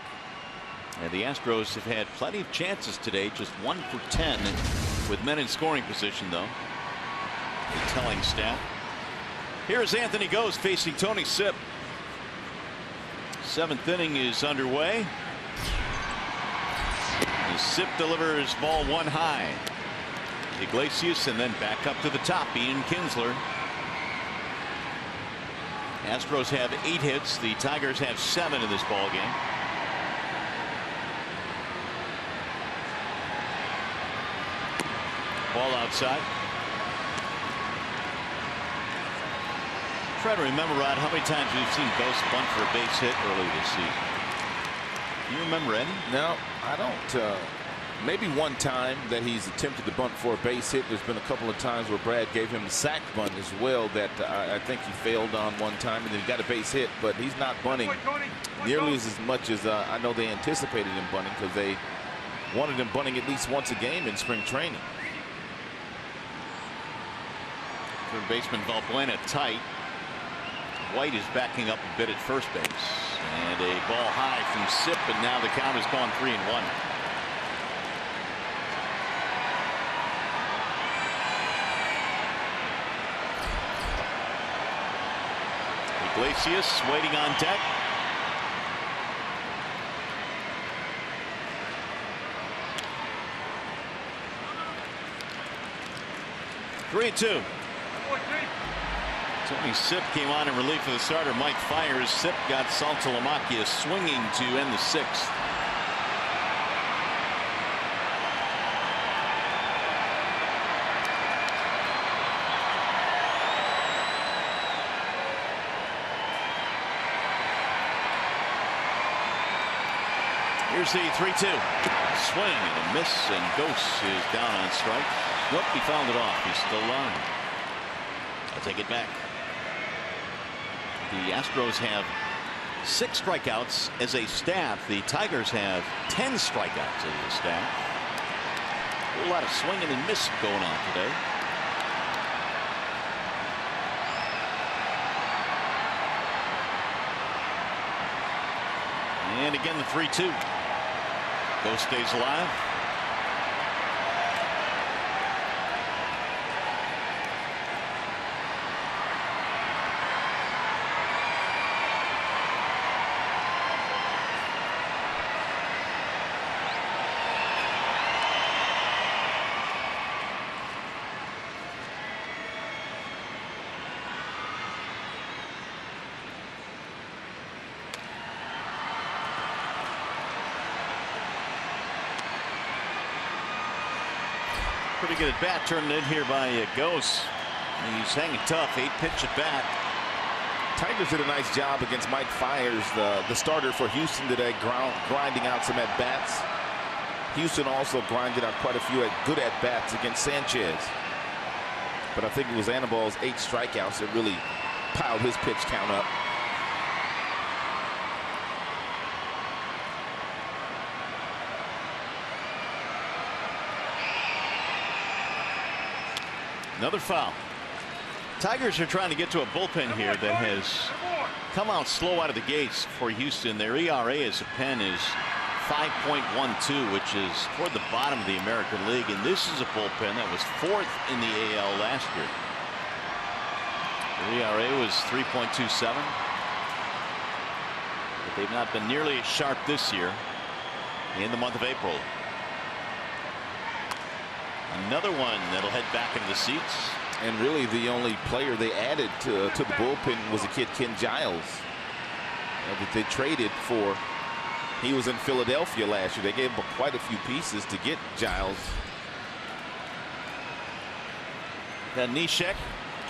And the Astros have had plenty of chances today, just 1 for 10 with men in scoring position, though. A telling stat. Here's Anthony Gose facing Tony Sipp. 7th inning is underway. As Sipp delivers ball 1 high. Iglesias and then back up to the top, Ian Kinsler. Astros have 8 hits. The Tigers have 7 in this ball game. Ball outside. Try to remember, Rod, how many times we've seen Gose bunt for a base hit early this season. Do you remember any? No, I don't. Maybe one time that he's attempted to bunt for a base hit. There's been a couple of times where Brad gave him the sack bunt as well that I think he failed on one time, and then he got a base hit. But he's not bunting nearly as much as I know they anticipated him bunting, because they wanted him bunting at least once a game in spring training. Third baseman Valbuena tight. White is backing up a bit at first base. And a ball high from Sipp, and now the count has gone 3-1. Iglesias waiting on deck. Three and two. Tony Sipp came on in relief of the starter Mike Fiers. Sipp got Saltalamacchia swinging to end the sixth. Here's the 3-2. Swing and a miss, and Ghost is down on strike. Nope, he fouled it off. He's still alive. I'll take it back. The Astros have 6 strikeouts as a staff. The Tigers have 10 strikeouts as a staff. A whole lot of swinging and miss going on today. And again the 3-2. Ghost stays alive. Pretty good at bat, turned in here by Ghost. He's hanging tough. 8-pitch at bat. Tigers did a nice job against Mike Fiers, the starter for Houston today, grinding out some at bats. Houston also grinded out quite a few good at bats against Sanchez. But I think it was Anabal's 8 strikeouts that really piled his pitch count up. Another foul. Tigers are trying to get to a bullpen here that has come out slow out of the gates for Houston. Their ERA as a pen is 5.12, which is toward the bottom of the American League, and this is a bullpen that was 4th in the AL last year. Their ERA was 3.27, but they've not been nearly as sharp this year in the month of April. Another one that'll head back into the seats. And really the only player they added to the bullpen was a kid, Ken Giles, that they traded for. He was in Philadelphia last year. They gave him quite a few pieces to get Giles. That Neshek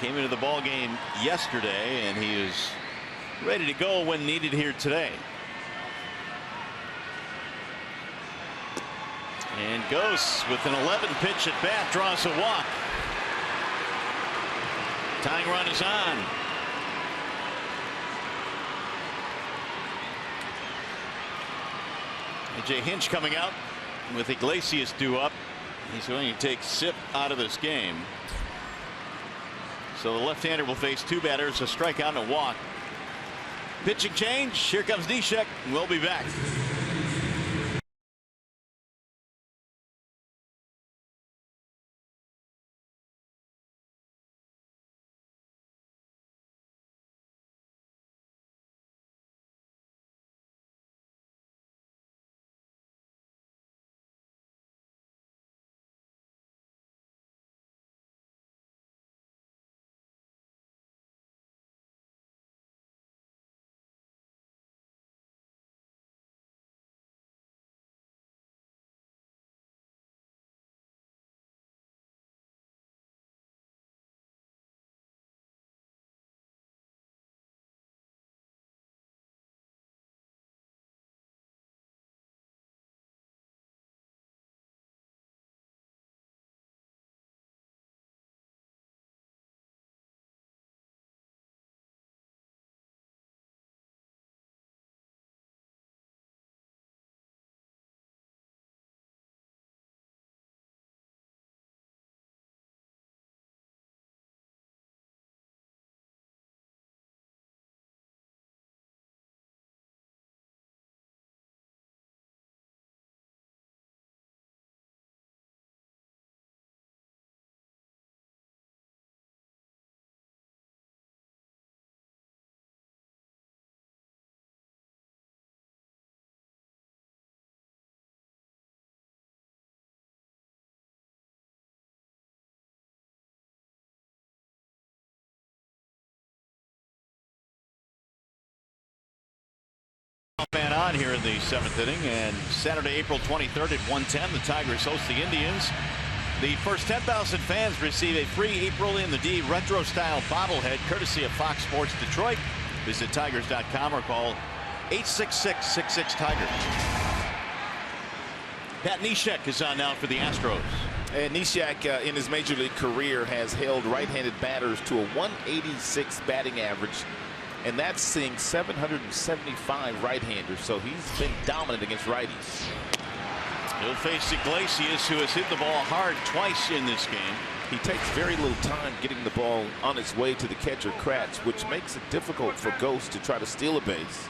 came into the ball game yesterday, and he is ready to go when needed here today. And Ghost with an 11-pitch at bat draws a walk. Tying run is on. AJ Hinch coming out with Iglesias due up. He's going to take Sipp out of this game. So the left-hander will face 2 batters, a strikeout and a walk. Pitching change. Here comes Neshek, and we'll be back. Man on here in the 7th inning, and Saturday, April 23rd at 1:10, the Tigers host the Indians. The first 10,000 fans receive a free April in the D retro style bobblehead courtesy of Fox Sports Detroit. Visit tigers.com or call 866-66-TIGER. Pat Neshek is on now for the Astros. And Neshek in his major league career has held right-handed batters to a 186 batting average, and that's seeing 775 right-handers, so he's been dominant against righties. He'll face Iglesias, who has hit the ball hard twice in this game. He takes very little time getting the ball on its way to the catcher Kratz, which makes it difficult for Ghost to try to steal a base.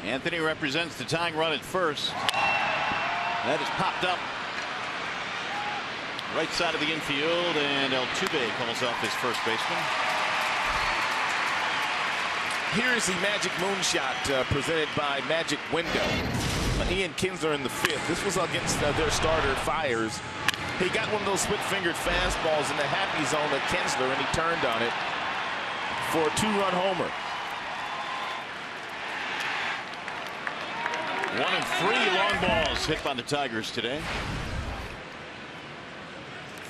Anthony represents the tying run at first. That is popped up right side of the infield, and Altuve calls off his first baseman. Here is the Magic Moonshot presented by Magic Window. Ian Kinsler in the 5th. This was against their starter Fires. He got one of those split-fingered fastballs in the happy zone at Kinsler, and he turned on it for a 2-run homer. 1 and 3 long balls hit by the Tigers today.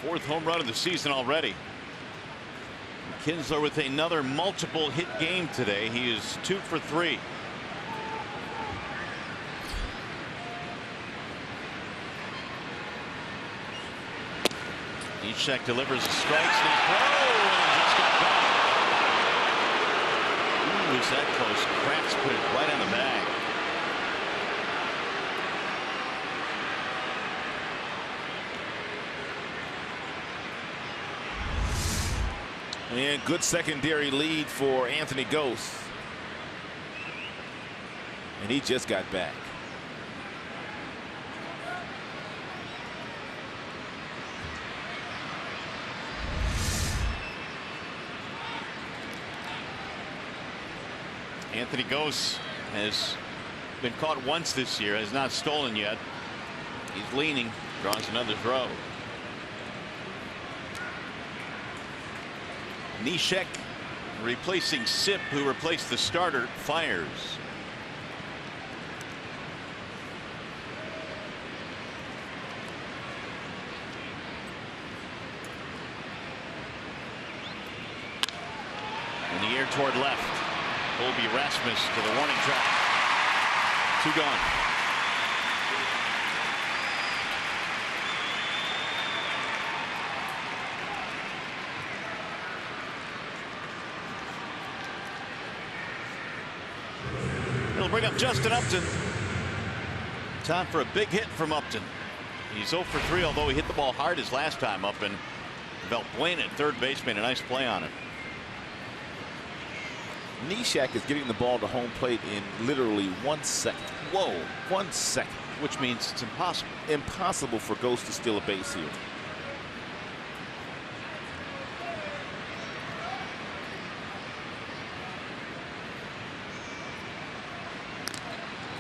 4th home run of the season already. Kinsler with another multiple hit game today. He is 2 for 3. Neshek delivers a strike. Just got back. Ooh, is that close? Kratz put it right on the bag. And good secondary lead for Anthony Ghost. And he just got back. Anthony Ghost has been caught once this year, has not stolen yet. He's leaning, draws another throw. Neshek replacing Sip, who replaced the starter Fires. In the air toward left. Colby Rasmus to the warning track. 2 gone. It'll bring up Justin Upton. Time for a big hit from Upton. He's 0 for 3, although he hit the ball hard his last time up, and Valbuena at third base made a nice play on it. Neshek is getting the ball to home plate in literally 1 second. Whoa, 1 second. Which means it's impossible. Impossible for Ghost to steal a base here.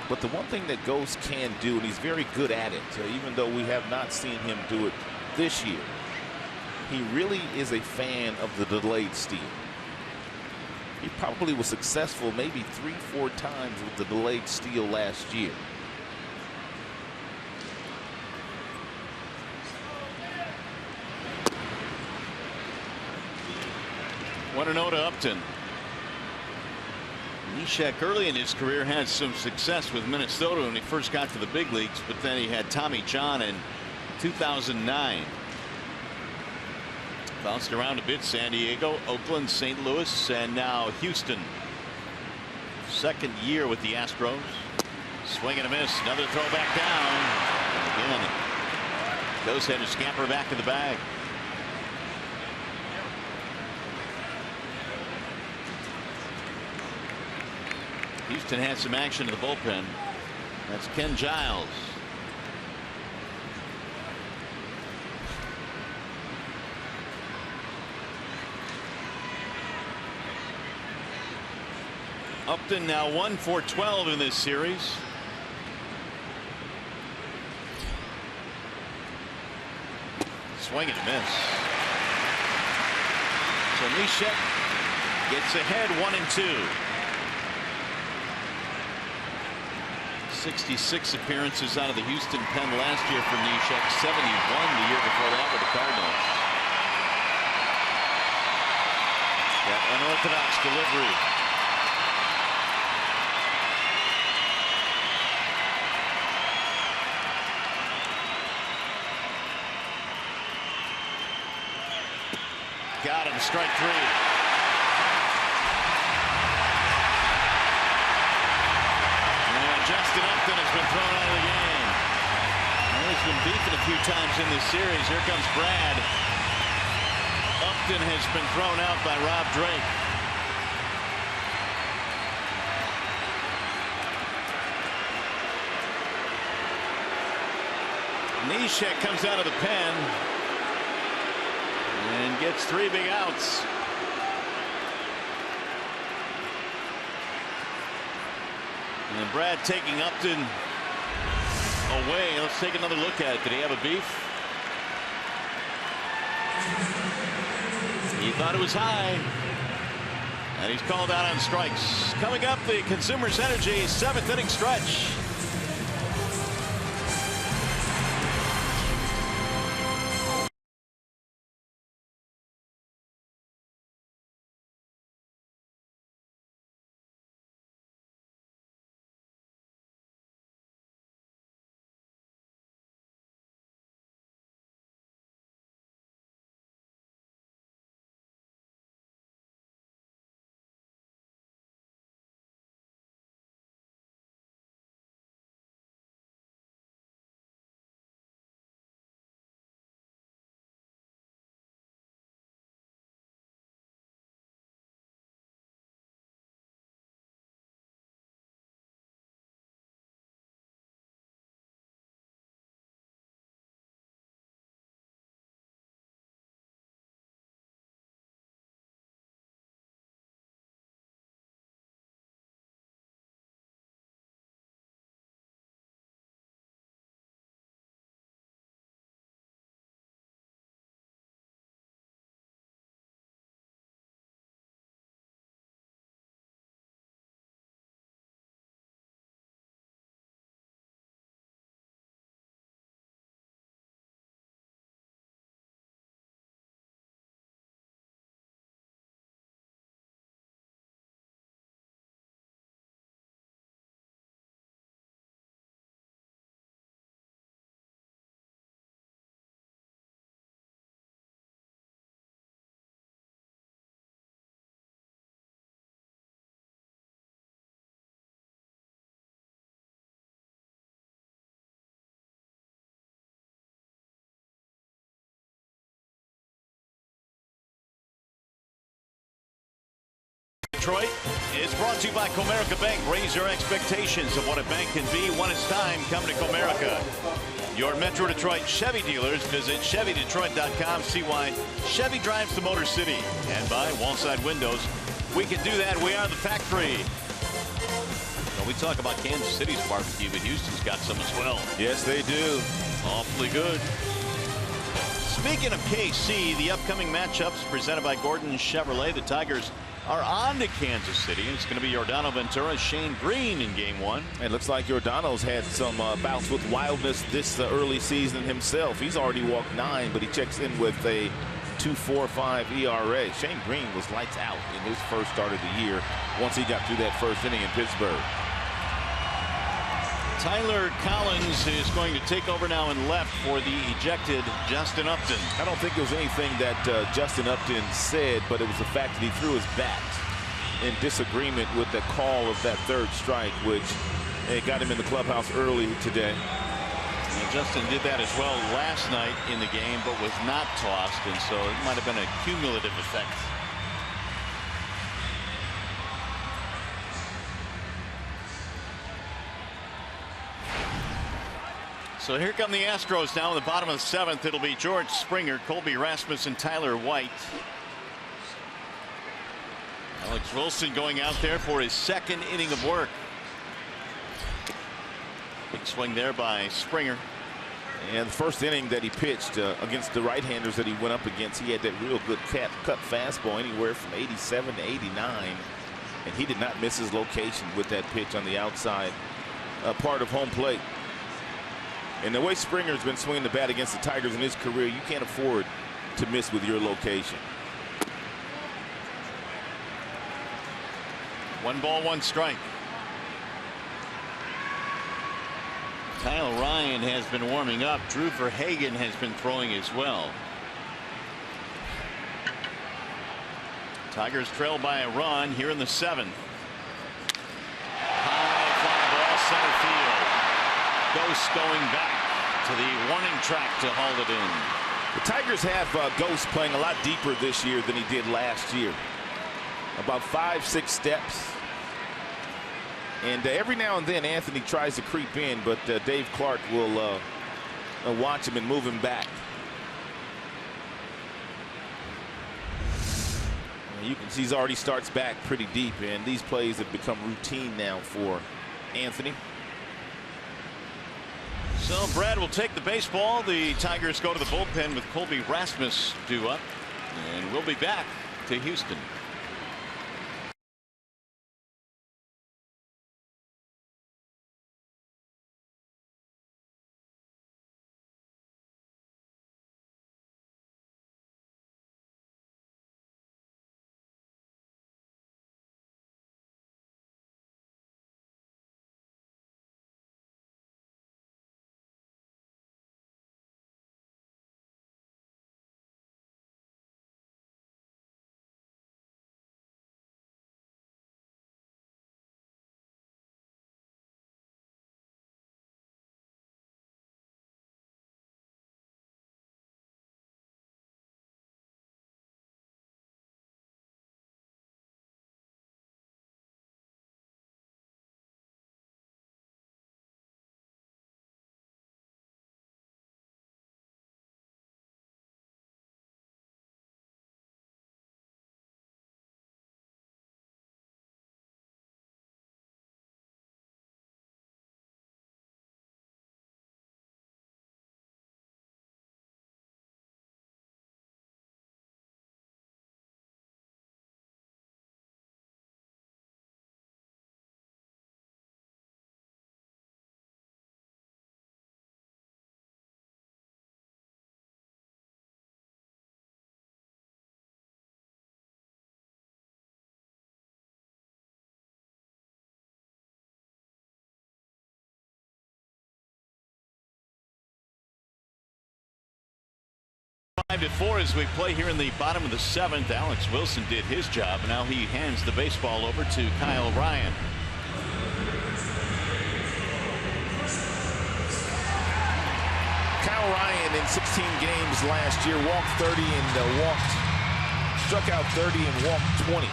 But the one thing that Ghost can do, and he's very good at it, even though we have not seen him do it this year, he really is a fan of the delayed steal. He probably was successful maybe 3-4 times with the delayed steal last year. What a note to Upton. Neshek early in his career had some success with Minnesota when he first got to the big leagues, but then he had Tommy John in 2009. Bounced around a bit. San Diego, Oakland, St. Louis, and now Houston. 2nd year with the Astros. Swing and a miss. Another throw back down. Again, Ghost had to scamper back to the bag. Houston had some action in the bullpen. That's Ken Giles. Upton now 1 for 12 in this series. swing and a miss. So Neshek gets ahead 1-2. 66 appearances out of the Houston pen last year for Neshek, 71 the year before that with the Cardinals. That unorthodox delivery. Got him, strike 3. Justin Upton has been thrown out of the game. Well, he's been beaten a few times in this series. Here comes Brad. Upton has been thrown out by Rob Drake. Neshek comes out of the pen and gets 3 big outs. And Brad taking Upton away. Let's take another look at it. Did he have a beef? He thought it was high. And he's called out on strikes. Coming up, the Consumers Energy 7th inning stretch. Detroit is brought to you by Comerica Bank. Raise your expectations of what a bank can be when it's time. Come to Comerica. Your Metro Detroit Chevy dealers. Visit ChevyDetroit.com. See why Chevy drives the Motor City. And by Wallside Windows. We can do that. We are the factory. Well, we talk about Kansas City's barbecue, but Houston's got some as well. Yes, they do. Awfully good. Speaking of KC, the upcoming matchups presented by Gordon Chevrolet. The Tigers are on to Kansas City. It's going to be Yordano Ventura, Shane Green in game 1. It looks like Yordano's had some bouts with wildness this early season himself. He's already walked 9, but he checks in with a 2.45 ERA. Shane Green was lights out in his first start of the year once he got through that first inning in Pittsburgh. Tyler Collins is going to take over now in left for the ejected Justin Upton. I don't think there was anything that Justin Upton said, but it was the fact that he threw his bat in disagreement with the call of that 3rd strike, which got him in the clubhouse early today. And Justin did that as well last night in the game, but was not tossed, and so it might have been a cumulative effect. So here come the Astros now in the bottom of the 7th. It'll be George Springer, Colby Rasmussen, Tyler White. Alex Wilson going out there for his 2nd inning of work. Big swing there by Springer. And the first inning that he pitched against the right-handers that he went up against, he had that real good cut fastball anywhere from 87 to 89. And he did not miss his location with that pitch on the outside part of home plate. And the way Springer's been swinging the bat against the Tigers in his career, you can't afford to miss with your location. 1 ball, 1 strike. Kyle Ryan has been warming up. Drew Verhagen has been throwing as well. Tigers trail by a run here in the 7th. High fly ball center field. Ghost going back to the warning track to haul it in. The Tigers have Ghost playing a lot deeper this year than he did last year. About 5-6 steps. And every now and then Anthony tries to creep in, but Dave Clark will watch him and move him back. You can see he already starts back pretty deep, and these plays have become routine now for Anthony. So Brad will take the baseball. The Tigers go to the bullpen with Colby Rasmus due up, and we'll be back to Houston. Before as we play here in the bottom of the 7th, Alex Wilson did his job. Now he hands the baseball over to Kyle Ryan. Kyle Ryan in 16 games last year walked 30 and struck out 30 and walked 20.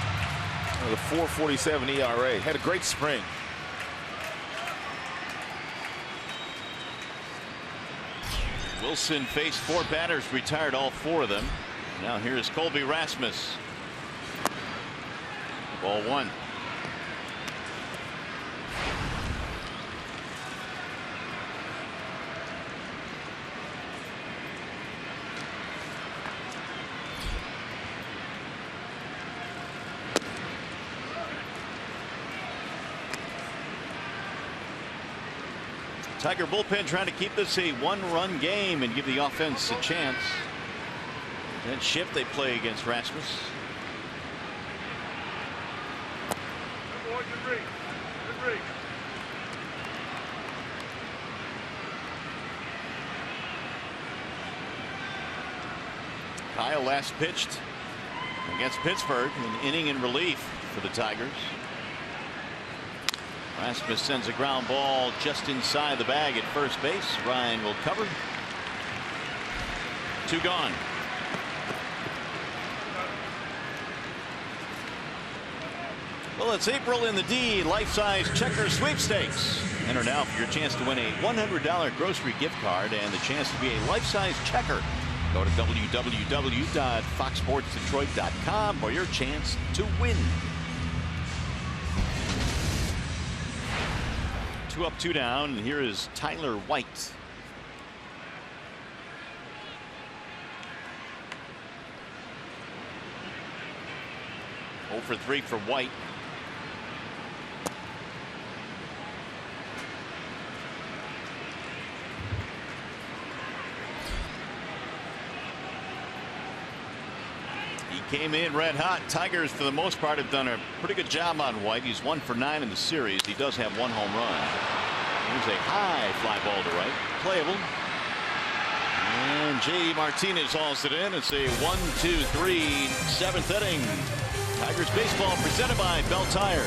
The 4.47 ERA. Had a great spring. Wilson faced 4 batters, retired all 4 of them. Now here's Colby Rasmus. Ball 1. Tiger bullpen trying to keep this a 1-run game and give the offense a chance. That shift they play against Rasmus. Good read. Good read. Kyle last pitched against Pittsburgh, an inning in relief for the Tigers. Rasmus sends a ground ball just inside the bag at first base. Ryan will cover. 2 gone. Well, it's April in the D life-size checker sweepstakes. Enter now for your chance to win a $100 grocery gift card and the chance to be a life-size checker. Go to www.foxsportsdetroit.com for your chance to win. 2 up, 2 down, and here is Tyler White. for 3 for White. He came in red hot. Tigers, for the most part, have done a pretty good job on White. He's 1 for 9 in the series. He does have 1 home run. Here's a high fly ball to right. Playable. And J.D. Martinez hauls it in. It's a 1-2-3 7th inning. Tigers baseball presented by Bell Tire.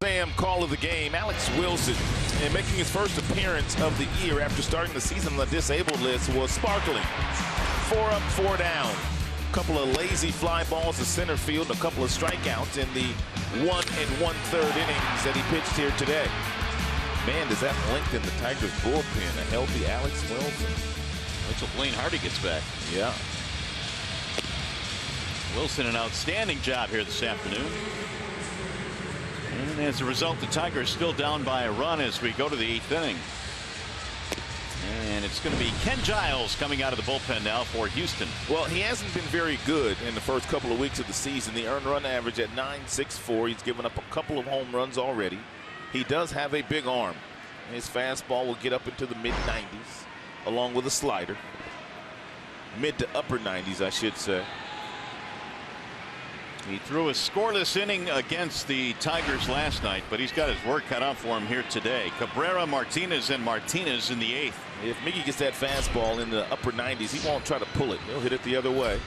Sam call of the game. Alex Wilson, and making his first appearance of the year after starting the season on the disabled list, was sparkling. 4 up, 4 down. A couple of lazy fly balls to center field, a couple of strikeouts in the 1 1/3 innings that he pitched here today. Man, does that lengthen the Tigers bullpen? A healthy Alex Wilson. Wait till Blaine Hardy gets back. Yeah. Wilson, an outstanding job here this afternoon. And as a result, the Tigers still down by a run as we go to the 8th inning. And it's going to be Ken Giles coming out of the bullpen now for Houston. Well, he hasn't been very good in the first couple of weeks of the season. The earned run average at .964. He's given up a couple of home runs already. He does have a big arm. His fastball will get up into the mid-90s along with a slider. Mid to upper 90s, I should say. He threw a scoreless inning against the Tigers last night, but he's got his work cut out for him here today. Cabrera, Martinez, and Martinez in the 8th. If Miggy gets that fastball in the upper 90s, he won't try to pull it. He'll hit it the other way.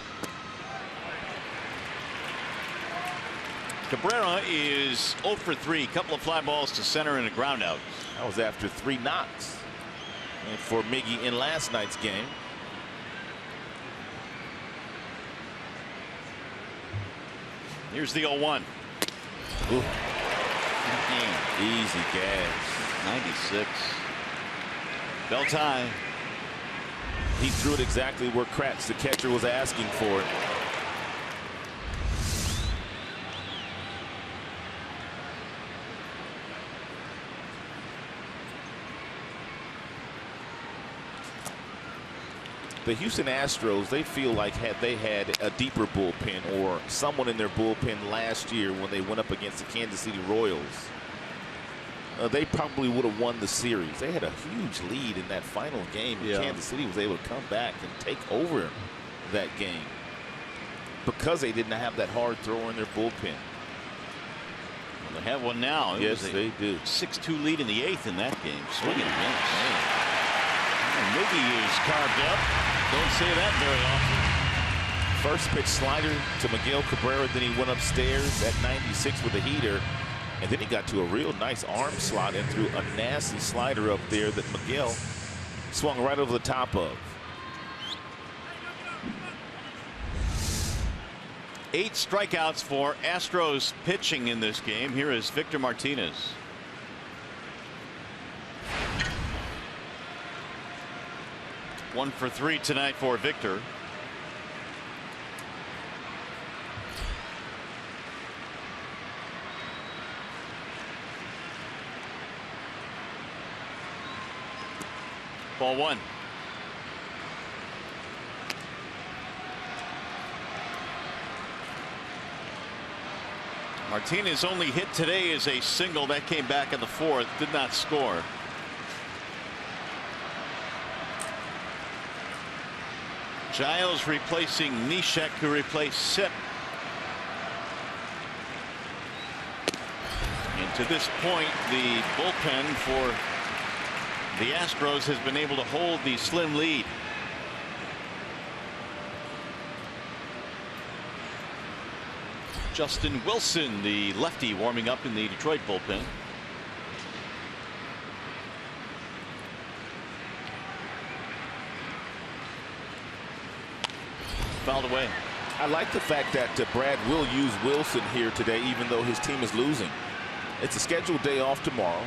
Cabrera is 0 for 3. Couple of fly balls to center and a ground out. That was after 3 knocks for Miggy in last night's game. Here's the 0-1. Ooh. Easy gas. 96. Bell tie. He threw it exactly where Kratz, the catcher, was asking for it. The Houston Astros, they feel like had they had a deeper bullpen or someone in their bullpen last year when they went up against the Kansas City Royals, they probably would have won the series. They had a huge lead in that final game. Yeah. Kansas City was able to come back and take over that game because they didn't have that hard thrower in their bullpen. Well, they have one now. Yes, they do. 6-2 lead in the 8th in that game. Swinging again. Miggy is carved up. Don't say that very often. First pitch slider to Miguel Cabrera, then he went upstairs at 96 with a heater, and then he got to a real nice arm slot and threw a nasty slider up there that Miguel swung right over the top of. 8 strikeouts for Astros pitching in this game. Here is Victor Martinez. One for 3 tonight for Victor. Ball one. Martinez only hit today is a single that came back in the fourth, did not score. Giles replacing Neshek, who replaced Sip. And to this point, the bullpen for the Astros has been able to hold the slim lead. Justin Wilson, the lefty, warming up in the Detroit bullpen. Fouled away. I like the fact that Brad will use Wilson here today, even though his team is losing. It's a scheduled day off tomorrow.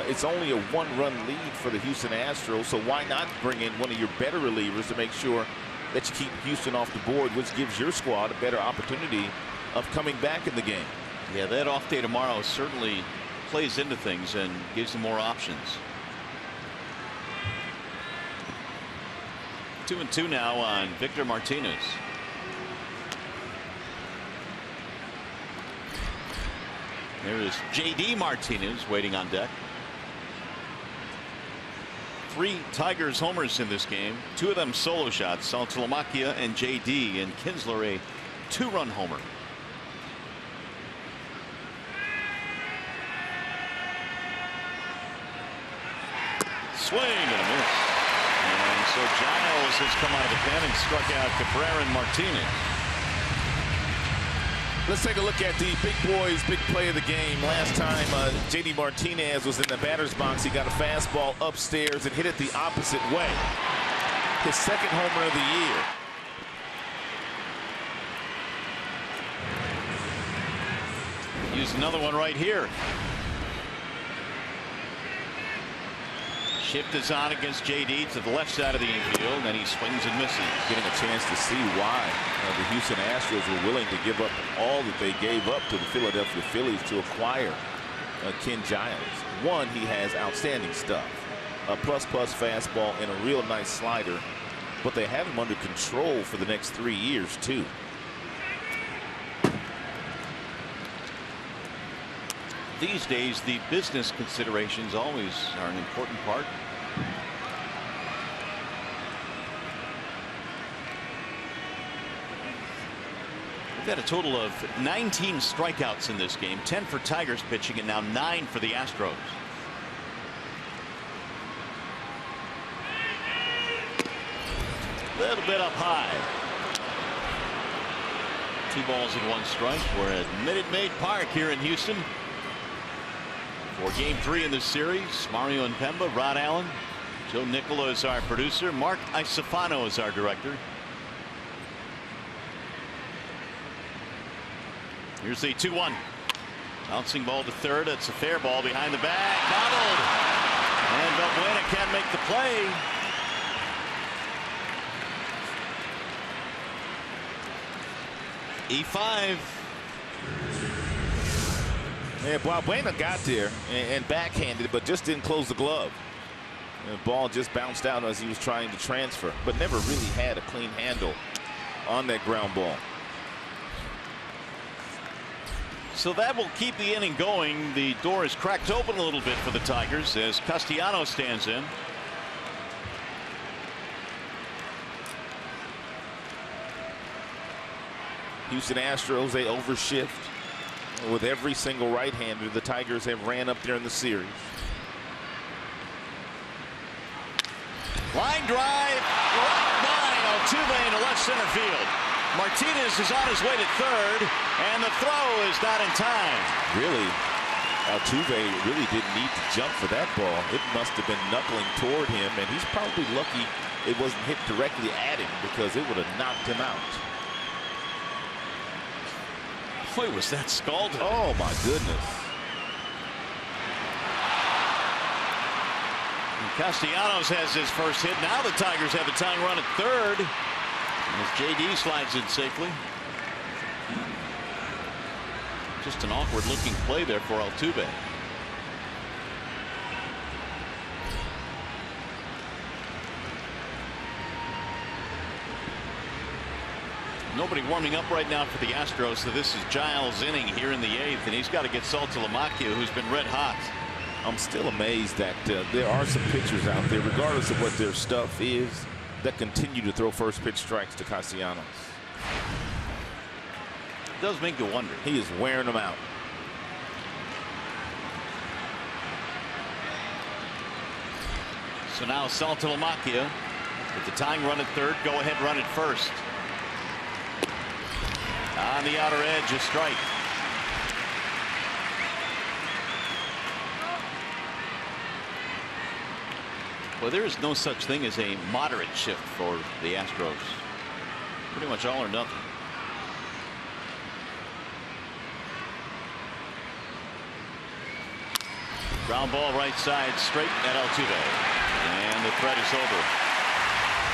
It's only a one-run lead for the Houston Astros, so why not bring in one of your better relievers to make sure that you keep Houston off the board, which gives your squad a better opportunity of coming back in the game. Yeah, that off day tomorrow certainly plays into things and gives them more options. 2-2 now on Victor Martinez. There is J.D. Martinez waiting on deck. 3 Tigers homers in this game, 2 of them solo shots. Saltalamacchia and J.D. and Kinsler a 2-run homer. Swing and a miss. And so Giles has come out of the pen and struck out Cabrera and Martinez. Let's take a look at the big boys' big play of the game. Last time J.D. Martinez was in the batter's box, he got a fastball upstairs and hit it the opposite way. His second homer of the year. Use another one right here. Shift is on against J.D. to the left side of the infield, and he swings and misses. Getting a chance to see why the Houston Astros were willing to give up all that they gave up to the Philadelphia Phillies to acquire Ken Giles. One, he has outstanding stuff. A plus-plus fastball and a real nice slider, but they have him under control for the next 3 years, too. These days, the business considerations always are an important part. We've got a total of 19 strikeouts in this game, 10 for Tigers pitching and now 9 for the Astros. A little bit up high. 2 balls and 1 strike. We're at Minute Maid Park here in Houston for game 3 in this series. Mario and Pemba, Rod Allen, Joe Nicola is our producer, Mark Isofano is our director. Here's the 2-1. Bouncing ball to third. It's a fair ball behind the back. Bobbled. And Valbuena can't make the play. E5. Yeah, Valbuena got there and backhanded, but just didn't close the glove. And the ball just bounced out as he was trying to transfer, but never really had a clean handle on that ground ball. So that will keep the inning going. The door is cracked open a little bit for the Tigers as Castellanos stands in. Houston Astros, they overshift with every single right-hander the Tigers have ran up there in the series. Line drive right by Altuve into left center field. Martinez is on his way to third, and the throw is not in time. Really, Altuve really didn't need to jump for that ball. It must have been knuckling toward him, and he's probably lucky it wasn't hit directly at him because it would have knocked him out. Boy, was that scalded. Oh, my goodness. And Castellanos has his first hit. Now the Tigers have a tying run at third. As J.D. slides in safely. Just an awkward looking play there for Altuve. Nobody warming up right now for the Astros, so this is Giles' inning here in the 8th, and he's got to get Saltalamacchia, who's been red hot. I'm still amazed that there are some pitchers out there, regardless of what their stuff is, that continue to throw first pitch strikes to Castellanos. It does make you wonder. He is wearing them out. So now Saltalamacchia with the tying run at third, go ahead run at first. On the outer edge, a strike. Well, there is no such thing as a moderate shift for the Astros. Pretty much all or nothing. Ground ball right side, straight at Altuve. And the threat is over.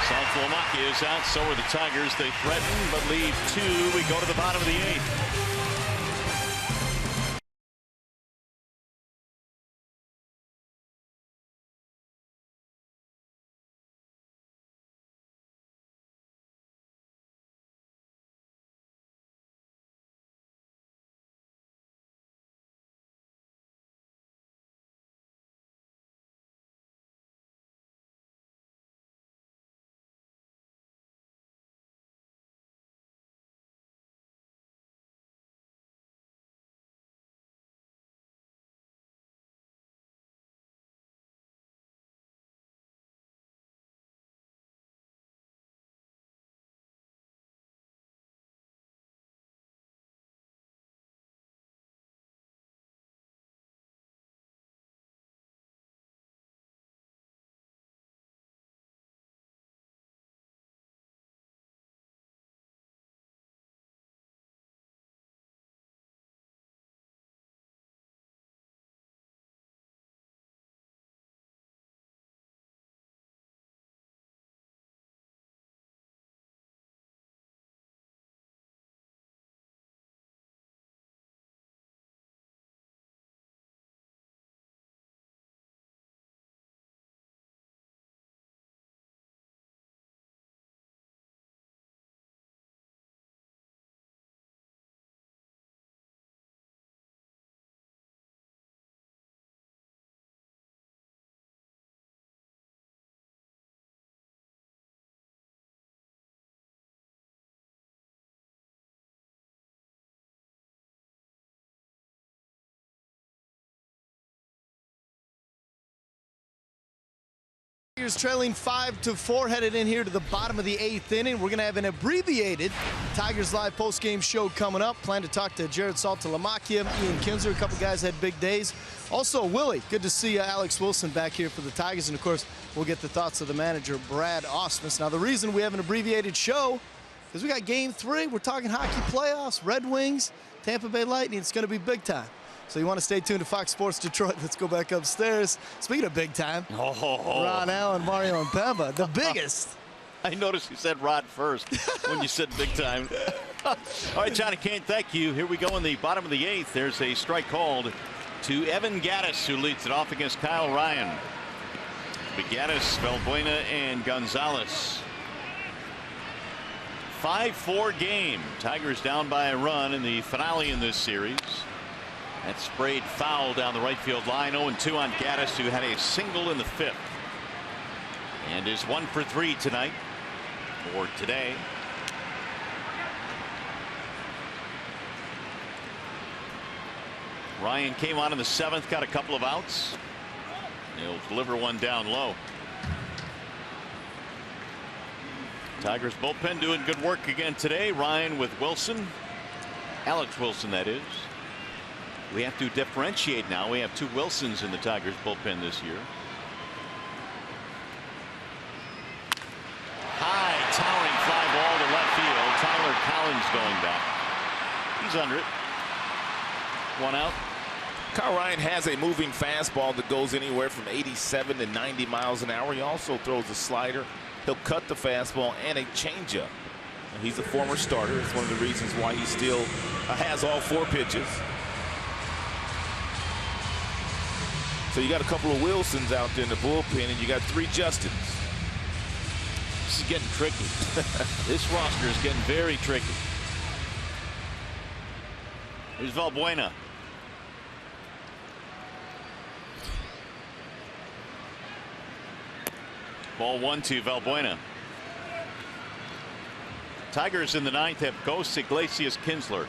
Saltalamacchia is out, so are the Tigers. They threaten, but leave 2. We go to the bottom of the 8th. Tigers trailing 5-4, headed in here to the bottom of the 8th inning. We're going to have an abbreviated Tigers Live post-game show coming up. Plan to talk to Jared Saltalamacchia, Ian Kinsler. A couple guys had big days. Also, Willie, good to see Alex Wilson back here for the Tigers. And, of course, we'll get the thoughts of the manager, Brad Ausmus. Now, the reason we have an abbreviated show is we got Game 3. We're talking hockey playoffs, Red Wings, Tampa Bay Lightning. It's going to be big time. So you want to stay tuned to Fox Sports Detroit. Let's go back upstairs. Speaking of big time, Ron Allen, Mario and Pemba, the biggest. I noticed you said Rod first when you said big time. All right, Johnny Kane, thank you. Here we go in the bottom of the 8th. There's a strike called to Evan Gattis, who leads it off against Kyle Ryan. Gattis, Valbuena, and Gonzalez. 5-4 game. Tigers down by a run in the finale in this series. That sprayed foul down the right field line. 0-2 on Gattis, who had a single in the 5th. And is 1 for 3 tonight, or today. Ryan came on in the 7th, got a couple of outs. He'll deliver one down low. Tigers bullpen doing good work again today. Ryan with Wilson. Alex Wilson, that is. We have to differentiate now. We have 2 Wilsons in the Tigers bullpen this year. High towering fly ball to left field. Tyler Collins going back. He's under it. 1 out. Kyle Ryan has a moving fastball that goes anywhere from 87 to 90 miles an hour. He also throws a slider. He'll cut the fastball and a changeup. He's a former starter. It's one of the reasons why he still has all 4 pitches. So you got a couple of Wilsons out there in the bullpen, and you got 3 Justins. This is is getting tricky. This roster is getting very tricky. Here's Valbuena. Ball 1-2 Valbuena. Tigers in the ninth have Ghosts, Iglesias, Kinsler.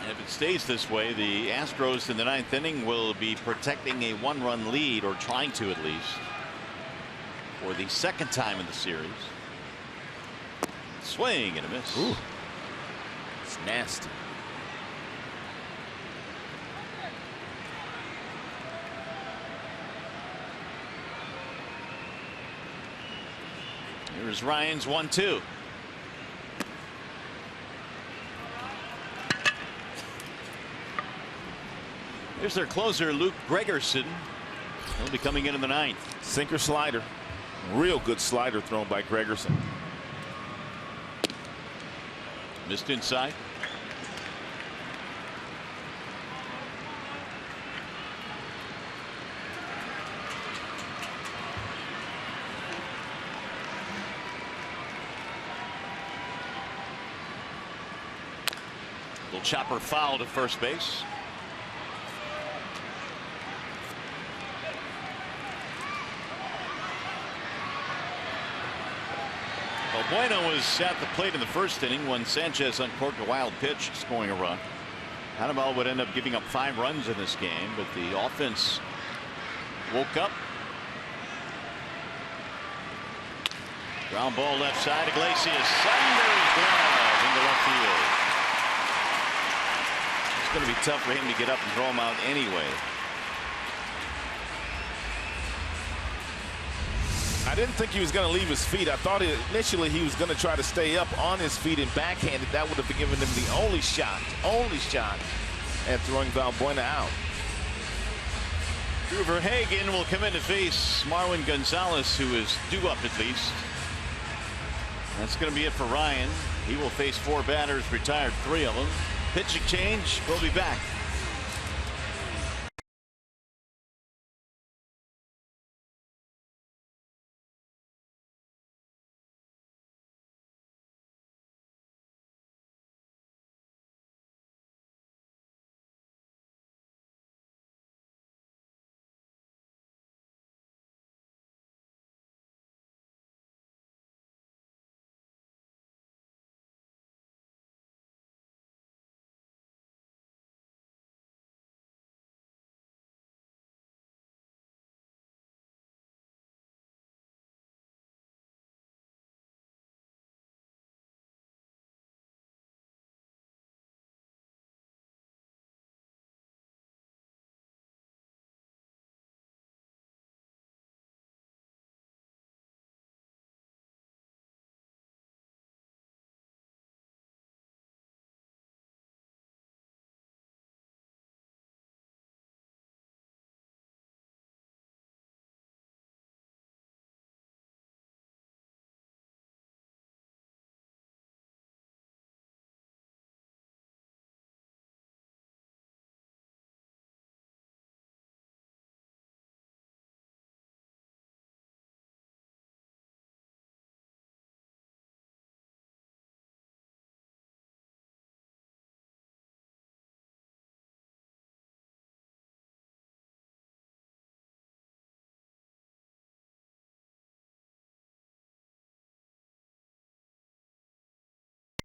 If it stays this way, the Astros in the ninth inning will be protecting a one-run lead, or trying to at least, for the second time in the series. Swing and a miss. Ooh. It's nasty. Here's Ryan's 1-2. Here's their closer, Luke Gregerson. He'll be coming in the ninth. Sinker slider. Real good slider thrown by Gregerson. Missed inside. Little chopper foul to first base. Valbuena was at the plate in the first inning when Sanchez uncorked a wild pitch, scoring a run. Hannibal would end up giving up 5 runs in this game, but the offense woke up. Ground ball left side. Iglesias under his glove into left field. It's going to be tough for him to get up and throw him out anyway. I didn't think he was going to leave his feet. I thought initially he was going to try to stay up on his feet and backhanded. That would have given him the only shot at throwing Valbuena out. Drew Verhagen will come in to face Marwin Gonzalez, who is due up at least. That's going to be it for Ryan. He will face 4 batters, retired 3 of them. Pitching change. We'll be back.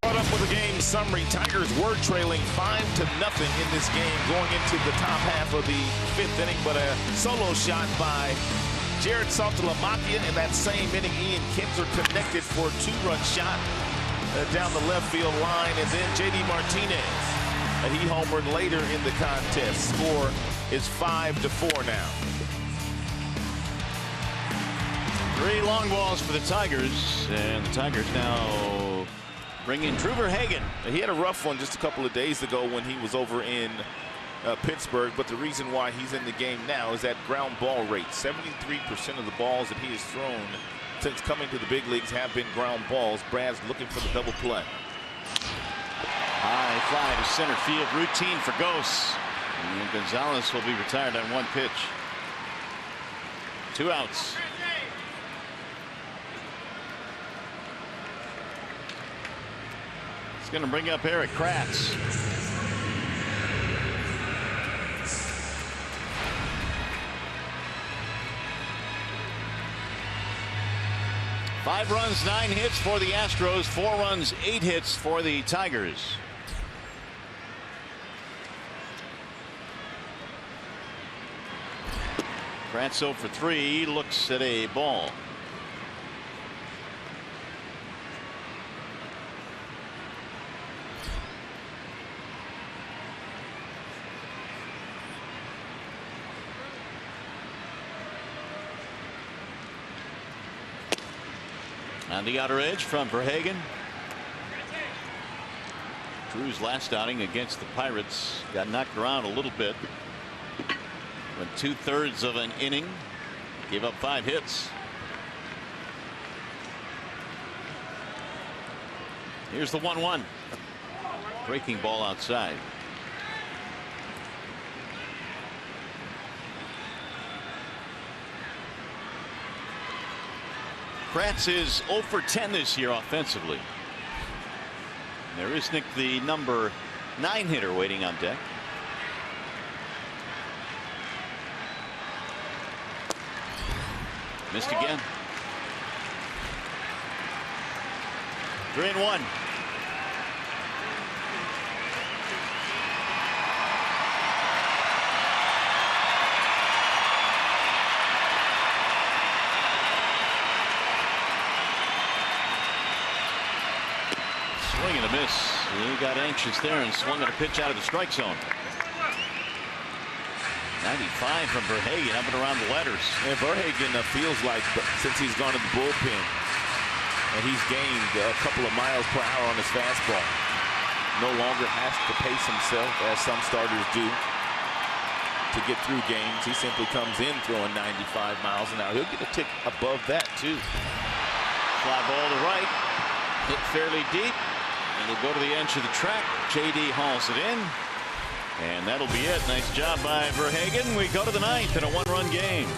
Caught up with the game summary. Tigers were trailing 5-0 in this game going into the top half of the 5th inning, but a solo shot by Jared Saltalamacchia in that same inning. Ian Kinsler connected for a 2-run shot down the left field line, and then J.D. Martinez. He homered later in the contest. Score is 5-4 now. 3 long balls for the Tigers, and the Tigers now bring in Drew Verhagen. He had a rough one just a couple of days ago when he was over in Pittsburgh, but the reason why he's in the game now is that ground ball rate. 73% of the balls that he has thrown since coming to the big leagues have been ground balls. Brad's looking for the double play. High fly to center field, routine for Ghosts. And Gonzalez will be retired on 1 pitch. 2 outs. It's going to bring up Eric Kratz. Five runs, 9 hits for the Astros. 4 runs, 8 hits for the Tigers. Kratz 0 for 3, looks at a ball. On the outer edge from Verhagen. Drew's last outing against the Pirates got knocked around a little bit. Went 2/3 of an inning. Gave up 5 hits. Here's the 1-1. Breaking ball outside. Kratz is 0 for 10 this year offensively. There is Nick, the number 9 hitter, waiting on deck. Missed again. 3-1. Swing and a miss. He got anxious there and swung at a pitch out of the strike zone. 95 from Verhagen up and around the letters. And Verhagen feels like since he's gone to the bullpen and he's gained a couple of miles per hour on his fastball, no longer has to pace himself as some starters do to get through games. He simply comes in throwing 95 miles an hour. He'll get a tick above that too. Fly ball to right, hit fairly deep, and it'll go to the edge of the track. JD hauls it in. And that'll be it. Nice job by Verhagen. We go to the 9th in a 1-run game.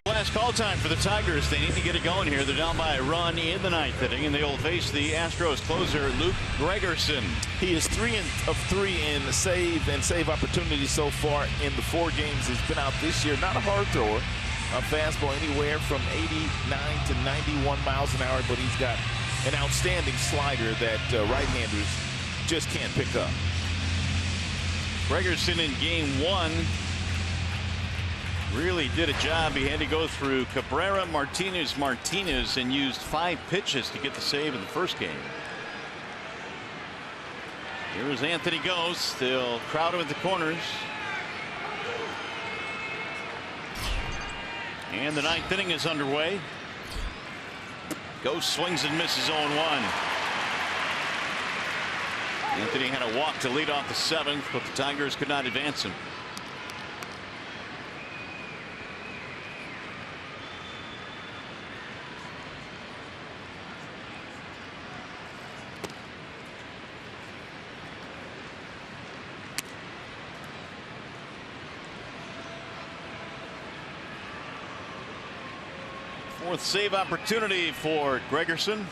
Last call time for the Tigers. They need to get it going here. They're down by a run in the 9th inning, and they will face the Astros closer, Luke Gregerson. He is 3 of 3 in save opportunities so far in the 4 games he's been out this year. Not a hard thrower. A fastball anywhere from 89 to 91 miles an hour, but he's got an outstanding slider that right-handers just can't pick up. Gregerson in game 1 Really did a job. He had to go through Cabrera, Martinez, and used 5 pitches to get the save in the first game. Here's Anthony Ghost. They'll crowd him at the corners. And the 9th inning is underway. Ghost swings and misses 0-1. Anthony had a walk to lead off the 7th, but the Tigers could not advance him. Fourth save opportunity for Gregerson.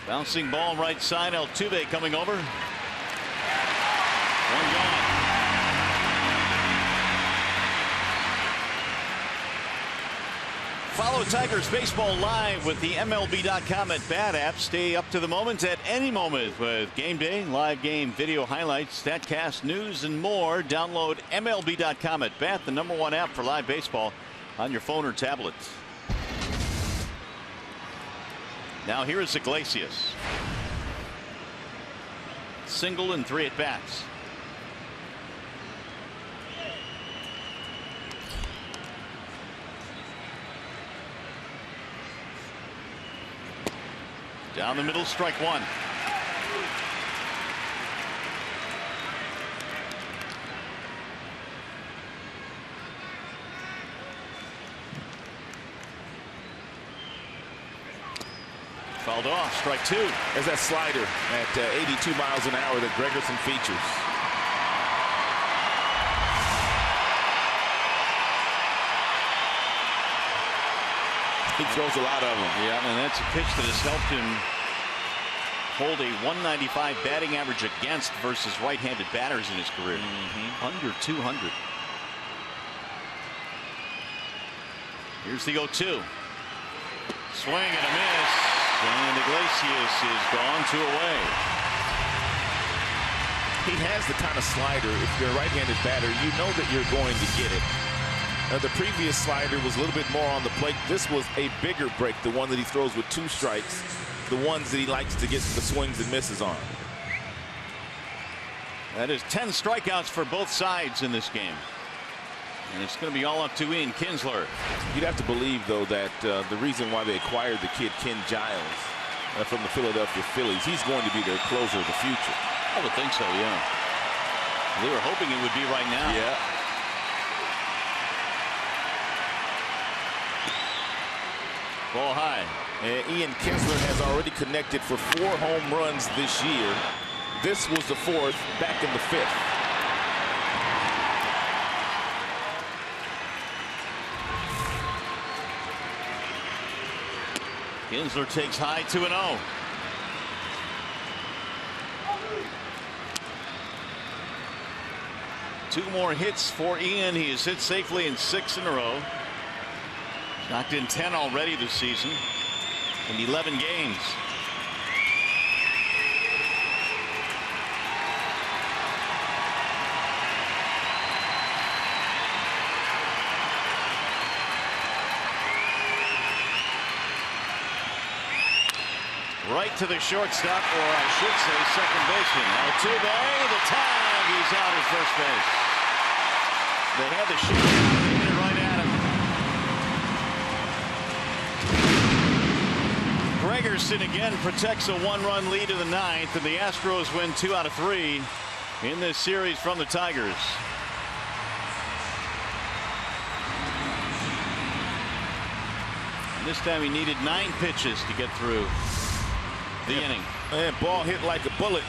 Bouncing ball right side. Altuve coming over. One gone. Follow Tigers baseball live with the MLB.com at Bat app. Stay up to the moment at any moment with game day, live game video highlights, StatCast, news, and more. Download MLB.com at Bat, the #1 app for live baseball on your phone or tablet. Now here is Iglesias. Single and 3 at bats. Down the middle, strike 1. Fouled off, strike 2. There's that slider at 82 miles an hour that Gregerson features. He throws a lot of them. Yeah, and that's a pitch that has helped him hold a .195 batting average against versus right-handed batters in his career. Under 200. Here's the 0-2. Swing and a miss. And Iglesias is gone 2 away. He has the kind of slider, if you're a right-handed batter, you know that you're going to get it. The previous slider was a little bit more on the plate. This was a bigger break, the one that he throws with 2 strikes, the ones that he likes to get the swings and misses on. That is 10 strikeouts for both sides in this game. And it's going to be all up to Ian Kinsler. You'd have to believe, though, that the reason why they acquired the kid Ken Giles from the Philadelphia Phillies, he's going to be their closer of the future. I would think so, yeah. They were hoping it would be right now. Yeah. Ball high. Ian Kinsler has already connected for 4 home runs this year. This was the 4th, back in the 5th. Kinsler takes high 2-0. Two more hits for Ian. He has hit safely in 6 in a row. Knocked in 10 already this season in 11 games. Right to the shortstop, or I should say second baseman. Altuve, the tag. He's out at first base. They had the shot, hit it right at him. Gregerson again protects a 1-run lead in the 9th, and the Astros win 2 out of 3 in this series from the Tigers. And this time he needed 9 pitches to get through the inning. And ball hit like a bullet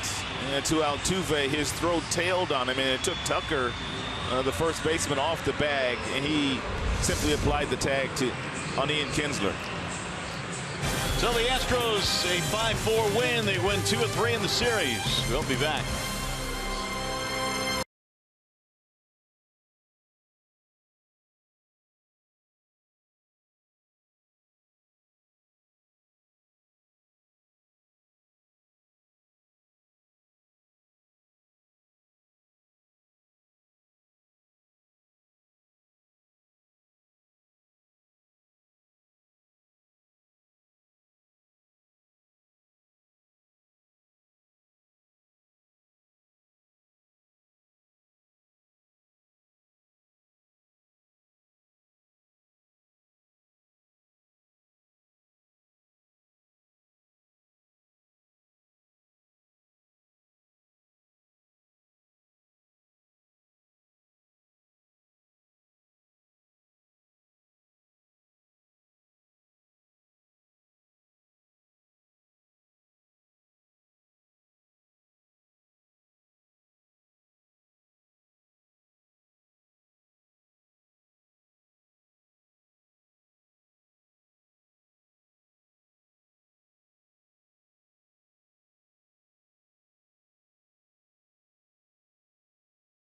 to Altuve. His throw tailed on him, and it took Tucker, the first baseman, off the bag, and he simply applied the tag on Ian Kinsler. So the Astros, a 5-4 win. They win 2 of 3 in the series. We'll be back.